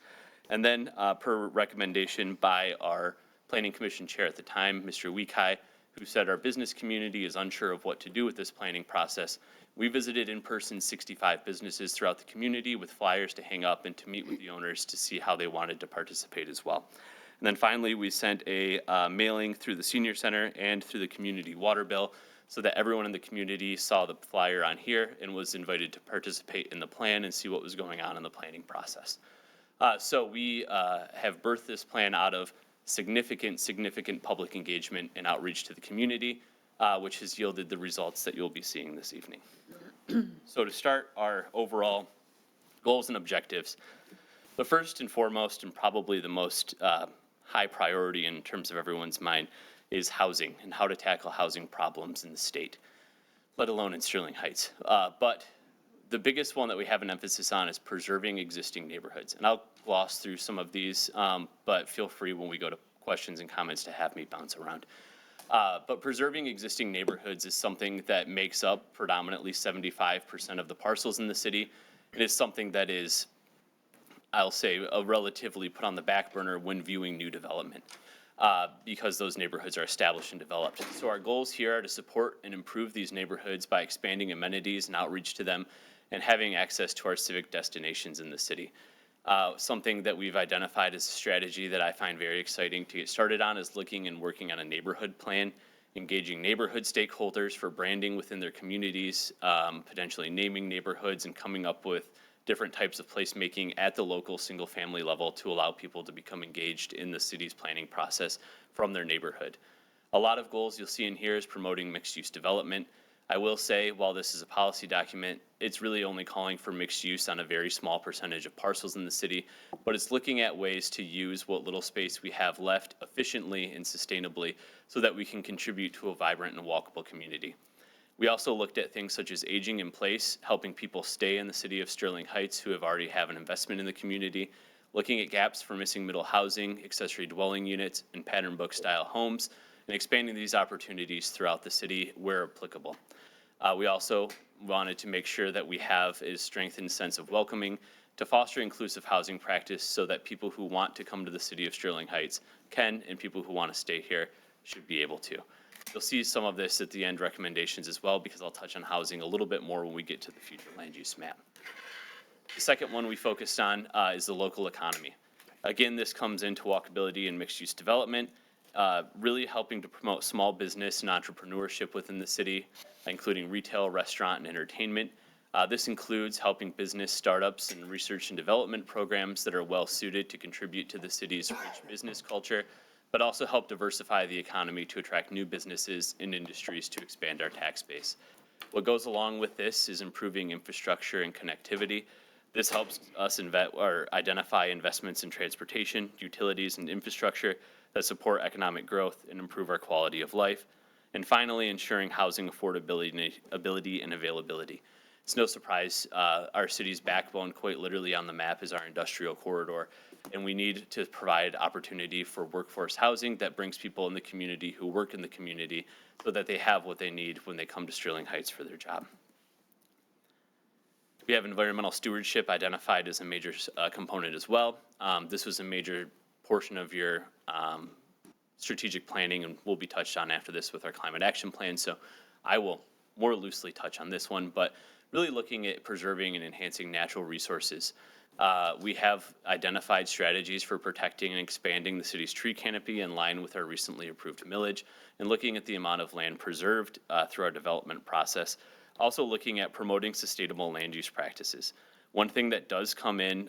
S7: And then, per recommendation by our Planning Commission chair at the time, Mr. Weekai, who said our business community is unsure of what to do with this planning process, we visited in person 65 businesses throughout the community with flyers to hang up and to meet with the owners to see how they wanted to participate as well. And then finally, we sent a mailing through the senior center and through the community water bill so that everyone in the community saw the flyer on here and was invited to participate in the plan and see what was going on in the planning process. So we have birthed this plan out of significant public engagement and outreach to the community, which has yielded the results that you'll be seeing this evening. So to start our overall goals and objectives, the first and foremost and probably the most high priority in terms of everyone's mind is housing and how to tackle housing problems in the state, let alone in Sterling Heights. But the biggest one that we have an emphasis on is preserving existing neighborhoods. And I'll gloss through some of these, but feel free when we go to questions and comments to have me bounce around. But preserving existing neighborhoods is something that makes up predominantly 75% of the parcels in the city. It is something that is, I'll say, relatively put on the back burner when viewing new development. Because those neighborhoods are established and developed. So our goals here are to support and improve these neighborhoods by expanding amenities and outreach to them and having access to our civic destinations in the city. Something that we've identified as a strategy that I find very exciting to get started on is looking and working on a neighborhood plan, engaging neighborhood stakeholders for branding within their communities, potentially naming neighborhoods and coming up with different types of placemaking at the local single-family level to allow people to become engaged in the city's planning process from their neighborhood. A lot of goals you'll see in here is promoting mixed-use development. I will say, while this is a policy document, it's really only calling for mixed use on a very small percentage of parcels in the city, but it's looking at ways to use what little space we have left efficiently and sustainably so that we can contribute to a vibrant and walkable community. We also looked at things such as aging in place, helping people stay in the city of Sterling Heights who have already have an investment in the community, looking at gaps for missing middle housing, accessory dwelling units, and pattern book style homes, and expanding these opportunities throughout the city where applicable. We also wanted to make sure that we have a strengthened sense of welcoming to foster inclusive housing practice so that people who want to come to the city of Sterling Heights can, and people who want to stay here should be able to. You'll see some of this at the end recommendations as well, because I'll touch on housing a little bit more when we get to the future land use map. The second one we focused on is the local economy. Again, this comes into walkability and mixed use development, really helping to promote small business and entrepreneurship within the city, including retail, restaurant, and entertainment. This includes helping business startups and research and development programs that are well suited to contribute to the city's rich business culture, but also help diversify the economy to attract new businesses and industries to expand our tax base. What goes along with this is improving infrastructure and connectivity. This helps us identify investments in transportation, utilities, and infrastructure that support economic growth and improve our quality of life. And finally, ensuring housing affordability and availability. It's no surprise, our city's backbone, quite literally on the map, is our industrial corridor. And we need to provide opportunity for workforce housing that brings people in the community who work in the community so that they have what they need when they come to Sterling Heights for their job. We have environmental stewardship identified as a major component as well. This was a major portion of your strategic planning and will be touched on after this with our climate action plan. So I will more loosely touch on this one, but really looking at preserving and enhancing natural resources. We have identified strategies for protecting and expanding the city's tree canopy in line with our recently approved millage, and looking at the amount of land preserved through our development process. Also looking at promoting sustainable land use practices. One thing that does come in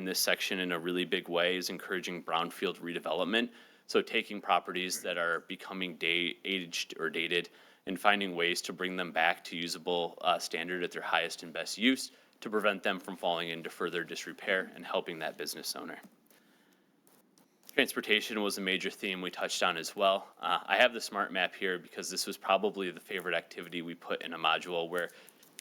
S7: this section in a really big way is encouraging brownfield redevelopment. So taking properties that are becoming aged or dated and finding ways to bring them back to usable standard at their highest and best use to prevent them from falling into further disrepair and helping that business owner. Transportation was a major theme we touched on as well. I have the smart map here because this was probably the favorite activity we put in a module where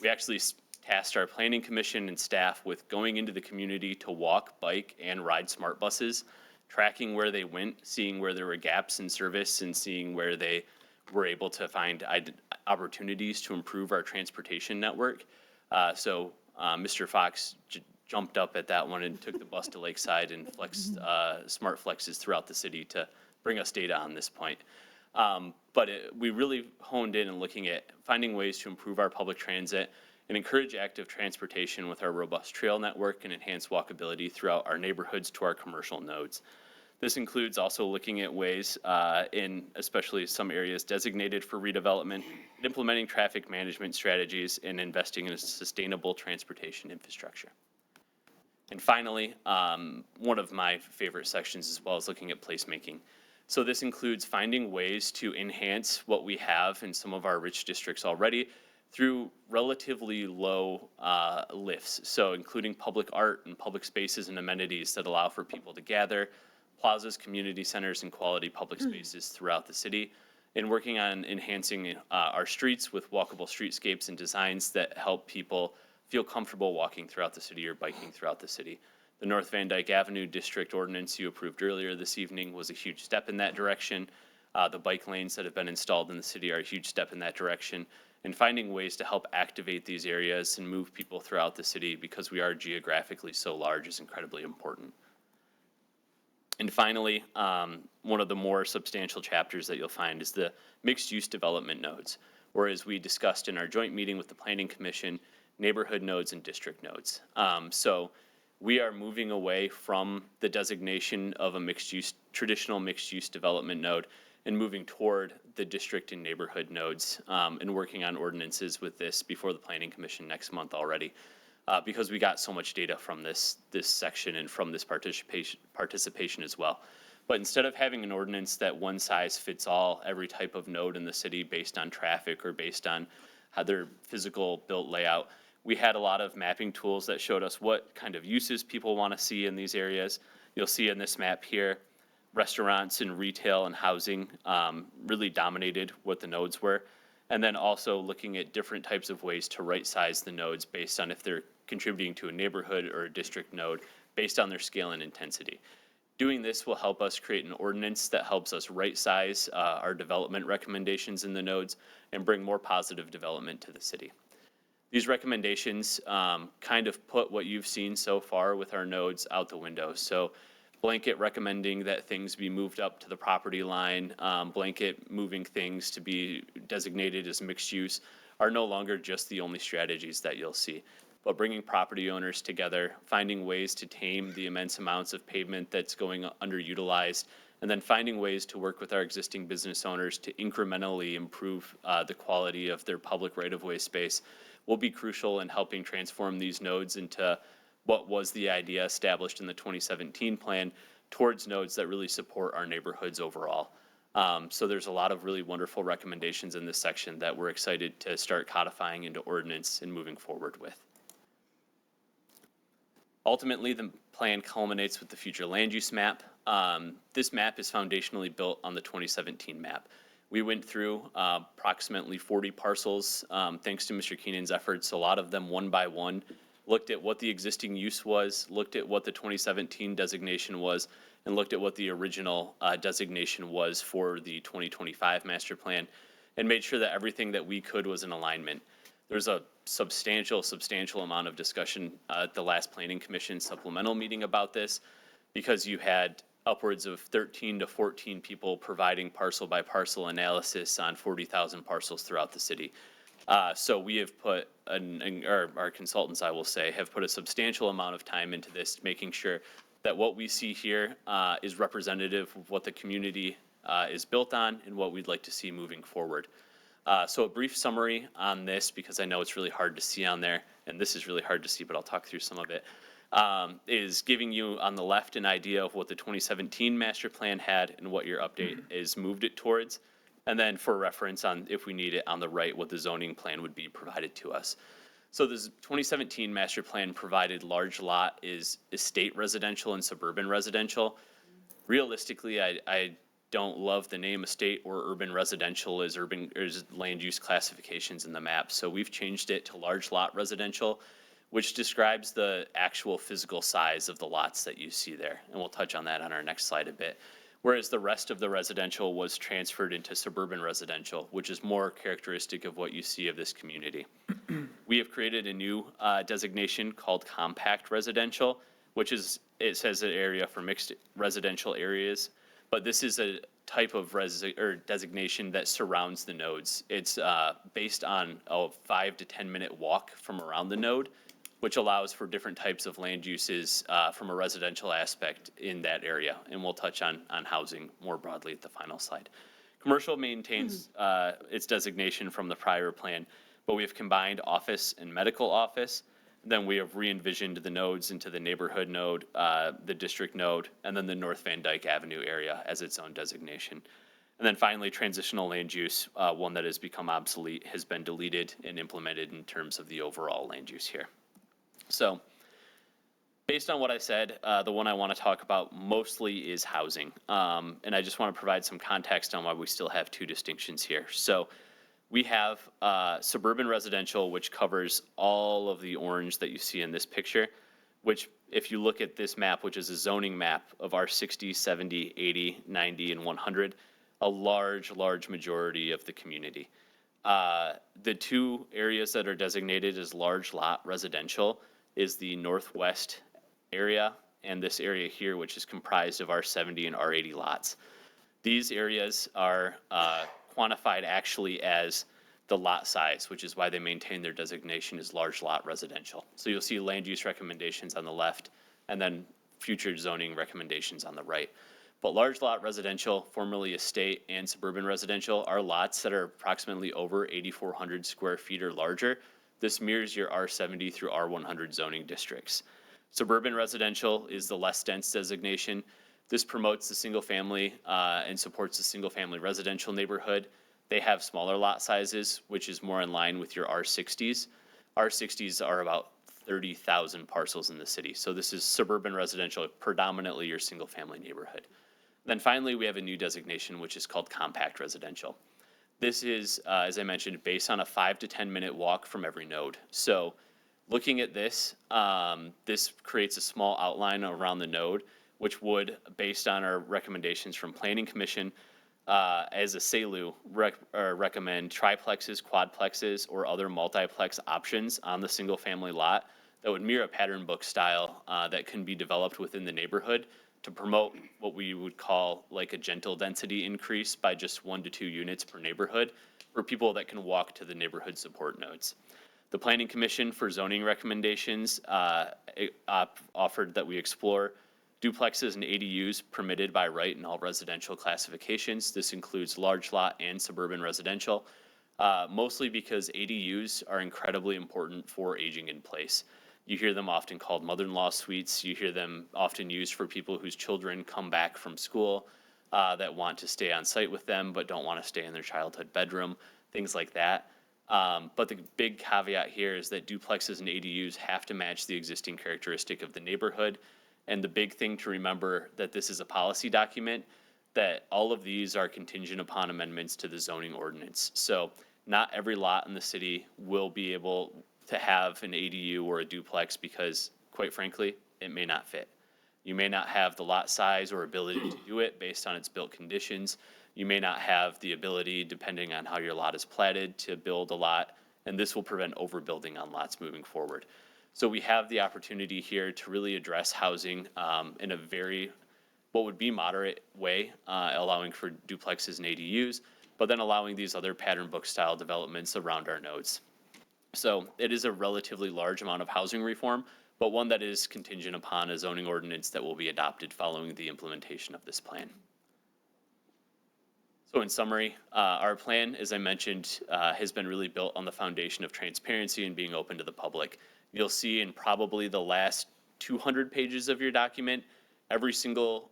S7: we actually tasked our planning commission and staff with going into the community to walk, bike, and ride smart buses, tracking where they went, seeing where there were gaps in service, and seeing where they were able to find opportunities to improve our transportation network. Mr. Fox jumped up at that one and took the bus to Lakeside and flexed smart flexes throughout the city to bring us data on this point. We really honed in and looking at finding ways to improve our public transit and encourage active transportation with our robust trail network and enhance walkability throughout our neighborhoods to our commercial nodes. This includes also looking at ways in especially some areas designated for redevelopment, implementing traffic management strategies, and investing in a sustainable transportation infrastructure. And finally, one of my favorite sections as well is looking at placemaking. So this includes finding ways to enhance what we have in some of our rich districts already through relatively low lifts. So including public art and public spaces and amenities that allow for people to gather, plazas, community centers, and quality public spaces throughout the city, and working on enhancing our streets with walkable streetscapes and designs that help people feel comfortable walking throughout the city or biking throughout the city. The North Van Dyke Avenue District Ordinance you approved earlier this evening was a huge step in that direction. The bike lanes that have been installed in the city are a huge step in that direction. And finding ways to help activate these areas and move people throughout the city because we are geographically so large is incredibly important. And finally, one of the more substantial chapters that you'll find is the mixed-use development nodes, or as we discussed in our joint meeting with the Planning Commission, neighborhood nodes and district nodes. So we are moving away from the designation of a traditional mixed-use development node and moving toward the district and neighborhood nodes and working on ordinances with this before the Planning Commission next month already. Because we got so much data from this section and from this participation as well. But instead of having an ordinance that one size fits all, every type of node in the city based on traffic or based on how their physical built layout, we had a lot of mapping tools that showed us what kind of uses people want to see in these areas. You'll see in this map here, restaurants and retail and housing really dominated what the nodes were. And then also looking at different types of ways to right-size the nodes based on if they're contributing to a neighborhood or a district node based on their scale and intensity. Doing this will help us create an ordinance that helps us right-size our development recommendations in the nodes and bring more positive development to the city. These recommendations kind of put what you've seen so far with our nodes out the window. So blanket recommending that things be moved up to the property line, blanket moving things to be designated as mixed use are no longer just the only strategies that you'll see. But bringing property owners together, finding ways to tame the immense amounts of pavement that's going underutilized, and then finding ways to work with our existing business owners to incrementally improve the quality of their public right-of-way space will be crucial in helping transform these nodes into what was the idea established in the 2017 plan towards nodes that really support our neighborhoods overall. So there's a lot of really wonderful recommendations in this section that we're excited to start codifying into ordinance and moving forward with. Ultimately, the plan culminates with the future land use map. This map is foundationally built on the 2017 map. We went through approximately 40 parcels, thanks to Mr. Keenan's efforts, a lot of them one by one, looked at what the existing use was, looked at what the 2017 designation was, and looked at what the original designation was for the 2025 master plan, and made sure that everything that we could was in alignment. There's a substantial amount of discussion at the last Planning Commission supplemental meeting about this, because you had upwards of 13 to 14 people providing parcel by parcel analysis on 40,000 parcels throughout the city. So we have put, our consultants, I will say, have put a substantial amount of time into this, making sure that what we see here is representative of what the community is built on and what we'd like to see moving forward. So a brief summary on this, because I know it's really hard to see on there, and this is really hard to see, but I'll talk through some of it, is giving you on the left an idea of what the 2017 master plan had and what your update is moved it towards. And then for reference on, if we need it, on the right, what the zoning plan would be provided to us. So this 2017 master plan provided large lot is estate residential and suburban residential. Realistically, I don't love the name estate or urban residential as land use classifications in the map. So we've changed it to large lot residential, which describes the actual physical size of the lots that you see there. And we'll touch on that on our next slide a bit. Whereas the rest of the residential was transferred into suburban residential, which is more characteristic of what you see of this community. We have created a new designation called compact residential, which is, it says an area for mixed residential areas, but this is a type of designation that surrounds the nodes. It's based on a 5 to 10 minute walk from around the node, which allows for different types of land uses from a residential aspect in that area. And we'll touch on housing more broadly at the final slide. Commercial maintains its designation from the prior plan, but we have combined office and medical office. Then we have re-envisioned the nodes into the neighborhood node, the district node, and then the North Van Dyke Avenue area as its own designation. And then finally, transitional land use, one that has become obsolete, has been deleted and implemented in terms of the overall land use here. So based on what I said, the one I want to talk about mostly is housing. And I just want to provide some context on why we still have two distinctions here. So we have suburban residential, which covers all of the orange that you see in this picture, which if you look at this map, which is a zoning map of our 60, 70, 80, 90, and 100, a large majority of the community. The two areas that are designated as large lot residential is the northwest area and this area here, which is comprised of R70 and R80 lots. These areas are quantified actually as the lot size, which is why they maintain their designation as large lot residential. So you'll see land use recommendations on the left and then future zoning recommendations on the right. But large lot residential, formerly estate and suburban residential, are lots that are approximately over 8,400 square feet or larger. This mirrors your R70 through R100 zoning districts. Suburban residential is the less dense designation. This promotes the single family and supports the single family residential neighborhood. They have smaller lot sizes, which is more in line with your R60s. R60s are about 30,000 parcels in the city. So this is suburban residential, predominantly your single family neighborhood. Then finally, we have a new designation, which is called compact residential. This is, as I mentioned, based on a 5 to 10 minute walk from every node. So looking at this, this creates a small outline around the node, which would, based on our recommendations from Planning Commission, as a SALU, recommend triplexes, quadplexes, or other multiplex options on the single family lot that would mirror a pattern book style that can be developed within the neighborhood to promote what we would call like a gentle density increase by just 1 to 2 units per neighborhood for people that can walk to the neighborhood support nodes. The Planning Commission for zoning recommendations offered that we explore duplexes and ADUs permitted by right in all residential classifications. This includes large lot and suburban residential, mostly because ADUs are incredibly important for aging in place. You hear them often called mother-in-law suites. You hear them often used for people whose children come back from school that want to stay on site with them but don't want to stay in their childhood bedroom, things like that. But the big caveat here is that duplexes and ADUs have to match the existing characteristic of the neighborhood. And the big thing to remember that this is a policy document. that all of these are contingent upon amendments to the zoning ordinance. So not every lot in the city will be able to have an ADU or a duplex because, quite frankly, it may not fit. You may not have the lot size or ability to do it based on its built conditions. You may not have the ability, depending on how your lot is platted, to build a lot, and this will prevent overbuilding on lots moving forward. So we have the opportunity here to really address housing in a very, what would be moderate way, allowing for duplexes and ADUs, but then allowing these other pattern book style developments around our nodes. So it is a relatively large amount of housing reform, but one that is contingent upon a zoning ordinance that will be adopted following the implementation of this plan. So in summary, our plan, as I mentioned, has been really built on the foundation of transparency and being open to the public. You'll see in probably the last 200 pages of your document, every single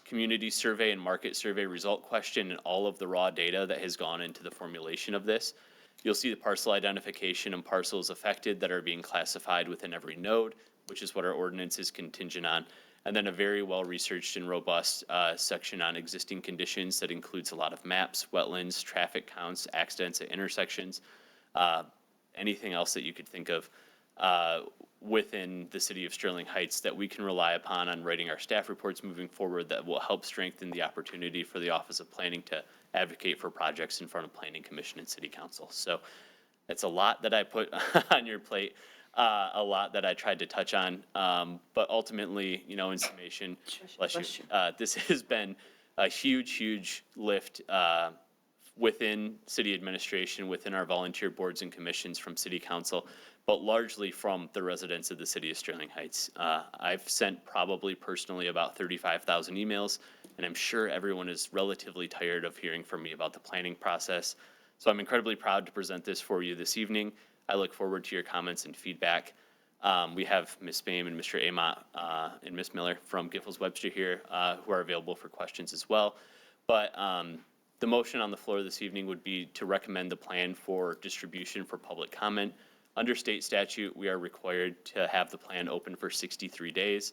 S7: community survey and market survey result question and all of the raw data that has gone into the formulation of this. You'll see the parcel identification and parcels affected that are being classified within every node, which is what our ordinance is contingent on. And then a very well-researched and robust section on existing conditions that includes a lot of maps, wetlands, traffic counts, accidents at intersections, anything else that you could think of within the city of Sterling Heights that we can rely upon on writing our staff reports moving forward that will help strengthen the opportunity for the Office of Planning to advocate for projects in front of Planning Commission and City Council. So it's a lot that I put on your plate, a lot that I tried to touch on, but ultimately, you know, in summation, bless you, this has been a huge, huge lift within city administration, within our volunteer boards and commissions from City Council, but largely from the residents of the city of Sterling Heights. I've sent probably personally about 35,000 emails, and I'm sure everyone is relatively tired of hearing from me about the planning process. So I'm incredibly proud to present this for you this evening. I look forward to your comments and feedback. We have Ms. Boehm and Mr. Amott and Ms. Miller from Giffords Webster here who are available for questions as well. But the motion on the floor this evening would be to recommend the plan for distribution for public comment. Under state statute, we are required to have the plan open for 63 days.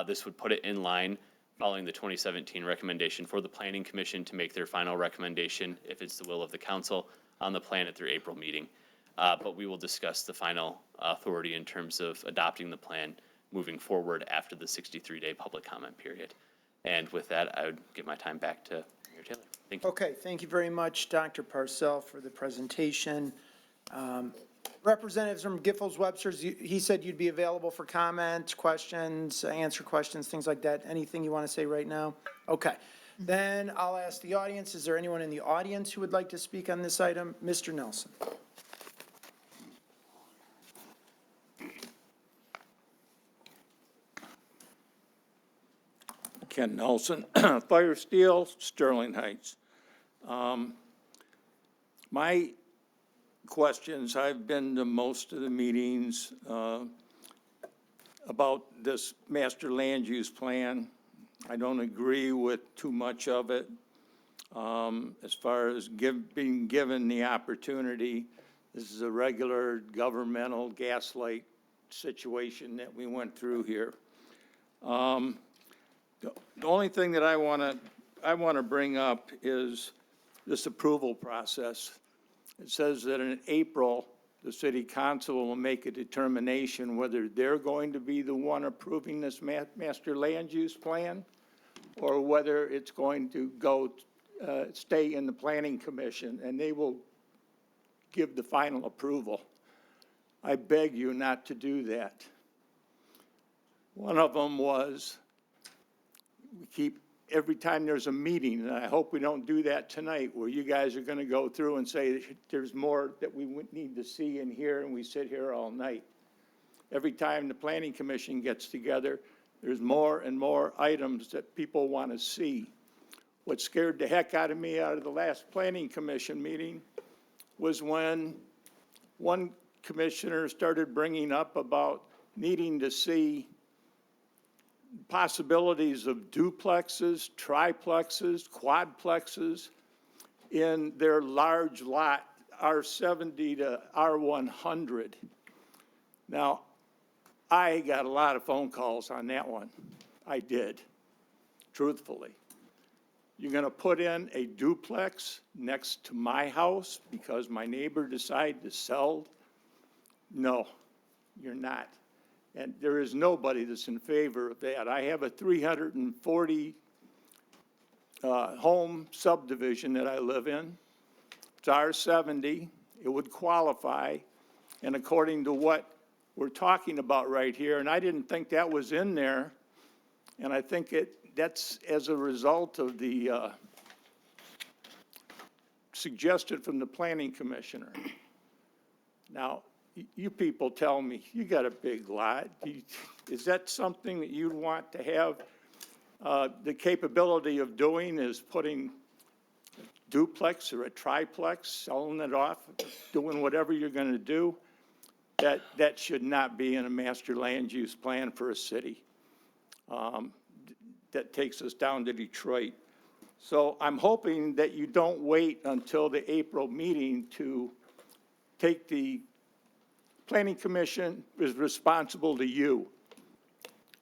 S7: This would put it in line following the 2017 recommendation for the Planning Commission to make their final recommendation, if it's the will of the council, on the plan at their April meeting. But we will discuss the final authority in terms of adopting the plan moving forward after the 63-day public comment period. And with that, I would give my time back to Mayor Taylor. Thank you.
S1: Okay, thank you very much, Dr. Parcell, for the presentation. Representatives from Giffords Webster's, he said you'd be available for comment, questions, answer questions, things like that. Anything you want to say right now? Okay. Then I'll ask the audience, is there anyone in the audience who would like to speak on this item? Mr. Nelson.
S11: Ken Nelson, Fire Steel, Sterling Heights. My questions, I've been to most of the meetings about this master land use plan. I don't agree with too much of it as far as being given the opportunity. This is a regular governmental gaslight situation that we went through here. The only thing that I want to bring up is this approval process. It says that in April, the city council will make a determination whether they're going to be the one approving this master land use plan or whether it's going to go, stay in the planning commission and they will give the final approval. I beg you not to do that. One of them was, we keep, every time there's a meeting, and I hope we don't do that tonight, where you guys are going to go through and say there's more that we need to see and hear, and we sit here all night. Every time the planning commission gets together, there's more and more items that people want to see. What scared the heck out of me out of the last planning commission meeting was when one commissioner started bringing up about needing to see possibilities of duplexes, triplexes, quadplexes in their large lot, R70 to R100. Now, I got a lot of phone calls on that one. I did, truthfully. You're going to put in a duplex next to my house because my neighbor decided to sell? No, you're not. And there is nobody that's in favor of that. I have a 340 home subdivision that I live in. It's R70. It would qualify. And according to what we're talking about right here, and I didn't think that was in there, and I think that's as a result of the suggested from the planning commissioner. Now, you people tell me, you got a big lot. Is that something that you'd want to have the capability of doing, is putting a duplex or a triplex, selling it off, doing whatever you're going to do? That should not be in a master land use plan for a city. That takes us down to Detroit. So I'm hoping that you don't wait until the April meeting to take the planning commission is responsible to you.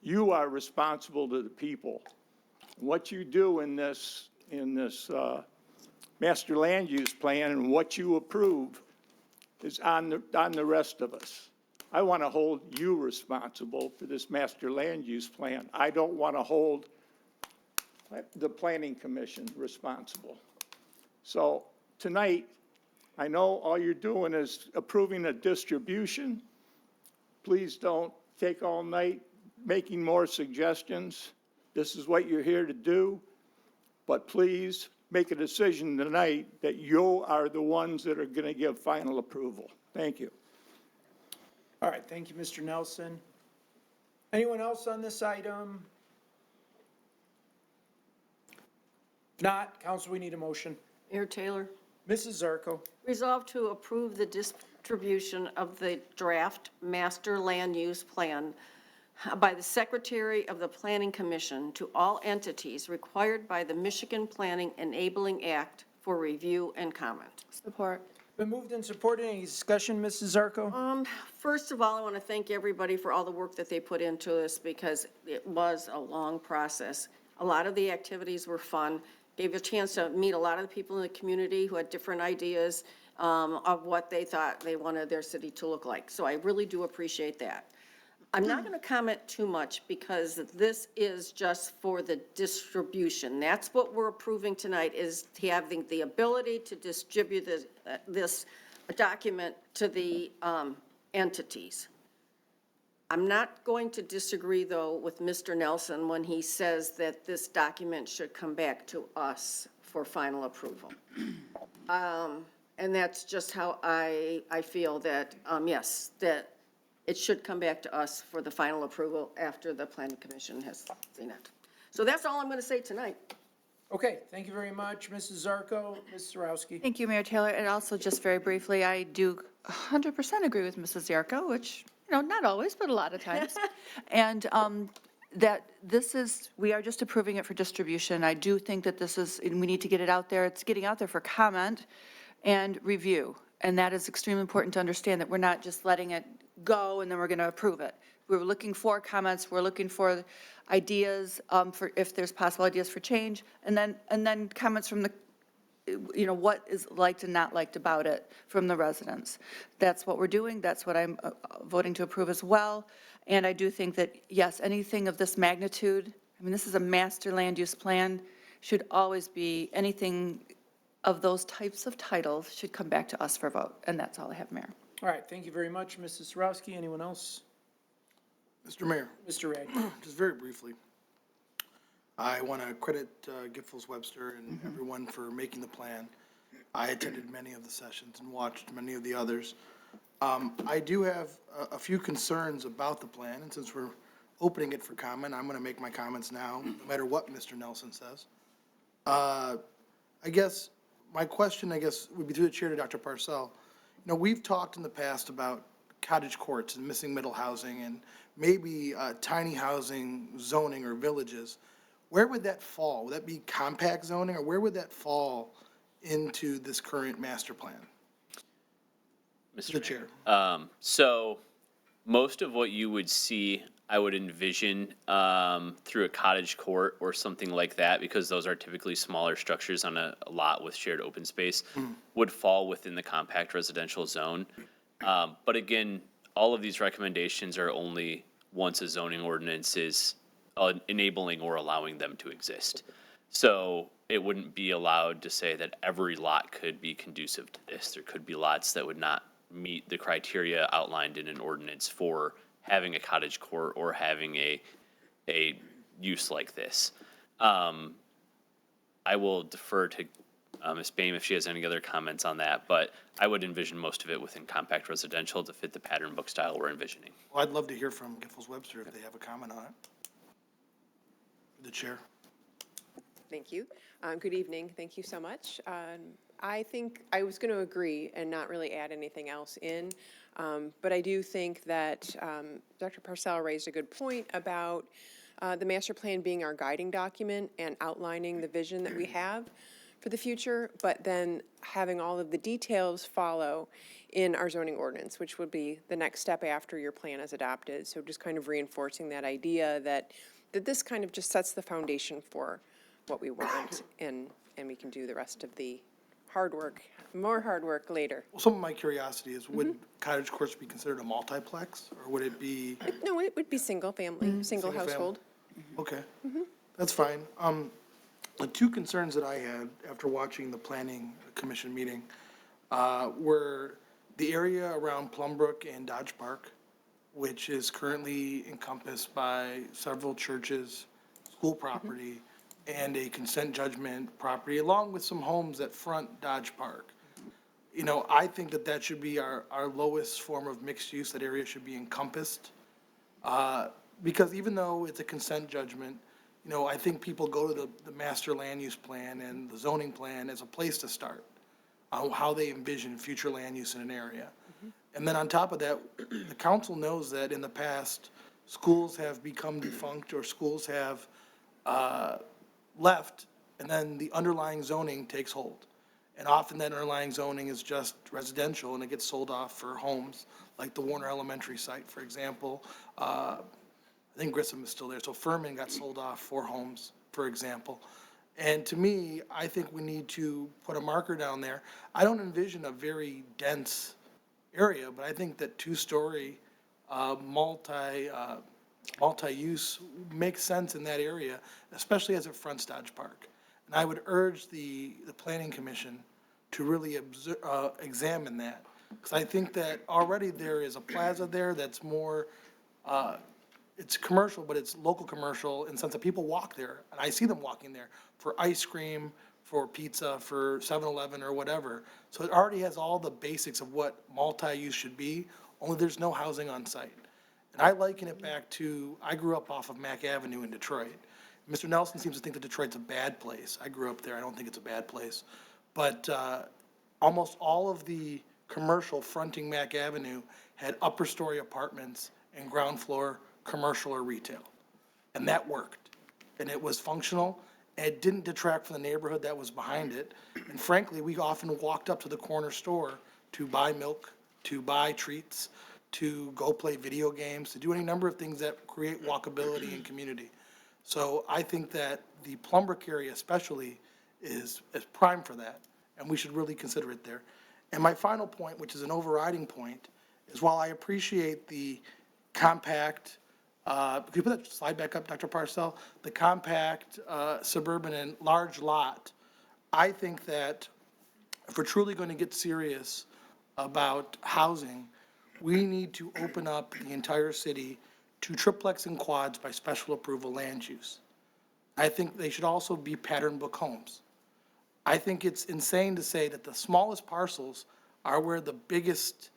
S11: You are responsible to the people. What you do in this master land use plan and what you approve is on the rest of us. I want to hold you responsible for this master land use plan. I don't want to hold the planning commission responsible. So tonight, I know all you're doing is approving a distribution. Please don't take all night making more suggestions. This is what you're here to do. But please make a decision tonight that you are the ones that are going to give final approval. Thank you.
S1: All right, thank you, Mr. Nelson. Anyone else on this item? If not, council, we need a motion.
S15: Mayor Taylor,
S1: Mrs. Zarko.
S15: resolve to approve the distribution of the draft master land use plan by the Secretary of the Planning Commission to all entities required by the Michigan Planning Enabling Act for review and comment.
S6: Support.
S1: Been moved and supported. Any discussion, Mrs. Zarko?
S15: First of all, I want to thank everybody for all the work that they put into this because it was a long process. A lot of the activities were fun, gave you a chance to meet a lot of the people in the community who had different ideas of what they thought they wanted their city to look like. So I really do appreciate that. I'm not going to comment too much because this is just for the distribution. That's what we're approving tonight, is having the ability to distribute this document to the entities. I'm not going to disagree, though, with Mr. Nelson when he says that this document should come back to us for final approval. And that's just how I feel that, yes, that it should come back to us for the final approval after the planning commission has seen it. So that's all I'm going to say tonight.
S1: Okay, thank you very much, Mrs. Zarko. Ms. Sarowski.
S6: Thank you, Mayor Taylor. And also, just very briefly, I do 100% agree with Mrs. Yarko, which, not always, but a lot of times. And that this is, we are just approving it for distribution. I do think that this is, and we need to get it out there. It's getting out there for comment and review. And that is extremely important to understand, that we're not just letting it go and then we're going to approve it. We're looking for comments, we're looking for ideas, for if there's possible ideas for change, and then comments from the, what is liked and not liked about it from the residents. That's what we're doing, that's what I'm voting to approve as well. And I do think that, yes, anything of this magnitude, this is a master land use plan, should always be, anything of those types of titles should come back to us for vote. And that's all I have, Mayor.
S1: All right, thank you very much, Mrs. Sarowski. Anyone else?
S8: Mr. Mayor,
S1: Mr. Ray.
S8: just very briefly, I want to credit Giffords Webster and everyone for making the plan. I attended many of the sessions and watched many of the others. I do have a few concerns about the plan, and since we're opening it for comment, I'm going to make my comments now, no matter what Mr. Nelson says. I guess my question, would be through the chair to Dr. Parcell. We've talked in the past about cottage courts and missing middle housing and maybe tiny housing zoning or villages. Where would that fall? Would that be compact zoning, or where would that fall into this current master plan?
S7: Mr.
S8: The chair.
S7: So most of what you would see I would envision through a cottage court or something like that, because those are typically smaller structures on a lot with shared open space, would fall within the compact residential zone. But again, all of these recommendations are only once a zoning ordinance is enabling or allowing them to exist. So it wouldn't be allowed to say that every lot could be conducive to this. There could be lots that would not meet the criteria outlined in an ordinance for having a cottage court or having a use like this. I will defer to Ms. Boehm if she has any other comments on that, but I would envision most of it within compact residential to fit the pattern book style we're envisioning.
S8: Well, I'd love to hear from Giffords Webster if they have a comment on it. The chair.
S16: Thank you. Good evening. Thank you so much. I think I was going to agree and not really add anything else in, but I do think that Dr. Parcell raised a good point about the master plan being our guiding document and outlining the vision that we have for the future, but then having all of the details follow in our zoning ordinance, which would be the next step after your plan is adopted. So just kind of reinforcing that idea that this kind of just sets the foundation for what we want, and we can do the rest of the hard work, more hard work later.
S8: Well, some of my curiosity is, would cottage courts be considered a multiplex, or would it be?
S16: No, it would be single family, single
S8: Single
S16: household.
S8: Okay, that's fine. The two concerns that I had after watching the planning commission meeting were the area around Plumbrook and Dodge Park, which is currently encompassed by several churches, school property, and a consent judgment property, along with some homes that front Dodge Park. You know, I think that should be our lowest form of mixed use. That area should be encompassed. Because even though it's a consent judgment, you know, I think people go to the master land use plan and the zoning plan as a place to start on how they envision future land use in an area. And then on top of that, the council knows that in the past, schools have become defunct or schools have left, and then the underlying zoning takes hold. And often that underlying zoning is just residential, and it gets sold off for homes, like the Warner Elementary site, for example. I think Grissom is still there, so Furman got sold off for homes, for example. And to me, I think we need to put a marker down there. I don't envision a very dense area, but I think that two-story, multi-use makes sense in that area, especially as it fronts Dodge Park. And I would urge the planning commission to really examine that. Because I think that already there is a plaza there that's more, it's commercial, but it's local commercial in the sense that people walk there. And I see them walking there for ice cream, for pizza, for 7-Eleven or whatever. So it already has all the basics of what multi-use should be, only there's no housing on site. And I liken it back to, I grew up off of Mack Avenue in Detroit. Mr. Nelson seems to think that Detroit's a bad place. I grew up there. I don't think it's a bad place. But almost all of the commercial fronting Mack Avenue had upper story apartments and ground floor commercial or retail. And that worked. And it was functional. And it didn't detract from the neighborhood that was behind it. And frankly, we often walked up to the corner store to buy milk, to buy treats, to go play video games, to do any number of things that create walkability and community. So I think that the Plumbrook area especially is prime for that, and we should really consider it there. And my final point, which is an overriding point, is while I appreciate the compact, could you put that slide back up, Dr. Parcell? The compact, suburban and large lot, I think that if we're truly going to get serious about housing, we need to open up the entire city to triplex and quads by special approval land use. I think they should also be pattern book homes. I think it's insane to say that the smallest parcels are where the biggest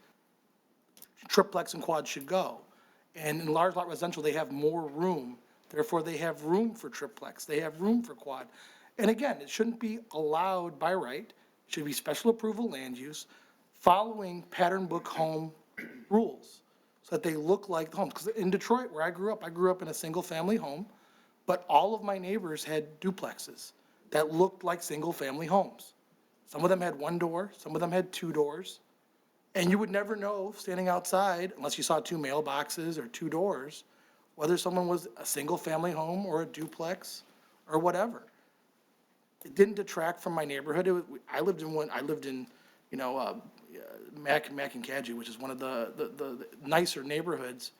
S8: triplex and quad should go. And in large lot residential, they have more room. Therefore, they have room for triplex. They have room for quad. And again, it shouldn't be allowed by right. It should be special approval land use following pattern book home rules so that they look like the homes. Because in Detroit, where I grew up in a single-family home, but all of my neighbors had duplexes that looked like single-family homes. Some of them had one door, some of them had two doors, and you would never know standing outside, unless you saw two mailboxes or two doors, whether someone was a single-family home or a duplex or whatever. It didn't detract from my neighborhood. I lived in, Mac and Cadgy, which is one of the nicer neighborhoods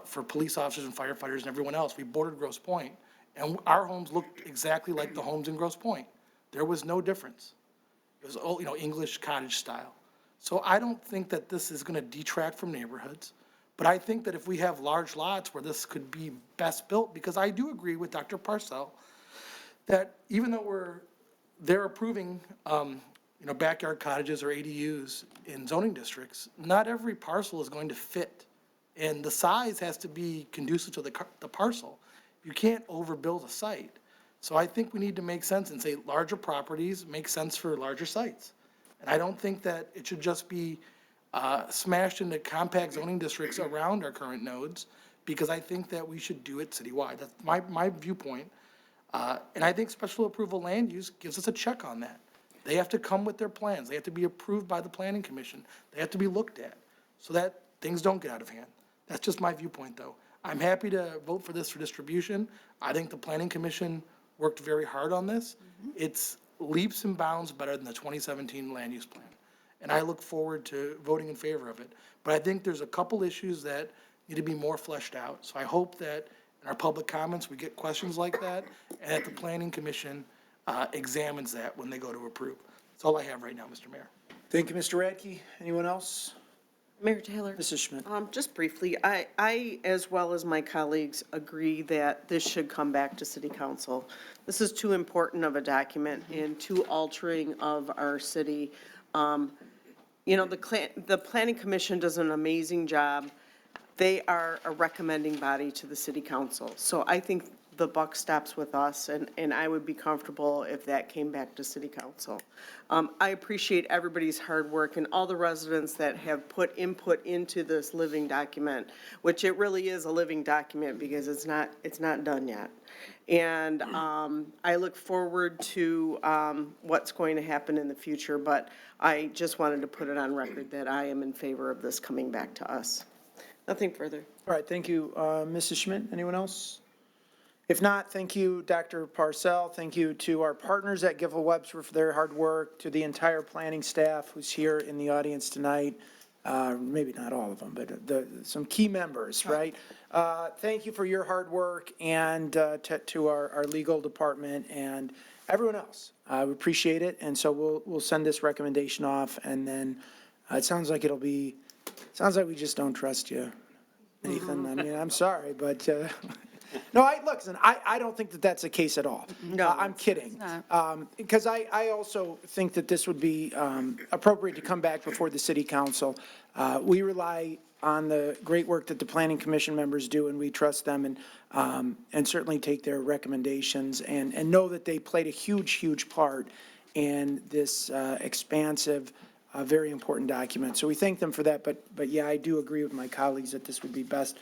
S8: for police officers and firefighters and everyone else. We bordered Grosse Pointe, and our homes looked exactly like the homes in Grosse Pointe. There was no difference. It was, English cottage style. So I don't think that this is gonna detract from neighborhoods, but I think that if we have large lots where this could be best built, because I do agree with Dr. Parcell, that even though they're approving, backyard cottages or ADUs in zoning districts, not every parcel is going to fit. And the size has to be conducive to the parcel. You can't overbuild a site. So I think we need to make sense and say larger properties make sense for larger sites. And I don't think that it should just be smashed into compact zoning districts around our current nodes, because I think that we should do it citywide. That's my viewpoint. And I think special approval land use gives us a check on that. They have to come with their plans. They have to be approved by the planning commission. They have to be looked at so that things don't get out of hand. That's just my viewpoint, though. I'm happy to vote for this for distribution. I think the planning commission worked very hard on this. It's leaps and bounds better than the 2017 land use plan. And I look forward to voting in favor of it. But I think there's a couple issues that need to be more fleshed out. So I hope that in our public comments, we get questions like that, and that the planning commission examines that when they go to approve. That's all I have right now, Mr. Mayor.
S1: Thank you, Mr. Radke. Anyone else?
S10: Mayor Taylor?
S1: Mrs. Schmidt.
S10: Just briefly, I, as well as my colleagues, agree that this should come back to city council. This is too important of a document and too altering of our city. The planning commission does an amazing job. They are a recommending body to the city council. So I think the buck stops with us, and I would be comfortable if that came back to city council. I appreciate everybody's hard work and all the residents that have put input into this living document, which it really is a living document because it's not done yet. And I look forward to what's going to happen in the future, but I just wanted to put it on record that I am in favor of this coming back to us. Nothing further.
S1: All right, thank you, Mrs. Schmidt. Anyone else? If not, thank you, Dr. Parcell. Thank you to our partners at Giffel Webster for their hard work, to the entire planning staff who's here in the audience tonight. Maybe not all of them, but some key members, right? Thank you for your hard work, and to our legal department and everyone else. We appreciate it, and so we'll send this recommendation off, and then it sounds like we just don't trust you, Nathan. I mean, I'm sorry, but no, listen, I don't think that that's the case at all.
S10: No,
S1: I'm kidding. Because I also think that this would be appropriate to come back before the city council. We rely on the great work that the planning commission members do, and we trust them, and certainly take their recommendations, and know that they played a huge part in this expansive, very important document. So we thank them for that, but yeah, I do agree with my colleagues that this would be best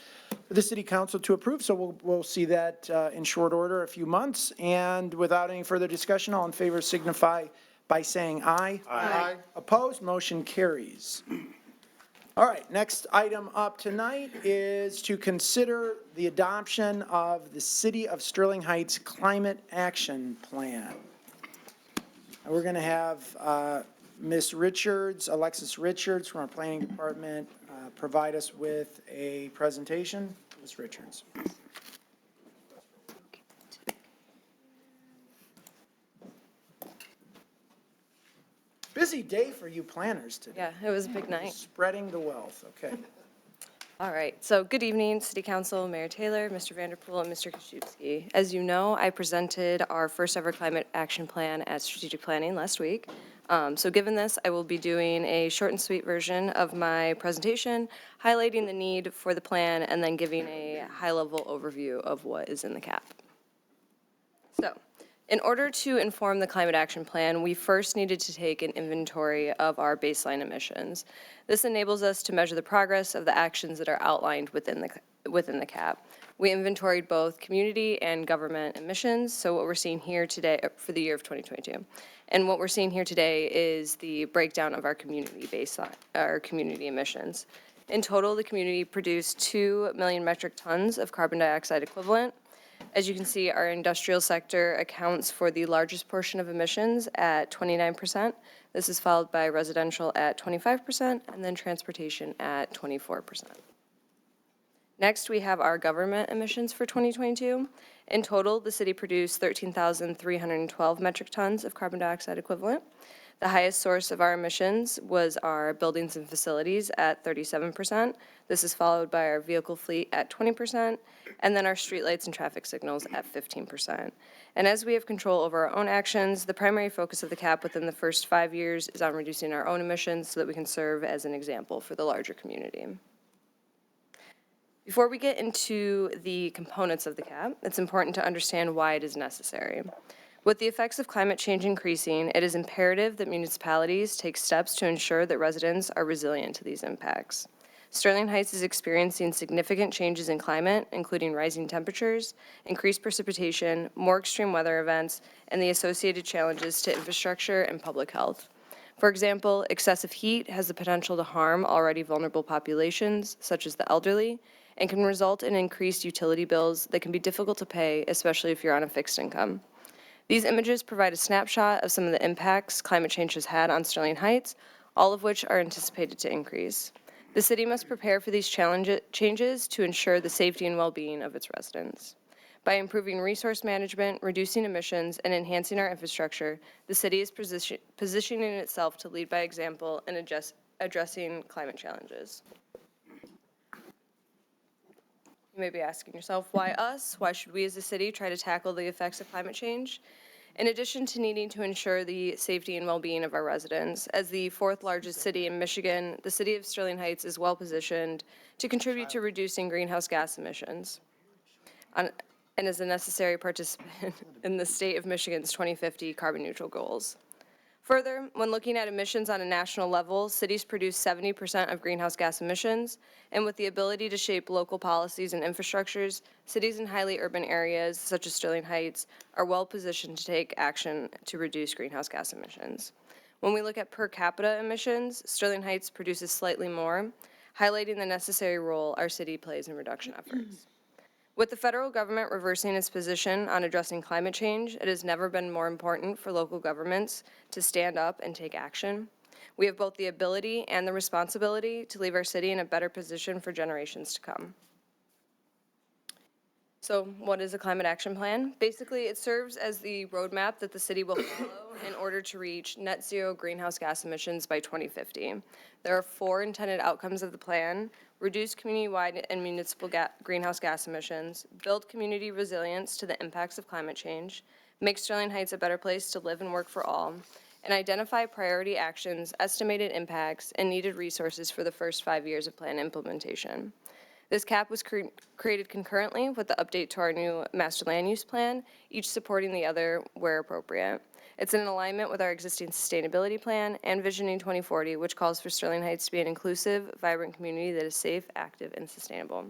S1: for the city council to approve. So we'll see that in short order, a few months. And without any further discussion, all in favor signify by saying aye.
S8: Aye.
S1: Opposed, motion carries. All right, next item up tonight is to consider the adoption of the City of Sterling Heights Climate Action Plan. And we're going to have Ms. Richards, Alexis Richards from our planning department, provide us with a presentation. Ms. Richards. Busy day for you planners today.
S17: Yeah, it was a big night.
S1: Spreading the wealth, okay.
S17: All right, so good evening, City Council, Mayor Taylor, Mr. Vanderpool, and Mr. Koszewski. As you know, I presented our first ever climate action plan at strategic planning last week. So given this, I will be doing a short and sweet version of my presentation, highlighting the need for the plan, and then giving a high-level overview of what is in the CAP. So, in order to inform the climate action plan, we first needed to take an inventory of our baseline emissions. This enables us to measure the progress of the actions that are outlined within the CAP. We inventoried both community and government emissions, so what we're seeing here today for the year of 2022. And what we're seeing here today is the breakdown of our community baseline, our community emissions. In total, the community produced 2 million metric tons of carbon dioxide equivalent. As you can see, our industrial sector accounts for the largest portion of emissions at 29%. This is followed by residential at 25%, and then transportation at 24%. Next, we have our government emissions for 2022. In total, the city produced 13,312 metric tons of carbon dioxide equivalent. The highest source of our emissions was our buildings and facilities at 37%. This is followed by our vehicle fleet at 20%, and then our streetlights and traffic signals at 15%. And as we have control over our own actions, the primary focus of the CAP within the first 5 years is on reducing our own emissions so that we can serve as an example for the larger community. Before we get into the components of the CAP, it's important to understand why it is necessary. With the effects of climate change increasing, it is imperative that municipalities take steps to ensure that residents are resilient to these impacts. Sterling Heights is experiencing significant changes in climate, including rising temperatures, increased precipitation, more extreme weather events, and the associated challenges to infrastructure and public health. For example, excessive heat has the potential to harm already vulnerable populations, such as the elderly, and can result in increased utility bills that can be difficult to pay, especially if you're on a fixed income. These images provide a snapshot of some of the impacts climate change has had on Sterling Heights, all of which are anticipated to increase. The city must prepare for these changes to ensure the safety and well-being of its residents. By improving resource management, reducing emissions, and enhancing our infrastructure, the city is positioning itself to lead by example in addressing climate challenges. You may be asking yourself, why us? Why should we as a city try to tackle the effects of climate change? In addition to needing to ensure the safety and well-being of our residents, as the 4th largest city in Michigan, the city of Sterling Heights is well positioned to contribute to reducing greenhouse gas emissions and is a necessary participant in the state of Michigan's 2050 carbon neutral goals. Further, when looking at emissions on a national level, cities produce 70% of greenhouse gas emissions, and with the ability to shape local policies and infrastructures, cities in highly urban areas, such as Sterling Heights, are well positioned to take action to reduce greenhouse gas emissions. When we look at per capita emissions, Sterling Heights produces slightly more, highlighting the necessary role our city plays in reduction efforts. With the federal government reversing its position on addressing climate change, it has never been more important for local governments to stand up and take action. We have both the ability and the responsibility to leave our city in a better position for generations to come. So what is a climate action plan? Basically, it serves as the roadmap that the city will follow in order to reach net zero greenhouse gas emissions by 2050. There are 4 intended outcomes of the plan: reduce community-wide and municipal greenhouse gas emissions, build community resilience to the impacts of climate change, make Sterling Heights a better place to live and work for all, and identify priority actions, estimated impacts, and needed resources for the first 5 years of plan implementation. This CAP was created concurrently with the update to our new master land use plan, each supporting the other where appropriate. It's in alignment with our existing sustainability plan and Visioning 2040, which calls for Sterling Heights to be an inclusive, vibrant community that is safe, active, and sustainable.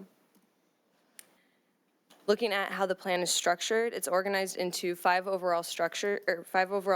S17: Looking at how the plan is structured, it's organized into 5 overall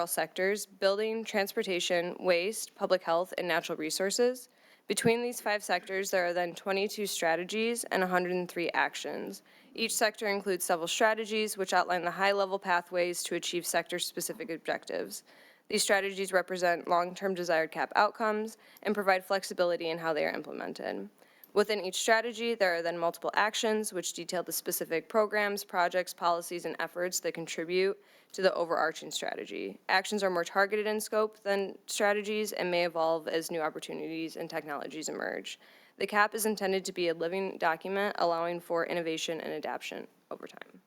S17: sectors: building, transportation, waste, public health, and natural resources. Between these 5 sectors, there are then 22 strategies and 103 actions. Each sector includes several strategies which outline the high-level pathways to achieve sector-specific objectives. These strategies represent long-term desired CAP outcomes and provide flexibility in how they are implemented. Within each strategy, there are then multiple actions which detail the specific programs, projects, policies, and efforts that contribute to the overarching strategy. Actions are more targeted in scope than strategies and may evolve as new opportunities and technologies emerge. The CAP is intended to be a living document allowing for innovation and adaptation over time.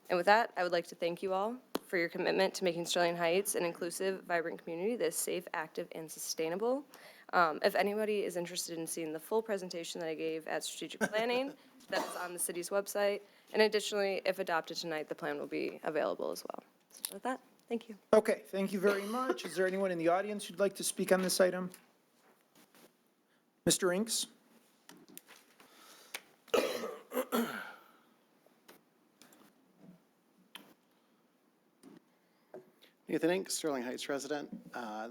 S17: And with that, I would like to thank you all for your commitment to making Sterling Heights an inclusive, vibrant community that is safe, active, and sustainable. If anybody is interested in seeing the full presentation that I gave at strategic planning, that is on the city's website. And additionally, if adopted tonight, the plan will be available as well. So with that, thank you.
S1: Okay, thank you very much. Is there anyone in the audience who'd like to speak on this item? Mr. Inks?
S18: Nathan Inc., Sterling Heights resident.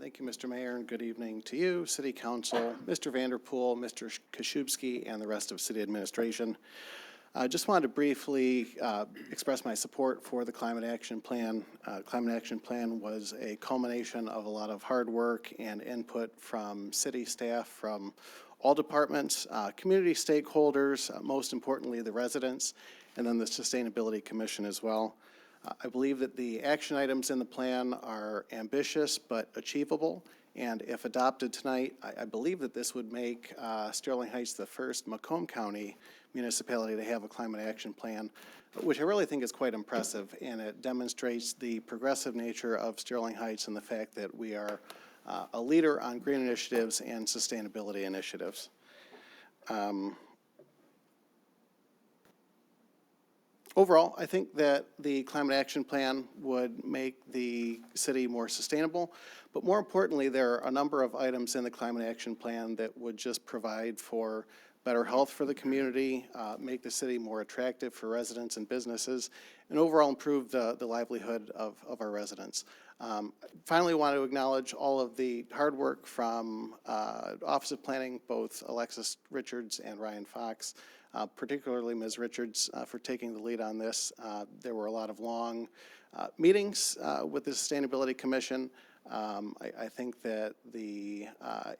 S18: Thank you, Mr. Mayor, and good evening to you, City Council, Mr. Vanderpool, Mr. Koszubski, and the rest of City Administration. I just wanted to briefly express my support for the Climate Action Plan. Climate Action Plan was a culmination of a lot of hard work and input from city staff, from all departments, community stakeholders, most importantly, the residents, and then the Sustainability Commission as well. I believe that the action items in the plan are ambitious but achievable, and if adopted tonight, I believe that this would make Sterling Heights the first Macomb County municipality to have a climate action plan, which I really think is quite impressive, and it demonstrates the progressive nature of Sterling Heights and the fact that we are a leader on green initiatives and sustainability initiatives. Overall, I think that the climate action plan would make the city more sustainable, but more importantly, there are a number of items in the climate action plan that would just provide for better health for the community, make the city more attractive for residents and businesses, and overall improve the livelihood of our residents. Finally, want to acknowledge all of the hard work from Office of Planning, both Alexis Richards and Ryan Fox, particularly Ms. Richards, for taking the lead on this. There were a lot of long meetings with the Sustainability Commission. I think that the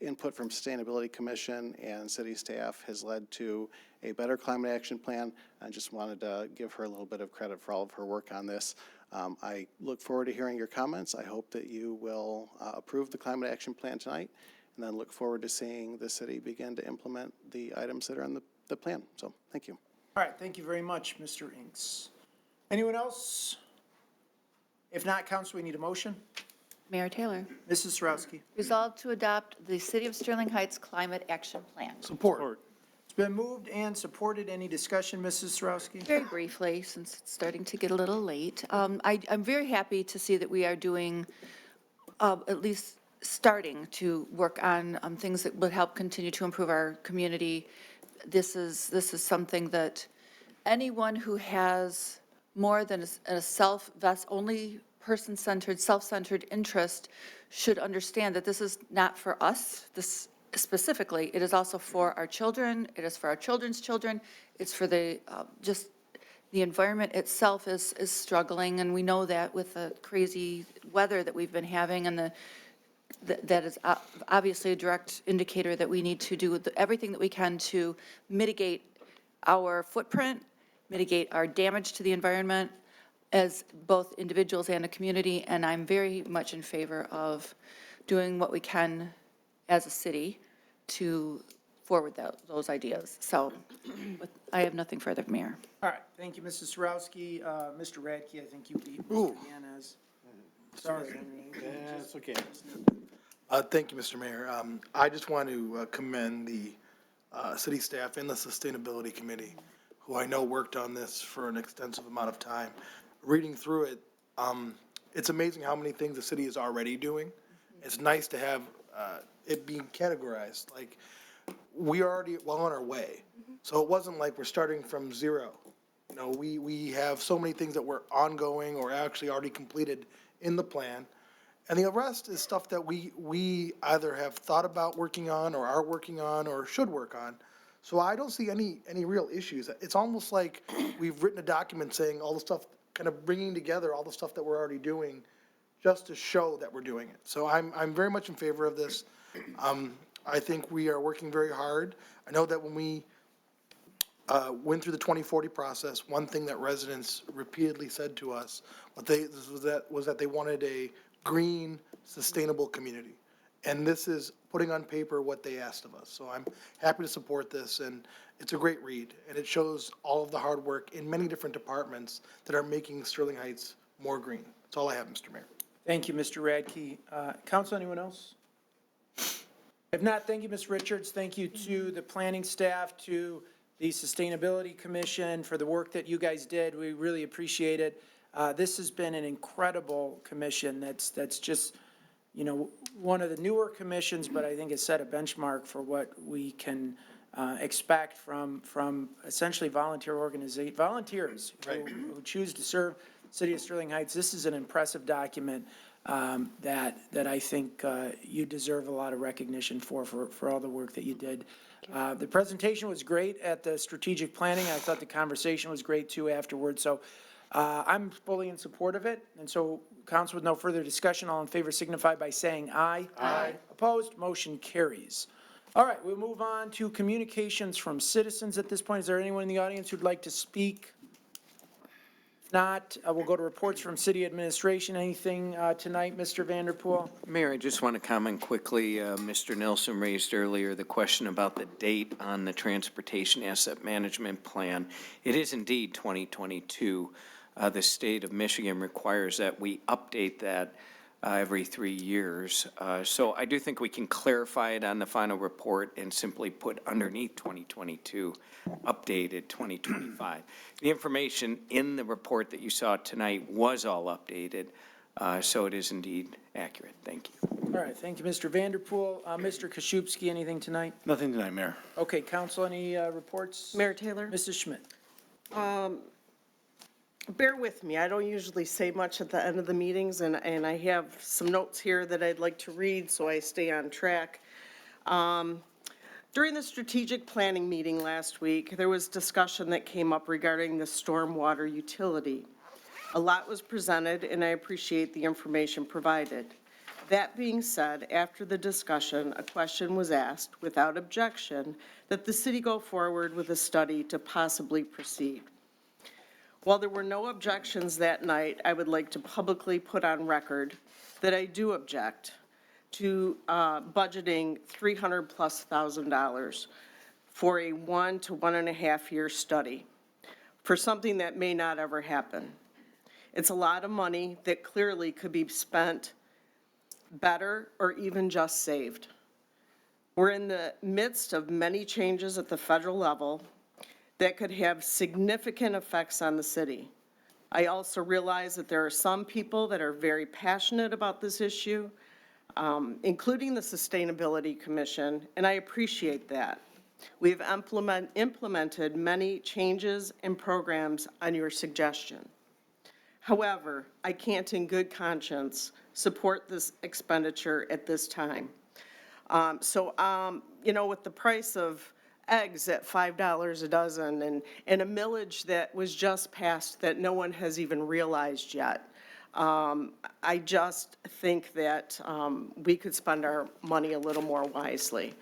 S18: input from Sustainability Commission and city staff has led to a better climate action plan. I just wanted to give her a little bit of credit for all of her work on this. I look forward to hearing your comments. I hope that you will approve the climate action plan tonight, and then look forward to seeing the city begin to implement the items that are in the plan. So, thank you.
S1: All right, thank you very much, Mr. Inks. Anyone else? If not, council, we need a motion.
S6: Mayor Taylor.
S1: Mrs. Sarowski.
S6: Resolved to adopt the City of Sterling Heights Climate Action Plan.
S1: Support. It's been moved and supported. Any discussion, Mrs. Sarowski?
S6: Very briefly, since it's starting to get a little late, I'm very happy to see that we are doing, at least starting to work on things that would help continue to improve our community. This is something that anyone who has more than a only person-centered, self-centered interest should understand that this is not for us. This specifically, it is also for our children. It is for our children's children. It's for the just the environment itself is struggling, and we know that with the crazy weather that we've been having, and that is obviously a direct indicator that we need to do everything that we can to mitigate our footprint, mitigate our damage to the environment as both individuals and a community, and I'm very much in favor of doing what we can as a city to forward those ideas. So I have nothing further, Mayor.
S1: All right, thank you, Mrs. Sarowski. Mr. Radke, I think you beat Mr. Yanez. Sorry, Henry.
S8: That's okay. Thank you, Mr. Mayor. I just want to commend the city staff and the Sustainability Committee, who I know worked on this for an extensive amount of time. Reading through it, it's amazing how many things the city is already doing. It's nice to have it being categorized. Like, we are already well on our way. So it wasn't like we're starting from zero. You know, we have so many things that were ongoing or actually already completed in the plan. And the rest is stuff that we either have thought about working on or are working on or should work on. So I don't see any real issues. It's almost like we've written a document saying all the stuff, kind of bringing together all the stuff that we're already doing just to show that we're doing it. So I'm very much in favor of this. I think we are working very hard. I know that when we went through the 2040 process, one thing that residents repeatedly said to us was that they wanted a green, sustainable community. And this is putting on paper what they asked of us. So I'm happy to support this, and it's a great read, and it shows all of the hard work in many different departments that are making Sterling Heights more green. That's all I have, Mr. Mayor.
S1: Thank you, Mr. Radke. Council, anyone else? If not, thank you, Ms. Richards. Thank you to the planning staff, to the Sustainability Commission for the work that you guys did. We really appreciate it. This has been an incredible commission. That's just, you know, one of the newer commissions, but I think it's set a benchmark for what we can expect from essentially volunteers who choose to serve City of Sterling Heights, this is an impressive document that I think you deserve a lot of recognition for all the work that you did. The presentation was great at the strategic planning. I thought the conversation was great too afterwards. So I'm fully in support of it. And so, council, with no further discussion, all in favor signify by saying aye. Aye. Opposed, motion carries. All right, we'll move on to communications from citizens at this point. Is there anyone in the audience who'd like to speak? If not, we'll go to reports from city administration. Anything tonight, Mr. Vanderpool?
S5: Mayor, I just want to comment quickly. Mr. Nelson raised earlier the question about the date on the Transportation Asset Management Plan. It is indeed 2022. The state of Michigan requires that we update that every 3 years. So I do think we can clarify it on the final report and simply put underneath 2022, updated 2025. The information in the report that you saw tonight was all updated, so it is indeed accurate. Thank you.
S1: All right, thank you, Mr. Vanderpool. Mr. Koszybski, anything tonight?
S9: Nothing tonight, Mayor.
S1: Okay, council, any reports?
S10: Mayor Taylor?
S1: Mrs. Schmidt.
S10: Bear with me, I don't usually say much at the end of the meetings, and I have some notes here that I'd like to read so I stay on track. During the strategic planning meeting last week, there was discussion that came up regarding the stormwater utility. A lot was presented, and I appreciate the information provided. That being said, after the discussion, a question was asked, without objection, that the city go forward with a study to possibly proceed. While there were no objections that night, I would like to publicly put on record that I do object to budgeting $300,000+ for a 1 to 1.5 year study for something that may not ever happen. It's a lot of money that clearly could be spent better or even just saved. We're in the midst of many changes at the federal level that could have significant effects on the city. I also realize that there are some people that are very passionate about this issue, including the Sustainability Commission, and I appreciate that. We've implemented many changes and programs on your suggestion. However, I can't in good conscience support this expenditure at this time. You know, with the price of eggs at $5 a dozen and a millage that was just passed that no one has even realized yet, I just think that we could spend our money a little more wisely.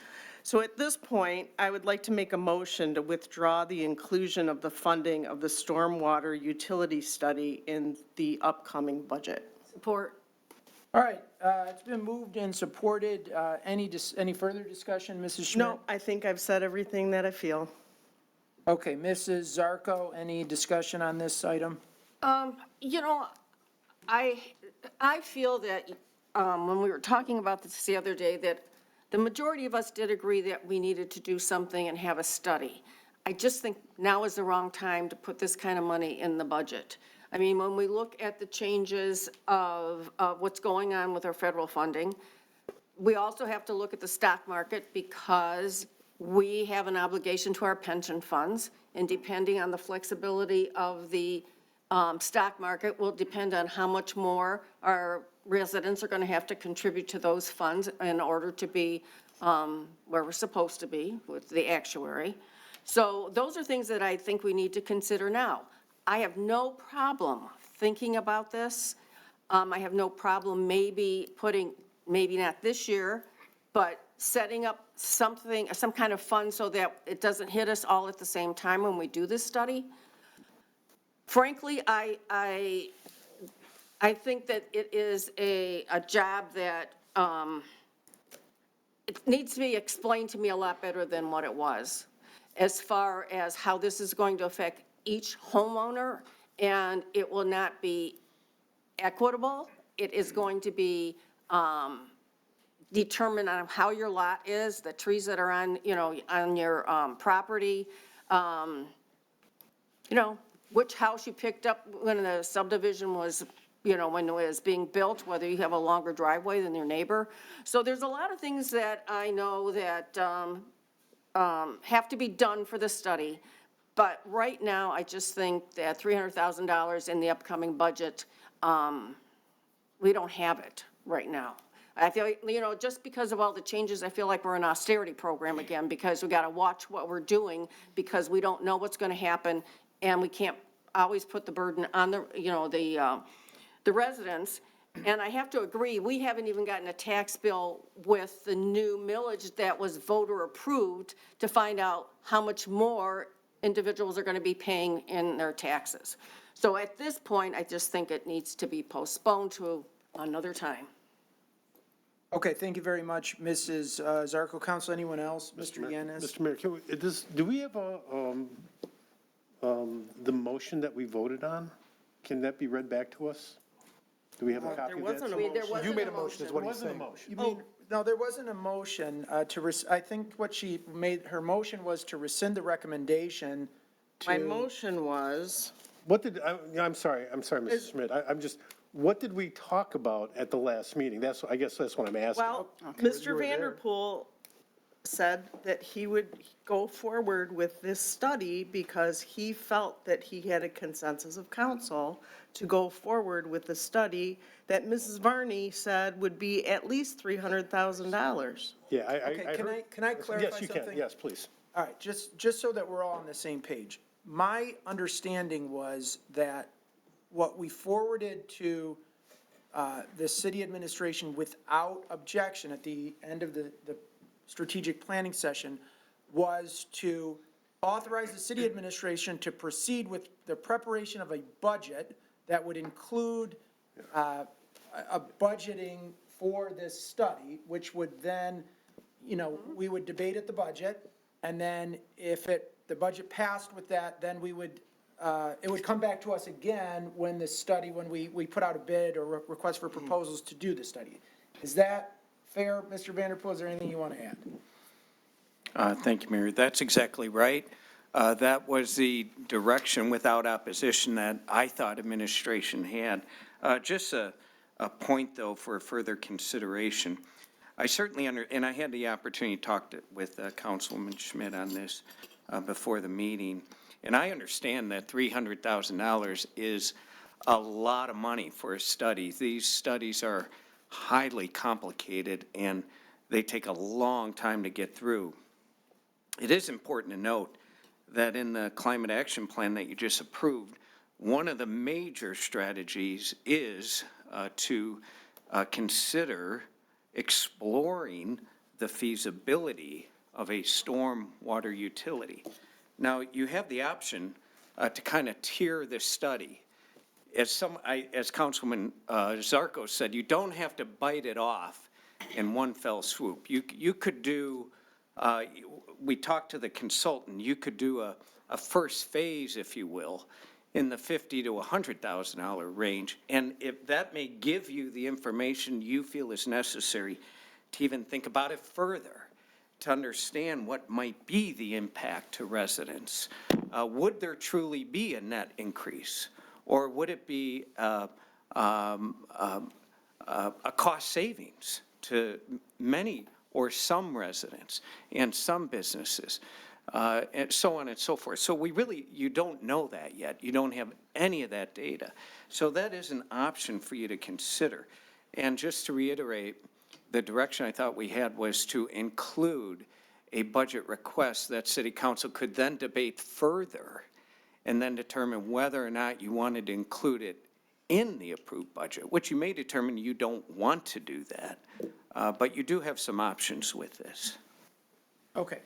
S10: So at this point, I would like to make a motion to withdraw the inclusion of the funding of the stormwater utility study in the upcoming budget.
S15: Support.
S1: All right, it's been moved and supported. Any further discussion, Mrs. Schmidt?
S10: No, I think I've said everything that I feel.
S1: Okay, Mrs. Zarko, any discussion on this item?
S15: You know, I feel that when we were talking about this the other day, that the majority of us did agree that we needed to do something and have a study. I just think now is the wrong time to put this kind of money in the budget. I mean, when we look at the changes of what's going on with our federal funding, we also have to look at the stock market because we have an obligation to our pension funds, and depending on the flexibility of the stock market will depend on how much more our residents are going to have to contribute to those funds in order to be where we're supposed to be with the actuary. So those are things that I think we need to consider now. I have no problem thinking about this. I have no problem maybe maybe not this year, but setting up something, some kind of fund so that it doesn't hit us all at the same time when we do this study. Frankly, I think that it is a job that it needs to be explained to me a lot better than what it was, as far as how this is going to affect each homeowner, and it will not be equitable. It is going to be determined on how your lot is, the trees that are on, on your property, which house you picked up when the subdivision was, when it was being built, whether you have a longer driveway than your neighbor. So there's a lot of things that I know that have to be done for the study, But right now, I just think that $300,000 in the upcoming budget, we don't have it right now. I feel, just because of all the changes, I feel like we're in an austerity program again, because we got to watch what we're doing, because we don't know what's going to happen, and we can't always put the burden on the residents. And I have to agree, we haven't even gotten a tax bill with the new millage that was voter approved to find out how much more individuals are going to be paying in their taxes. So at this point, I just think it needs to be postponed to another time.
S1: Okay, thank you very much, Mrs. Zarko. Council, anyone else? Mr. Yanez?
S14: Mr. Mayor, do we have the motion that we voted on? Can that be read back to us? Do we have a copy of that?
S8: You made a motion, is what he's saying.
S1: You mean, no, there wasn't a motion I think what she made, her motion was to rescind the recommendation to.
S10: My motion was,
S14: I'm sorry, Mrs. Schmidt. What did we talk about at the last meeting? I guess that's what I'm asking.
S10: well, Mr. Vanderpool said that he would go forward with this study because he felt that he had a consensus of council to go forward with the study that Mrs. Varney said would be at least $300,000.
S14: Yeah,
S1: Okay, can I clarify
S14: Yes, you
S1: something?
S14: can, yes, please.
S1: All right, just so that we're all on the same page. My understanding was that what we forwarded to the city administration without objection at the end of the strategic planning session was to authorize the city administration to proceed with the preparation of a budget that would include a budgeting for this study, which would then, we would debate at the budget, and then if the budget passed with that, then we would, it would come back to us again when we put out a bid or request for proposals to do the study. Is that fair, Mr. Vanderpool? Is there anything you want to add?
S5: Thank you, Mayor. That's exactly right. That was the direction without opposition that I thought administration had. Just a point, though, for further consideration. I certainly and I had the opportunity to talk with Councilwoman Schmidt on this before the meeting, and I understand that $300,000 is a lot of money for a study. These studies are highly complicated, and they take a long time to get through. It is important to note that in the climate action plan that you just approved, one of the major strategies is to consider exploring the feasibility of a storm water utility. Now, you have the option to kind of tier this study. As Councilman Zarko said, you don't have to bite it off in one fell swoop. You could do, we talked to the consultant, you could do a first phase, if you will, in the $50,000 to $100,000 range. And if that may give you the information you feel is necessary to even think about it further, to understand what might be the impact to residents. Would there truly be a net increase? Or would it be a cost savings to many or some residents and some businesses, and so on and so forth? So you don't know that yet. You don't have any of that data. So that is an option for you to consider. And just to reiterate, the direction I thought we had was to include a budget request that City Council could then debate further and then determine whether or not you wanted to include it in the approved budget, which you may determine you don't want to do that. But you do have some options with this.
S1: Okay,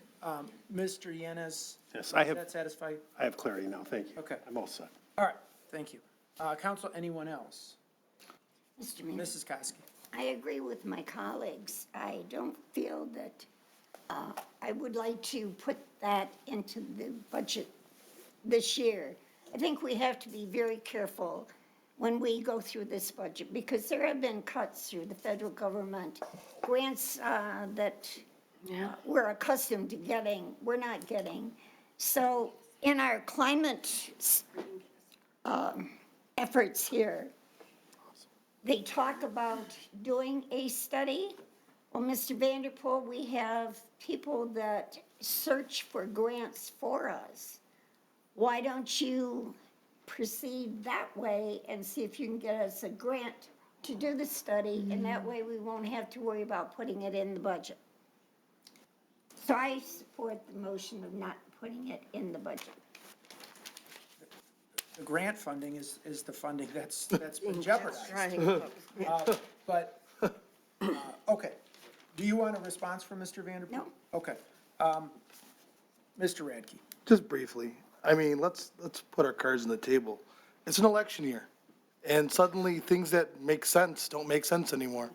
S1: Mr. Yanez?
S14: Yes,
S1: Does that satisfy?
S14: I have clarity now, thank you.
S1: Okay.
S14: I'm all set.
S1: All right, thank you. Council, anyone else?
S4: Mr. Mayor,
S1: Mrs. Koski?
S4: I agree with my colleagues. I don't feel that, I would like to put that into the budget this year. I think we have to be very careful when we go through this budget, because there have been cuts through the federal government, grants that we're accustomed to getting, we're not getting. So in our climate efforts here, they talk about doing a study. Well, Mr. Vanderpool, we have people that search for grants for us. why don't you proceed that way and see if you can get us a grant to do the study, and that way we won't have to worry about putting it in the budget. So I support the motion of not putting it in the budget.
S1: The grant funding is the funding that's been jeopardized. But, okay. Do you want a response from Mr. Vanderpool?
S4: No.
S1: Okay. Mr. Radke.
S8: Just briefly, I mean, let's put our cards on the table. It's an election year, and suddenly things that make sense don't make sense anymore.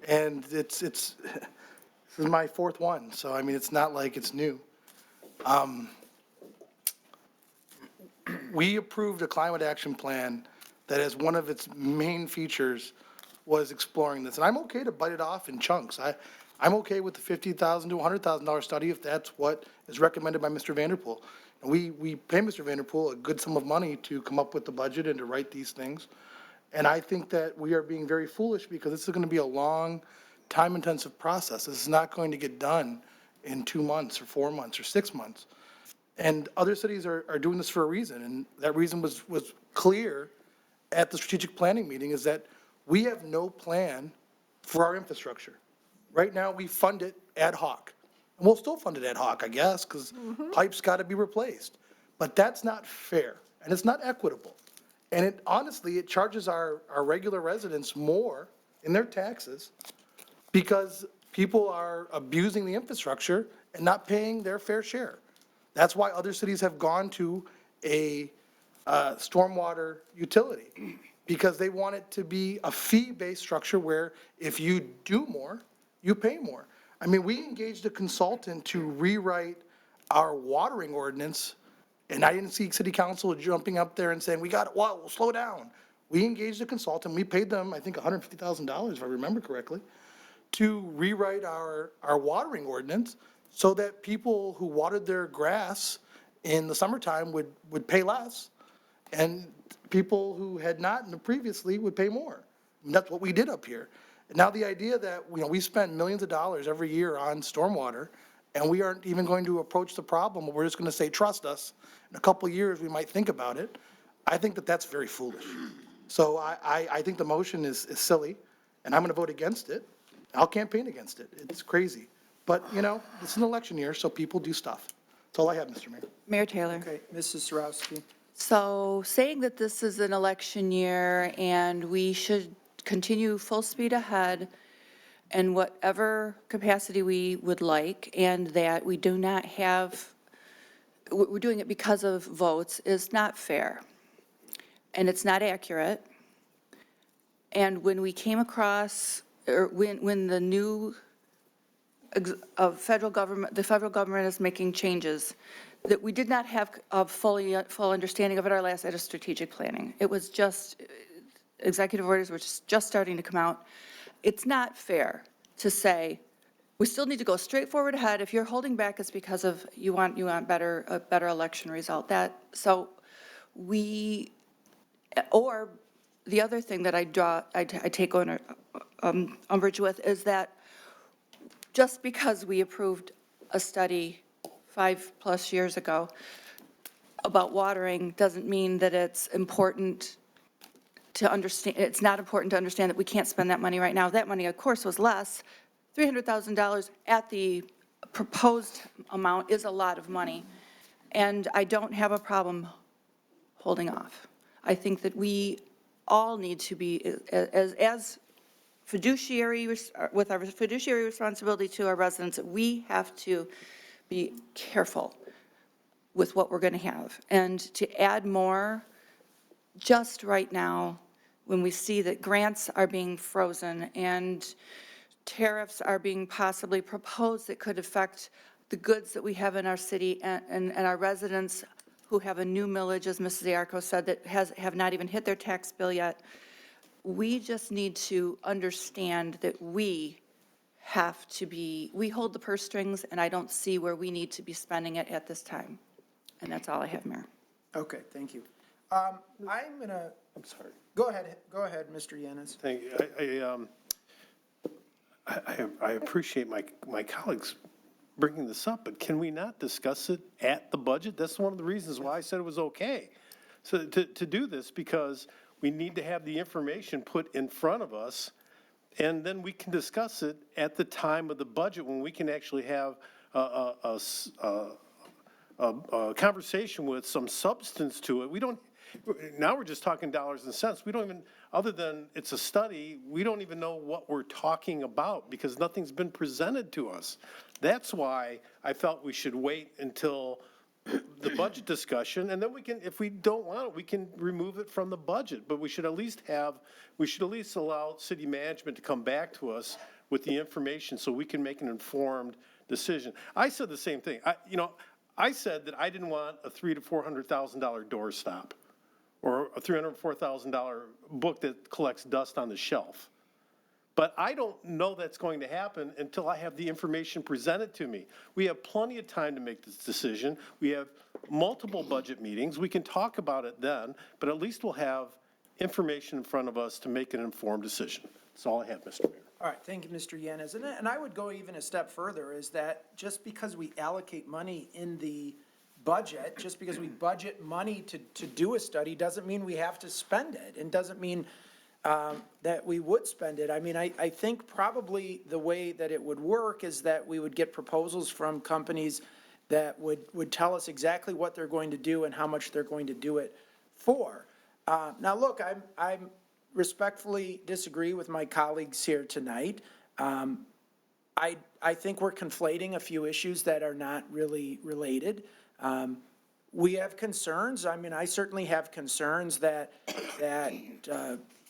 S8: And this is my fourth one, so I mean, it's not like it's new. We approved a climate action plan that as one of its main features was exploring this. And I'm okay to bite it off in chunks. I'm okay with the $50,000 to $100,000 study if that's what is recommended by Mr. Vanderpool. And we pay Mr. Vanderpool a good sum of money to come up with the budget and to write these things. And I think that we are being very foolish because this is going to be a long, time-intensive process. This is not going to get done in 2 months or 4 months or 6 months. And other cities are doing this for a reason, and that reason was clear at the strategic planning meeting, is that we have no plan for our infrastructure. Right now, we fund it ad hoc. And we'll still fund it ad hoc, I guess, because pipes got to be replaced. But that's not fair, and it's not equitable. And it, honestly, it charges our regular residents more in their taxes because people are abusing the infrastructure and not paying their fair share. That's why other cities have gone to a stormwater utility, because they want it to be a fee-based structure where if you do more, you pay more. I mean, we engaged a consultant to rewrite our watering ordinance, and I didn't see city council jumping up there and saying, we'll slow down. We engaged a consultant, we paid them, I think, $150,000, if I remember correctly, to rewrite our watering ordinance so that people who watered their grass in the summertime would pay less, and people who had not previously would pay more. And that's what we did up here. Now the idea that, we spend millions of dollars every year on stormwater, and we aren't even going to approach the problem, we're just going to say, trust us, in a couple of years we might think about it, I think that that's very foolish. So I think the motion is silly, and I'm going to vote against it. I'll campaign against it. It's crazy. But, it's an election year, so people do stuff. That's all I have, Mr. Mayor.
S6: Mayor Taylor.
S1: Okay, Mrs. Sarowski.
S6: So saying that this is an election year and we should continue full speed ahead in whatever capacity we would like, and that we do not have, we're doing it because of votes, is not fair. And it's not accurate. And when we came across, or when the new of federal government, the federal government is making changes, that we did not have a full understanding of it our last at a strategic planning. It was just, executive orders were just starting to come out. It's not fair to say, we still need to go straight forward ahead. If you're holding back, it's because of you want a better election result. Or the other thing that I take on umbrage with is that just because we approved a study 5+ years ago about watering doesn't mean that it's important to understand. It's not important to understand that we can't spend that money right now. That money, of course, was less. $300,000 at the proposed amount is a lot of money, and I don't have a problem holding off. I think that we all need to be, as fiduciary, with our fiduciary responsibility to our residents, we have to be careful with what we're going to have. And to add more, just right now, when we see that grants are being frozen and tariffs are being possibly proposed that could affect the goods that we have in our city and our residents who have a new millage, as Mrs. Iarco said, that have not even hit their tax bill yet, we just need to understand that we hold the purse strings, and I don't see where we need to be spending it at this time. And that's all I have, Mayor.
S1: Okay, thank you. I'm sorry. Go ahead, Mr. Yanis.
S14: Thank you. I appreciate my colleagues' bringing this up, but can we not discuss it at the budget? That's one of the reasons why I said it was okay. So to do this, because we need to have the information put in front of us, and then we can discuss it at the time of the budget when we can actually have a conversation with some substance to it. We don't, now we're just talking dollars and cents. We don't even, other than it's a study, we don't even know what we're talking about because nothing's been presented to us. That's why I felt we should wait until the budget discussion, and then we can, if we don't want it, we can remove it from the budget. But we should at least allow city management to come back to us with the information so we can make an informed decision. I said the same thing. I said that I didn't want a $300,000 to $400,000 doorstop or a $304,000 book that collects dust on the shelf. But I don't know that's going to happen until I have the information presented to me. We have plenty of time to make this decision. We have multiple budget meetings. We can talk about it then, but at least we'll have information in front of us to make an informed decision. That's all I have, Mr. Mayor.
S1: All right, thank you, Mr. Yanez. And I would go even a step further, is that just because we allocate money in the budget, just because we budget money to do a study, doesn't mean we have to spend it, and doesn't mean that we would spend it. I mean, I think probably the way that it would work is that we would get proposals from companies that would tell us exactly what they're going to do and how much they're going to do it for. Now, look, I'm respectfully disagree with my colleagues here tonight. I think we're conflating a few issues that are not really related. We have concerns. I mean, I certainly have concerns that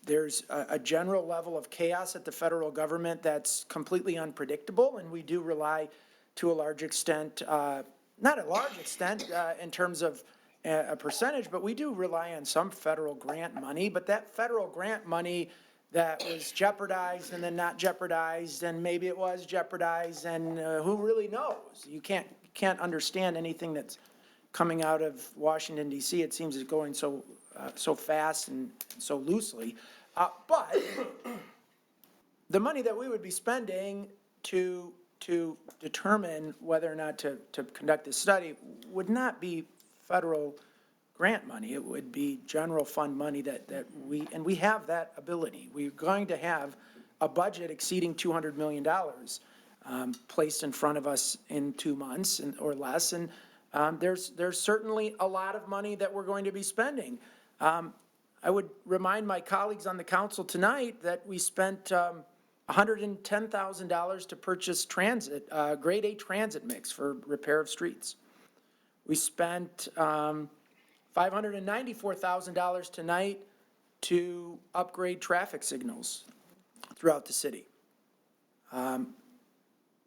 S1: there's a general level of chaos at the federal government that's completely unpredictable, and we do rely to a large extent, not a large extent in terms of a percentage, but we do rely on some federal grant money. But that federal grant money that was jeopardized and then not jeopardized, and maybe it was jeopardized, and who really knows? You can't understand anything that's coming out of Washington, D.C. It seems it's going so fast and so loosely. But the money that we would be spending to determine whether or not to conduct this study would not be federal grant money. It would be general fund money that we have that ability. We're going to have a budget exceeding $200 million placed in front of us in 2 months or less. And there's certainly a lot of money that we're going to be spending. I would remind my colleagues on the council tonight that we spent $110,000 to purchase grade A transit mix for repair of streets. We spent $594,000 tonight to upgrade traffic signals throughout the city.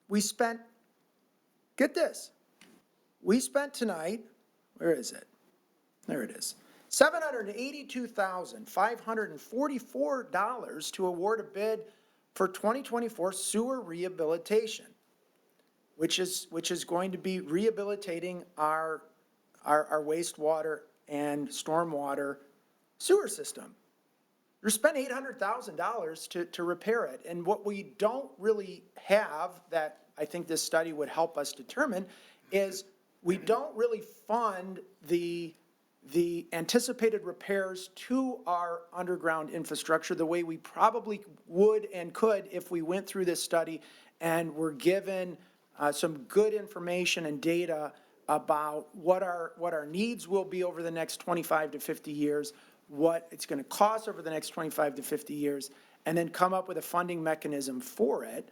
S1: We spent, get this, we spent tonight, where is it? There it is. $782,544 to award a bid for 2024 sewer rehabilitation, which is going to be rehabilitating our wastewater and stormwater sewer system. We spent $800,000 to repair it. And what we don't really have that I think this study would help us determine is we don't really fund the anticipated repairs to our underground infrastructure the way we probably would and could if we went through this study and were given some good information and data about what our needs will be over the next 25 to 50 years, what it's going to cost over the next 25 to 50 years, and then come up with a funding mechanism for it,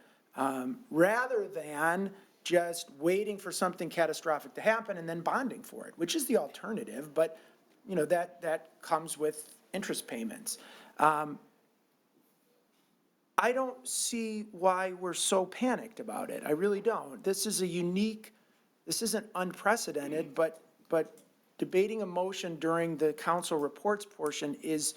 S1: rather than just waiting for something catastrophic to happen and then bonding for it, which is the alternative, but you know, that comes with interest payments. I don't see why we're so panicked about it. I really don't. This is this isn't unprecedented, but debating a motion during the council reports portion is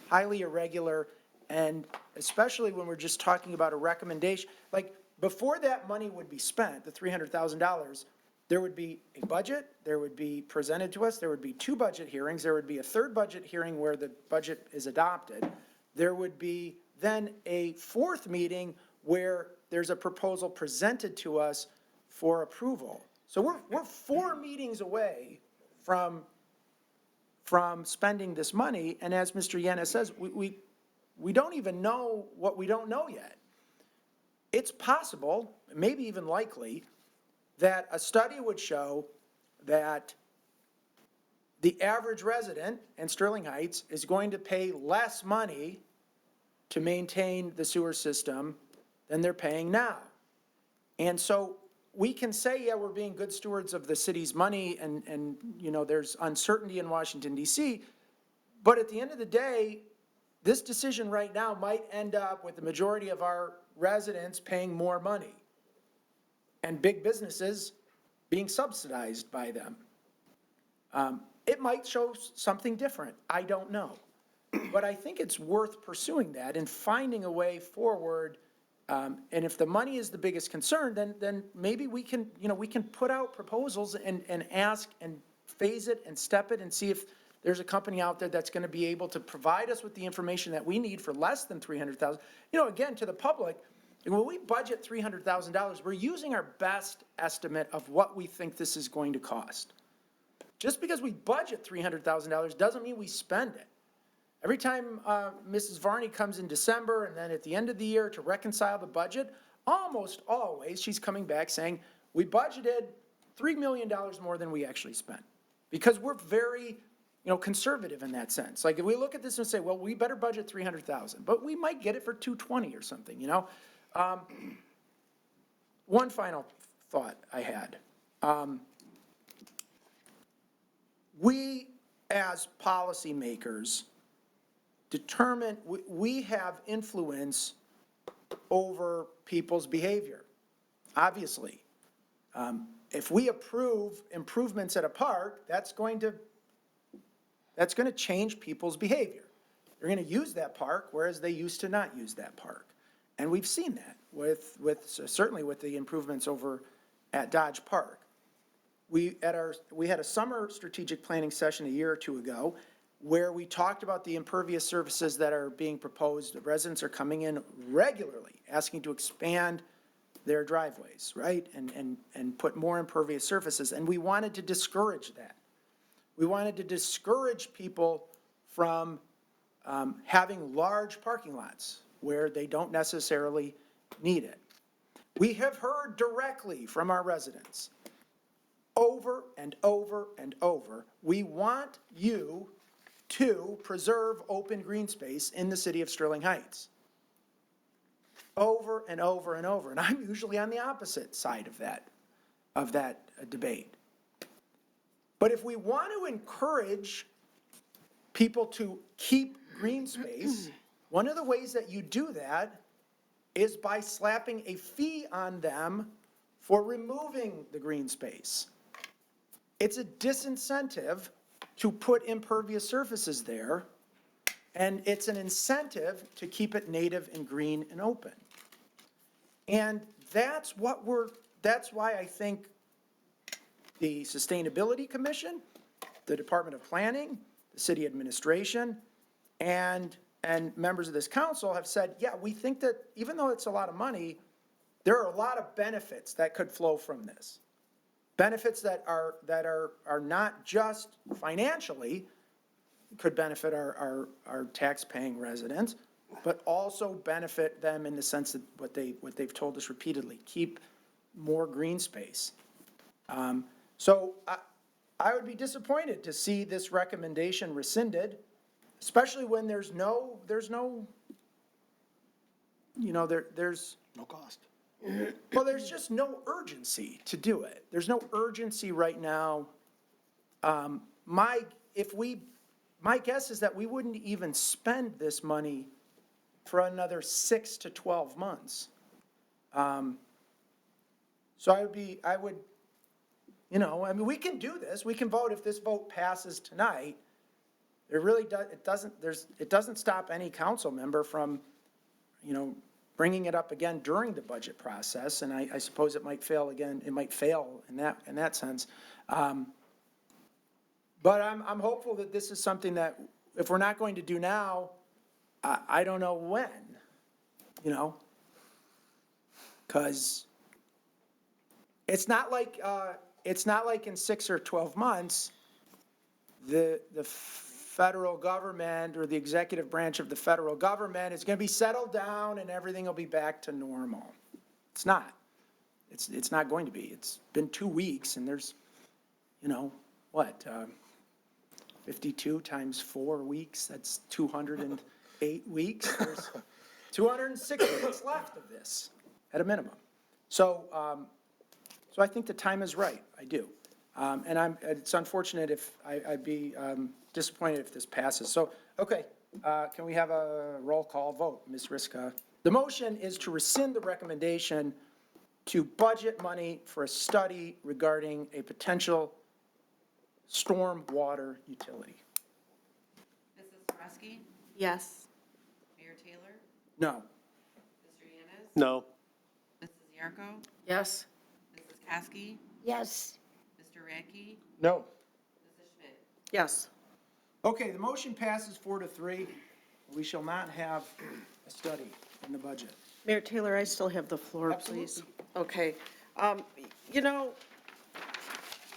S1: highly irregular, and especially when we're just talking about a recommendation. Like, before that money would be spent, the $300,000, there would be a budget, there would be presented to us, there would be 2 budget hearings, there would be a 3rd budget hearing where the budget is adopted. There would be then a 4th meeting where there's a proposal presented to us for approval. So we're 4 meetings away from spending this money, and as Mr. Yanez says, we don't even know what we don't know yet. It's possible, maybe even likely, that a study would show that the average resident in Sterling Heights is going to pay less money to maintain the sewer system than they're paying now. And so we can say, yeah, we're being good stewards of the city's money and you know, there's uncertainty in Washington DC, but at the end of the day, this decision right now might end up with the majority of our residents paying more money and big businesses being subsidized by them. It might show something different. I don't know. But I think it's worth pursuing that and finding a way forward. And if the money is the biggest concern, then maybe we can, you know, we can put out proposals and ask and phase it and step it and see if there's a company out there that's going to be able to provide us with the information that we need for less than $300,000. You know, again, to the public, when we budget $300,000, we're using our best estimate of what we think this is going to cost. Just because we budget $300,000 doesn't mean we spend it. Every time Mrs. Varney comes in December and then at the end of the year to reconcile the budget, almost always she's coming back saying, we budgeted $3 million more than we actually spent. Because we're very, you know, conservative in that sense. Like if we look at this and say, well, we better budget $300,000, but we might get it for $220 or something, you know? One final thought I had. We, as policymakers, determine, we have influence over people's behavior, obviously. If we approve improvements at a park, that's going to change people's behavior. They're going to use that park, whereas they used to not use that park. And we've seen that certainly with the improvements over at Dodge Park. We had a summer strategic planning session a year or two ago where we talked about the impervious surfaces that are being proposed. The residents are coming in regularly asking to expand their driveways, right? And put more impervious surfaces. And we wanted to discourage that. We wanted to discourage people from having large parking lots where they don't necessarily need it. We have heard directly from our residents over and over and over, we want you to preserve open green space in the city of Sterling Heights. Over and over and over. And I'm usually on the opposite side of that debate. But if we want to encourage people to keep green space, one of the ways that you do that is by slapping a fee on them for removing the green space. It's a disincentive to put impervious surfaces there, and it's an incentive to keep it native and green and open. And that's why I think the Sustainability Commission, the Department of Planning, the city administration, and members of this council have said, yeah, we think that even though it's a lot of money, there are a lot of benefits that could flow from this. Benefits that are not just financially, could benefit our tax-paying residents, but also benefit them in the sense that what they've told us repeatedly, keep more green space. So I would be disappointed to see this recommendation rescinded, especially when there's no, you know, there's
S8: No cost.
S1: well, there's just no urgency to do it. There's no urgency right now. My guess is that we wouldn't even spend this money for another 6 to 12 months. So I would, you know, I mean, we can do this. We can vote if this vote passes tonight. It really does, it doesn't stop any council member from, you know, bringing it up again during the budget process, and I suppose it might fail again. It might fail in that sense. But I'm hopeful that this is something that, if we're not going to do now, I don't know when, you know, because It's not like in 6 or 12 months, the federal government or the executive branch of the federal government is going to be settled down and everything will be back to normal. It's not. It's not going to be. It's been 2 weeks and there's, 52 times 4 weeks, that's 208 weeks. There's 206 weeks left of this at a minimum. So I think the time is right. I do. And it's unfortunate if I'd be disappointed if this passes. So, okay, can we have a roll call vote, Ms. Riska? The motion is to rescind the recommendation to budget money for a study regarding a potential storm water utility.
S2: Mrs. Zareski?
S10: Yes.
S2: Mayor Taylor?
S1: No.
S2: Mr. Yanes?
S14: No.
S2: Mrs. Yarko?
S10: Yes.
S2: Mrs. Kosky?
S4: Yes.
S2: Mr. Radke?
S8: No.
S2: Mrs. Schmidt?
S10: Yes.
S1: Okay, the motion passes 4-3. We shall not have a study in the budget.
S10: Mayor Taylor, I still have the floor, please. Okay. You know,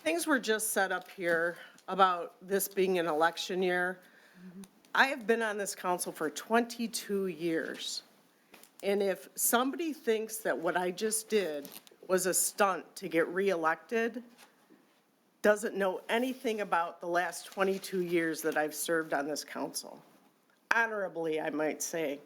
S10: things were just set up here about this being an election year. I have been on this council for 22 years. And if somebody thinks that what I just did was a stunt to get reelected, doesn't know anything about the last 22 years that I've served on this council. Honorably, I might say.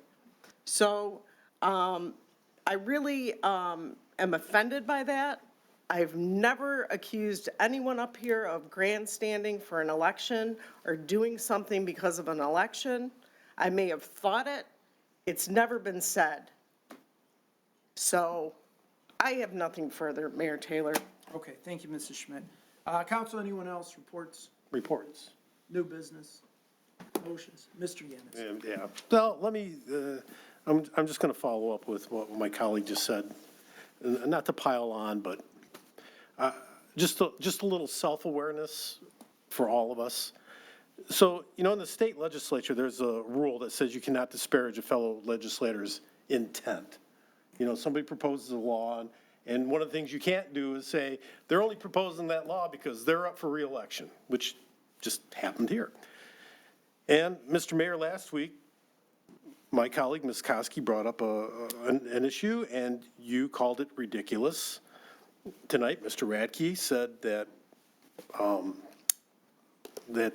S10: So, I really am offended by that. I've never accused anyone up here of grandstanding for an election or doing something because of an election. I may have thought it. It's never been said. So I have nothing further, Mayor Taylor.
S1: Okay, thank you, Mrs. Schmidt. Council, anyone else? Reports?
S14: Reports.
S1: New business? Motions? Mr. Yanis?
S14: Yeah. Well, let me, I'm just going to follow up with what my colleague just said. And not to pile on, but just a little self-awareness for all of us. So, in the state legislature, there's a rule that says you cannot disparage a fellow legislator's intent. Somebody proposes a law, and one of the things you can't do is say, they're only proposing that law because they're up for reelection, which just happened here. And, Mr. Mayor, last week, my colleague, Ms. Kosky, brought up an issue, and you called it ridiculous. Tonight, Mr. Radke said that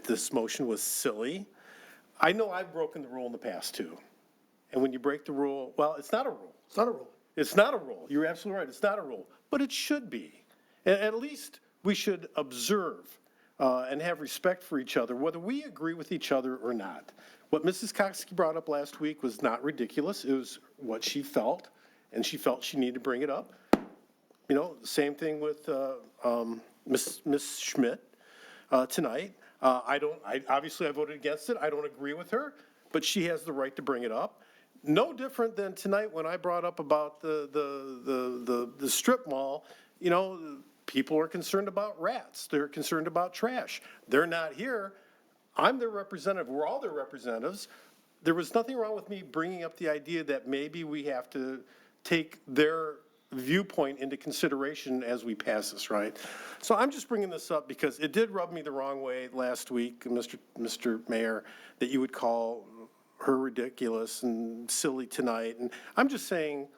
S14: this motion was silly. I know I've broken the rule in the past, too. And when you break the rule, well, it's not a rule.
S8: It's not a rule.
S14: It's not a rule. You're absolutely right. It's not a rule. But it should be. At least we should observe and have respect for each other, whether we agree with each other or not. What Mrs. Kosky brought up last week was not ridiculous. It was what she felt, and she felt she needed to bring it up. Same thing with Ms. Schmidt tonight. Obviously I voted against it. I don't agree with her, but she has the right to bring it up. No different than tonight when I brought up about the strip mall. People are concerned about rats. They're concerned about trash. They're not here. I'm their representative. We're all their representatives. There was nothing wrong with me bringing up the idea that maybe we have to take their viewpoint into consideration as we pass this, right? So I'm just bringing this up because it did rub me the wrong way last week, Mr. Mayor, that you would call her ridiculous and silly tonight. And I'm just saying,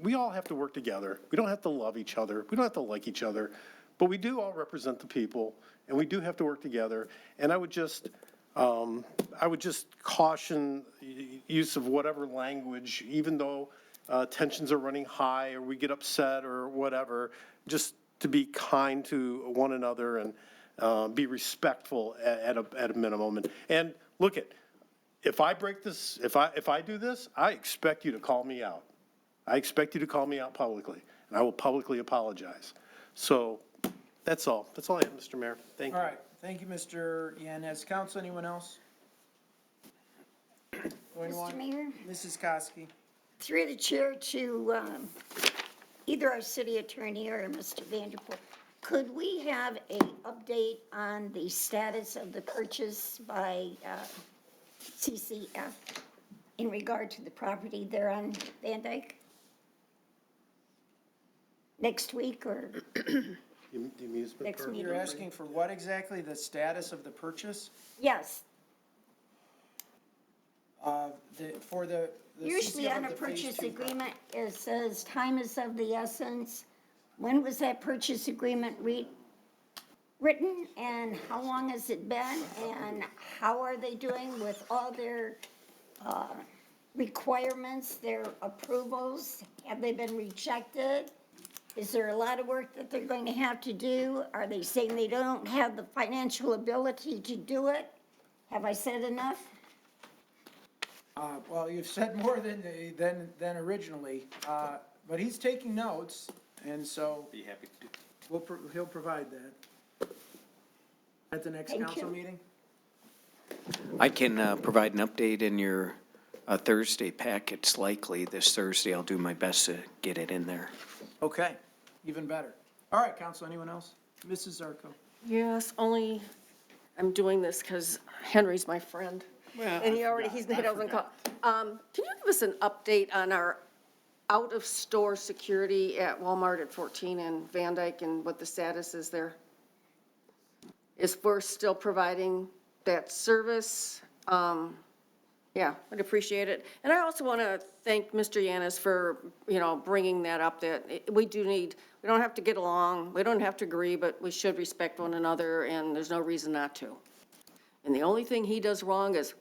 S14: we all have to work together. We don't have to love each other. We don't have to like each other, but we do all represent the people, and we do have to work together. And I would just caution use of whatever language, even though tensions are running high or we get upset or whatever, just to be kind to one another and be respectful at a minimum. And look at, if I break this, if I do this, I expect you to call me out. I expect you to call me out publicly, and I will publicly apologize. So that's all. That's all I have, Mr. Mayor. Thank you.
S1: All right, thank you, Mr. Yanis. Council, anyone else? Going
S4: Mr.
S1: on?
S4: Mayor?
S1: Mrs. Kosky.
S4: Through the chair to either our city attorney or Mr. Vanderpool, could we have an update on the status of the purchase by CCF in regard to the property there on Van Dyke? next week or
S14: The amusement
S4: next
S14: park?
S4: meeting?
S1: You're asking for what exactly, the status of the purchase?
S4: Yes,
S1: For the
S4: usually
S1: CCO
S4: on a
S1: of the Phase
S4: purchase
S1: 2
S4: agreement, it says time is of the essence. When was that purchase agreement written, and how long has it been, and how are they doing with all their requirements, their approvals? Have they been rejected? Is there a lot of work that they're going to have to do? Are they saying they don't have the financial ability to do it? Have I said enough?
S1: Well, you've said more than originally, but he's taking notes, and so
S5: Be happy to.
S1: he'll provide that at the next
S4: Thank
S1: council
S4: you.
S1: meeting.
S5: I can provide an update in your Thursday packets likely. This Thursday, I'll do my best to get it in there.
S1: Okay, even better. All right, council, anyone else? Mrs. Zarko?
S15: Yes, only I'm doing this because Henry's my friend. And he doesn't call. Can you give us an update on our out-of-store security at Walmart at 14 and Van Dyke and what the status is there? Is we're still providing that service? Yeah, I'd appreciate it. And I also want to thank Mr. Yanis for, bringing that up, that we don't have to get along, we don't have to agree, but we should respect one another, and there's no reason not to. And the only thing he does wrong is,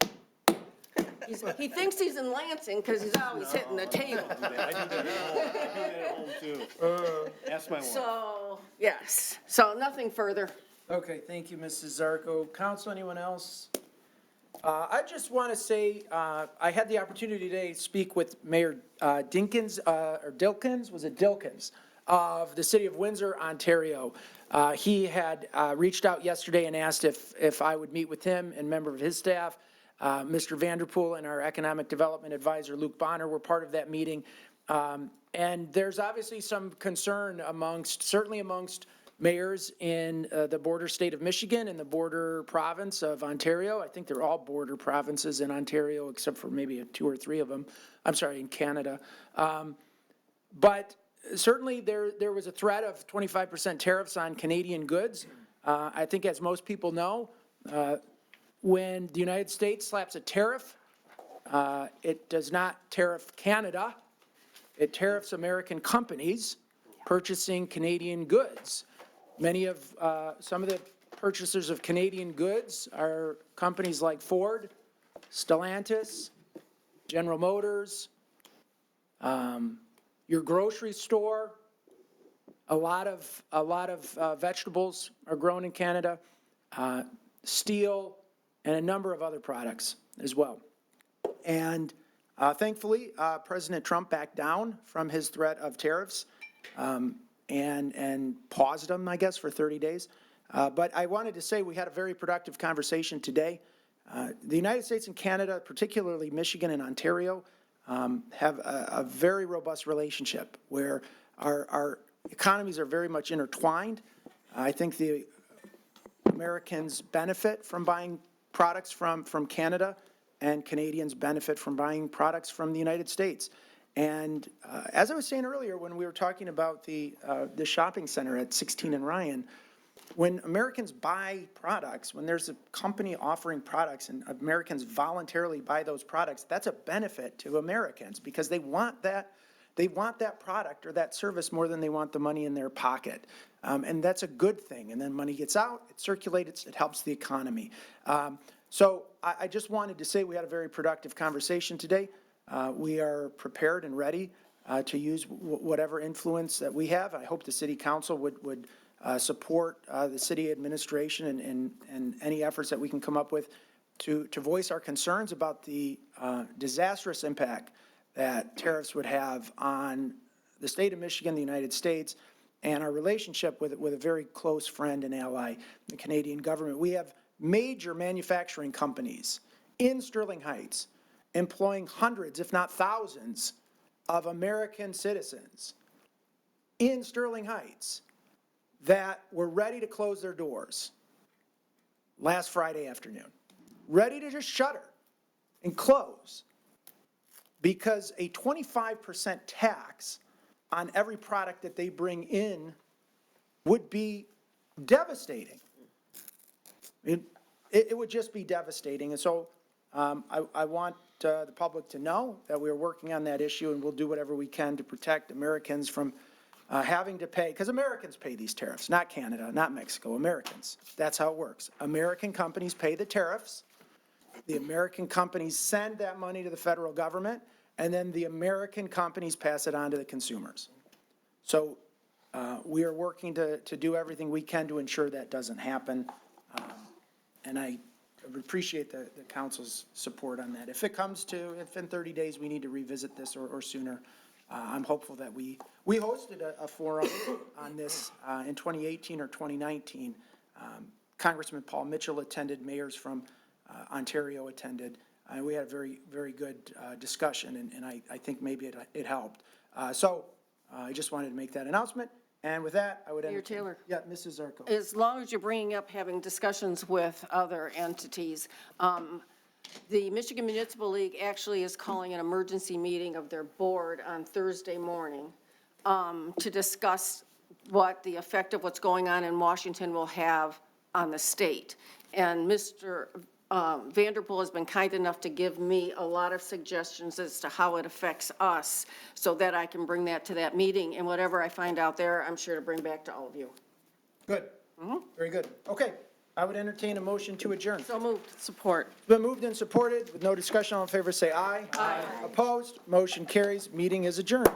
S15: he thinks he's in Lansing because he's always hitting the table.
S14: I do that at home too. Ask my wife.
S15: So, yes, so nothing further.
S1: Okay, thank you, Mrs. Zarko. Council, anyone else? I just want to say, I had the opportunity today to speak with Mayor Dilkins, was it Dilkins, of the city of Windsor, Ontario. He had reached out yesterday and asked if I would meet with him and a member of his staff. Mr. Vanderpool and our economic development advisor, Luke Bonner, were part of that meeting. And there's obviously some concern certainly amongst mayors in the border state of Michigan and the border province of Ontario. I think they're all border provinces in Ontario, except for maybe 2 or 3 of them. I'm sorry, in Canada. But certainly there was a threat of 25% tariffs on Canadian goods. I think as most people know, when the United States slaps a tariff, it does not tariff Canada. It tariffs American companies purchasing Canadian goods. Some of the purchasers of Canadian goods are companies like Ford, Stellantis, General Motors, your grocery store. A lot of vegetables are grown in Canada, steel, and a number of other products as well. And thankfully, President Trump backed down from his threat of tariffs and paused them, I guess, for 30 days. But I wanted to say we had a very productive conversation today. The United States and Canada, particularly Michigan and Ontario, have a very robust relationship where our economies are very much intertwined. I think the Americans benefit from buying products from Canada, and Canadians benefit from buying products from the United States. And as I was saying earlier, when we were talking about the shopping center at 16 and Ryan, when Americans buy products, when there's a company offering products and Americans voluntarily buy those products, that's a benefit to Americans because they want that product or that service more than they want the money in their pocket. And that's a good thing. And then money gets out, it circulates, it helps the economy. So I just wanted to say we had a very productive conversation today. We are prepared and ready to use whatever influence that we have. I hope the city council would support the city administration and any efforts that we can come up with to voice our concerns about the disastrous impact that tariffs would have on the state of Michigan, the United States, and our relationship with a very close friend and ally, the Canadian government. We have major manufacturing companies in Sterling Heights employing hundreds, if not thousands, of American citizens in Sterling Heights that were ready to close their doors last Friday afternoon, ready to just shutter and close because a 25% tax on every product that they bring in would be devastating. It would just be devastating. And so I want the public to know that we're working on that issue, and we'll do whatever we can to protect Americans from having to pay, because Americans pay these tariffs, not Canada, not Mexico, Americans. That's how it works. American companies pay the tariffs. The American companies send that money to the federal government, and then the American companies pass it on to the consumers. So we are working to do everything we can to ensure that doesn't happen. And I appreciate the council's support on that. If it comes to, if in 30 days we need to revisit this or sooner, I'm hopeful that we hosted a forum on this in 2018 or 2019. Congressman Paul Mitchell attended, mayors from Ontario attended. We had a very, very good discussion, and I think maybe it helped. So I just wanted to make that announcement. And with that, I would
S15: Mayor
S1: entertain.
S15: Taylor.
S1: Yeah, Mrs. Zarko.
S15: As long as you're bringing up having discussions with other entities, the Michigan Municipal League actually is calling an emergency meeting of their board on Thursday morning to discuss what the effect of what's going on in Washington will have on the state. And Mr. Vanderpool has been kind enough to give me a lot of suggestions as to how it affects us, so that I can bring that to that meeting, and whatever I find out there, I'm sure to bring back to all of you.
S1: Good. Very good. Okay. I would entertain a motion to adjourn.
S15: So moved. Support.
S1: It's been moved and supported. With no discussion, all in favor say aye. Aye. Opposed? Motion carries. Meeting is adjourned.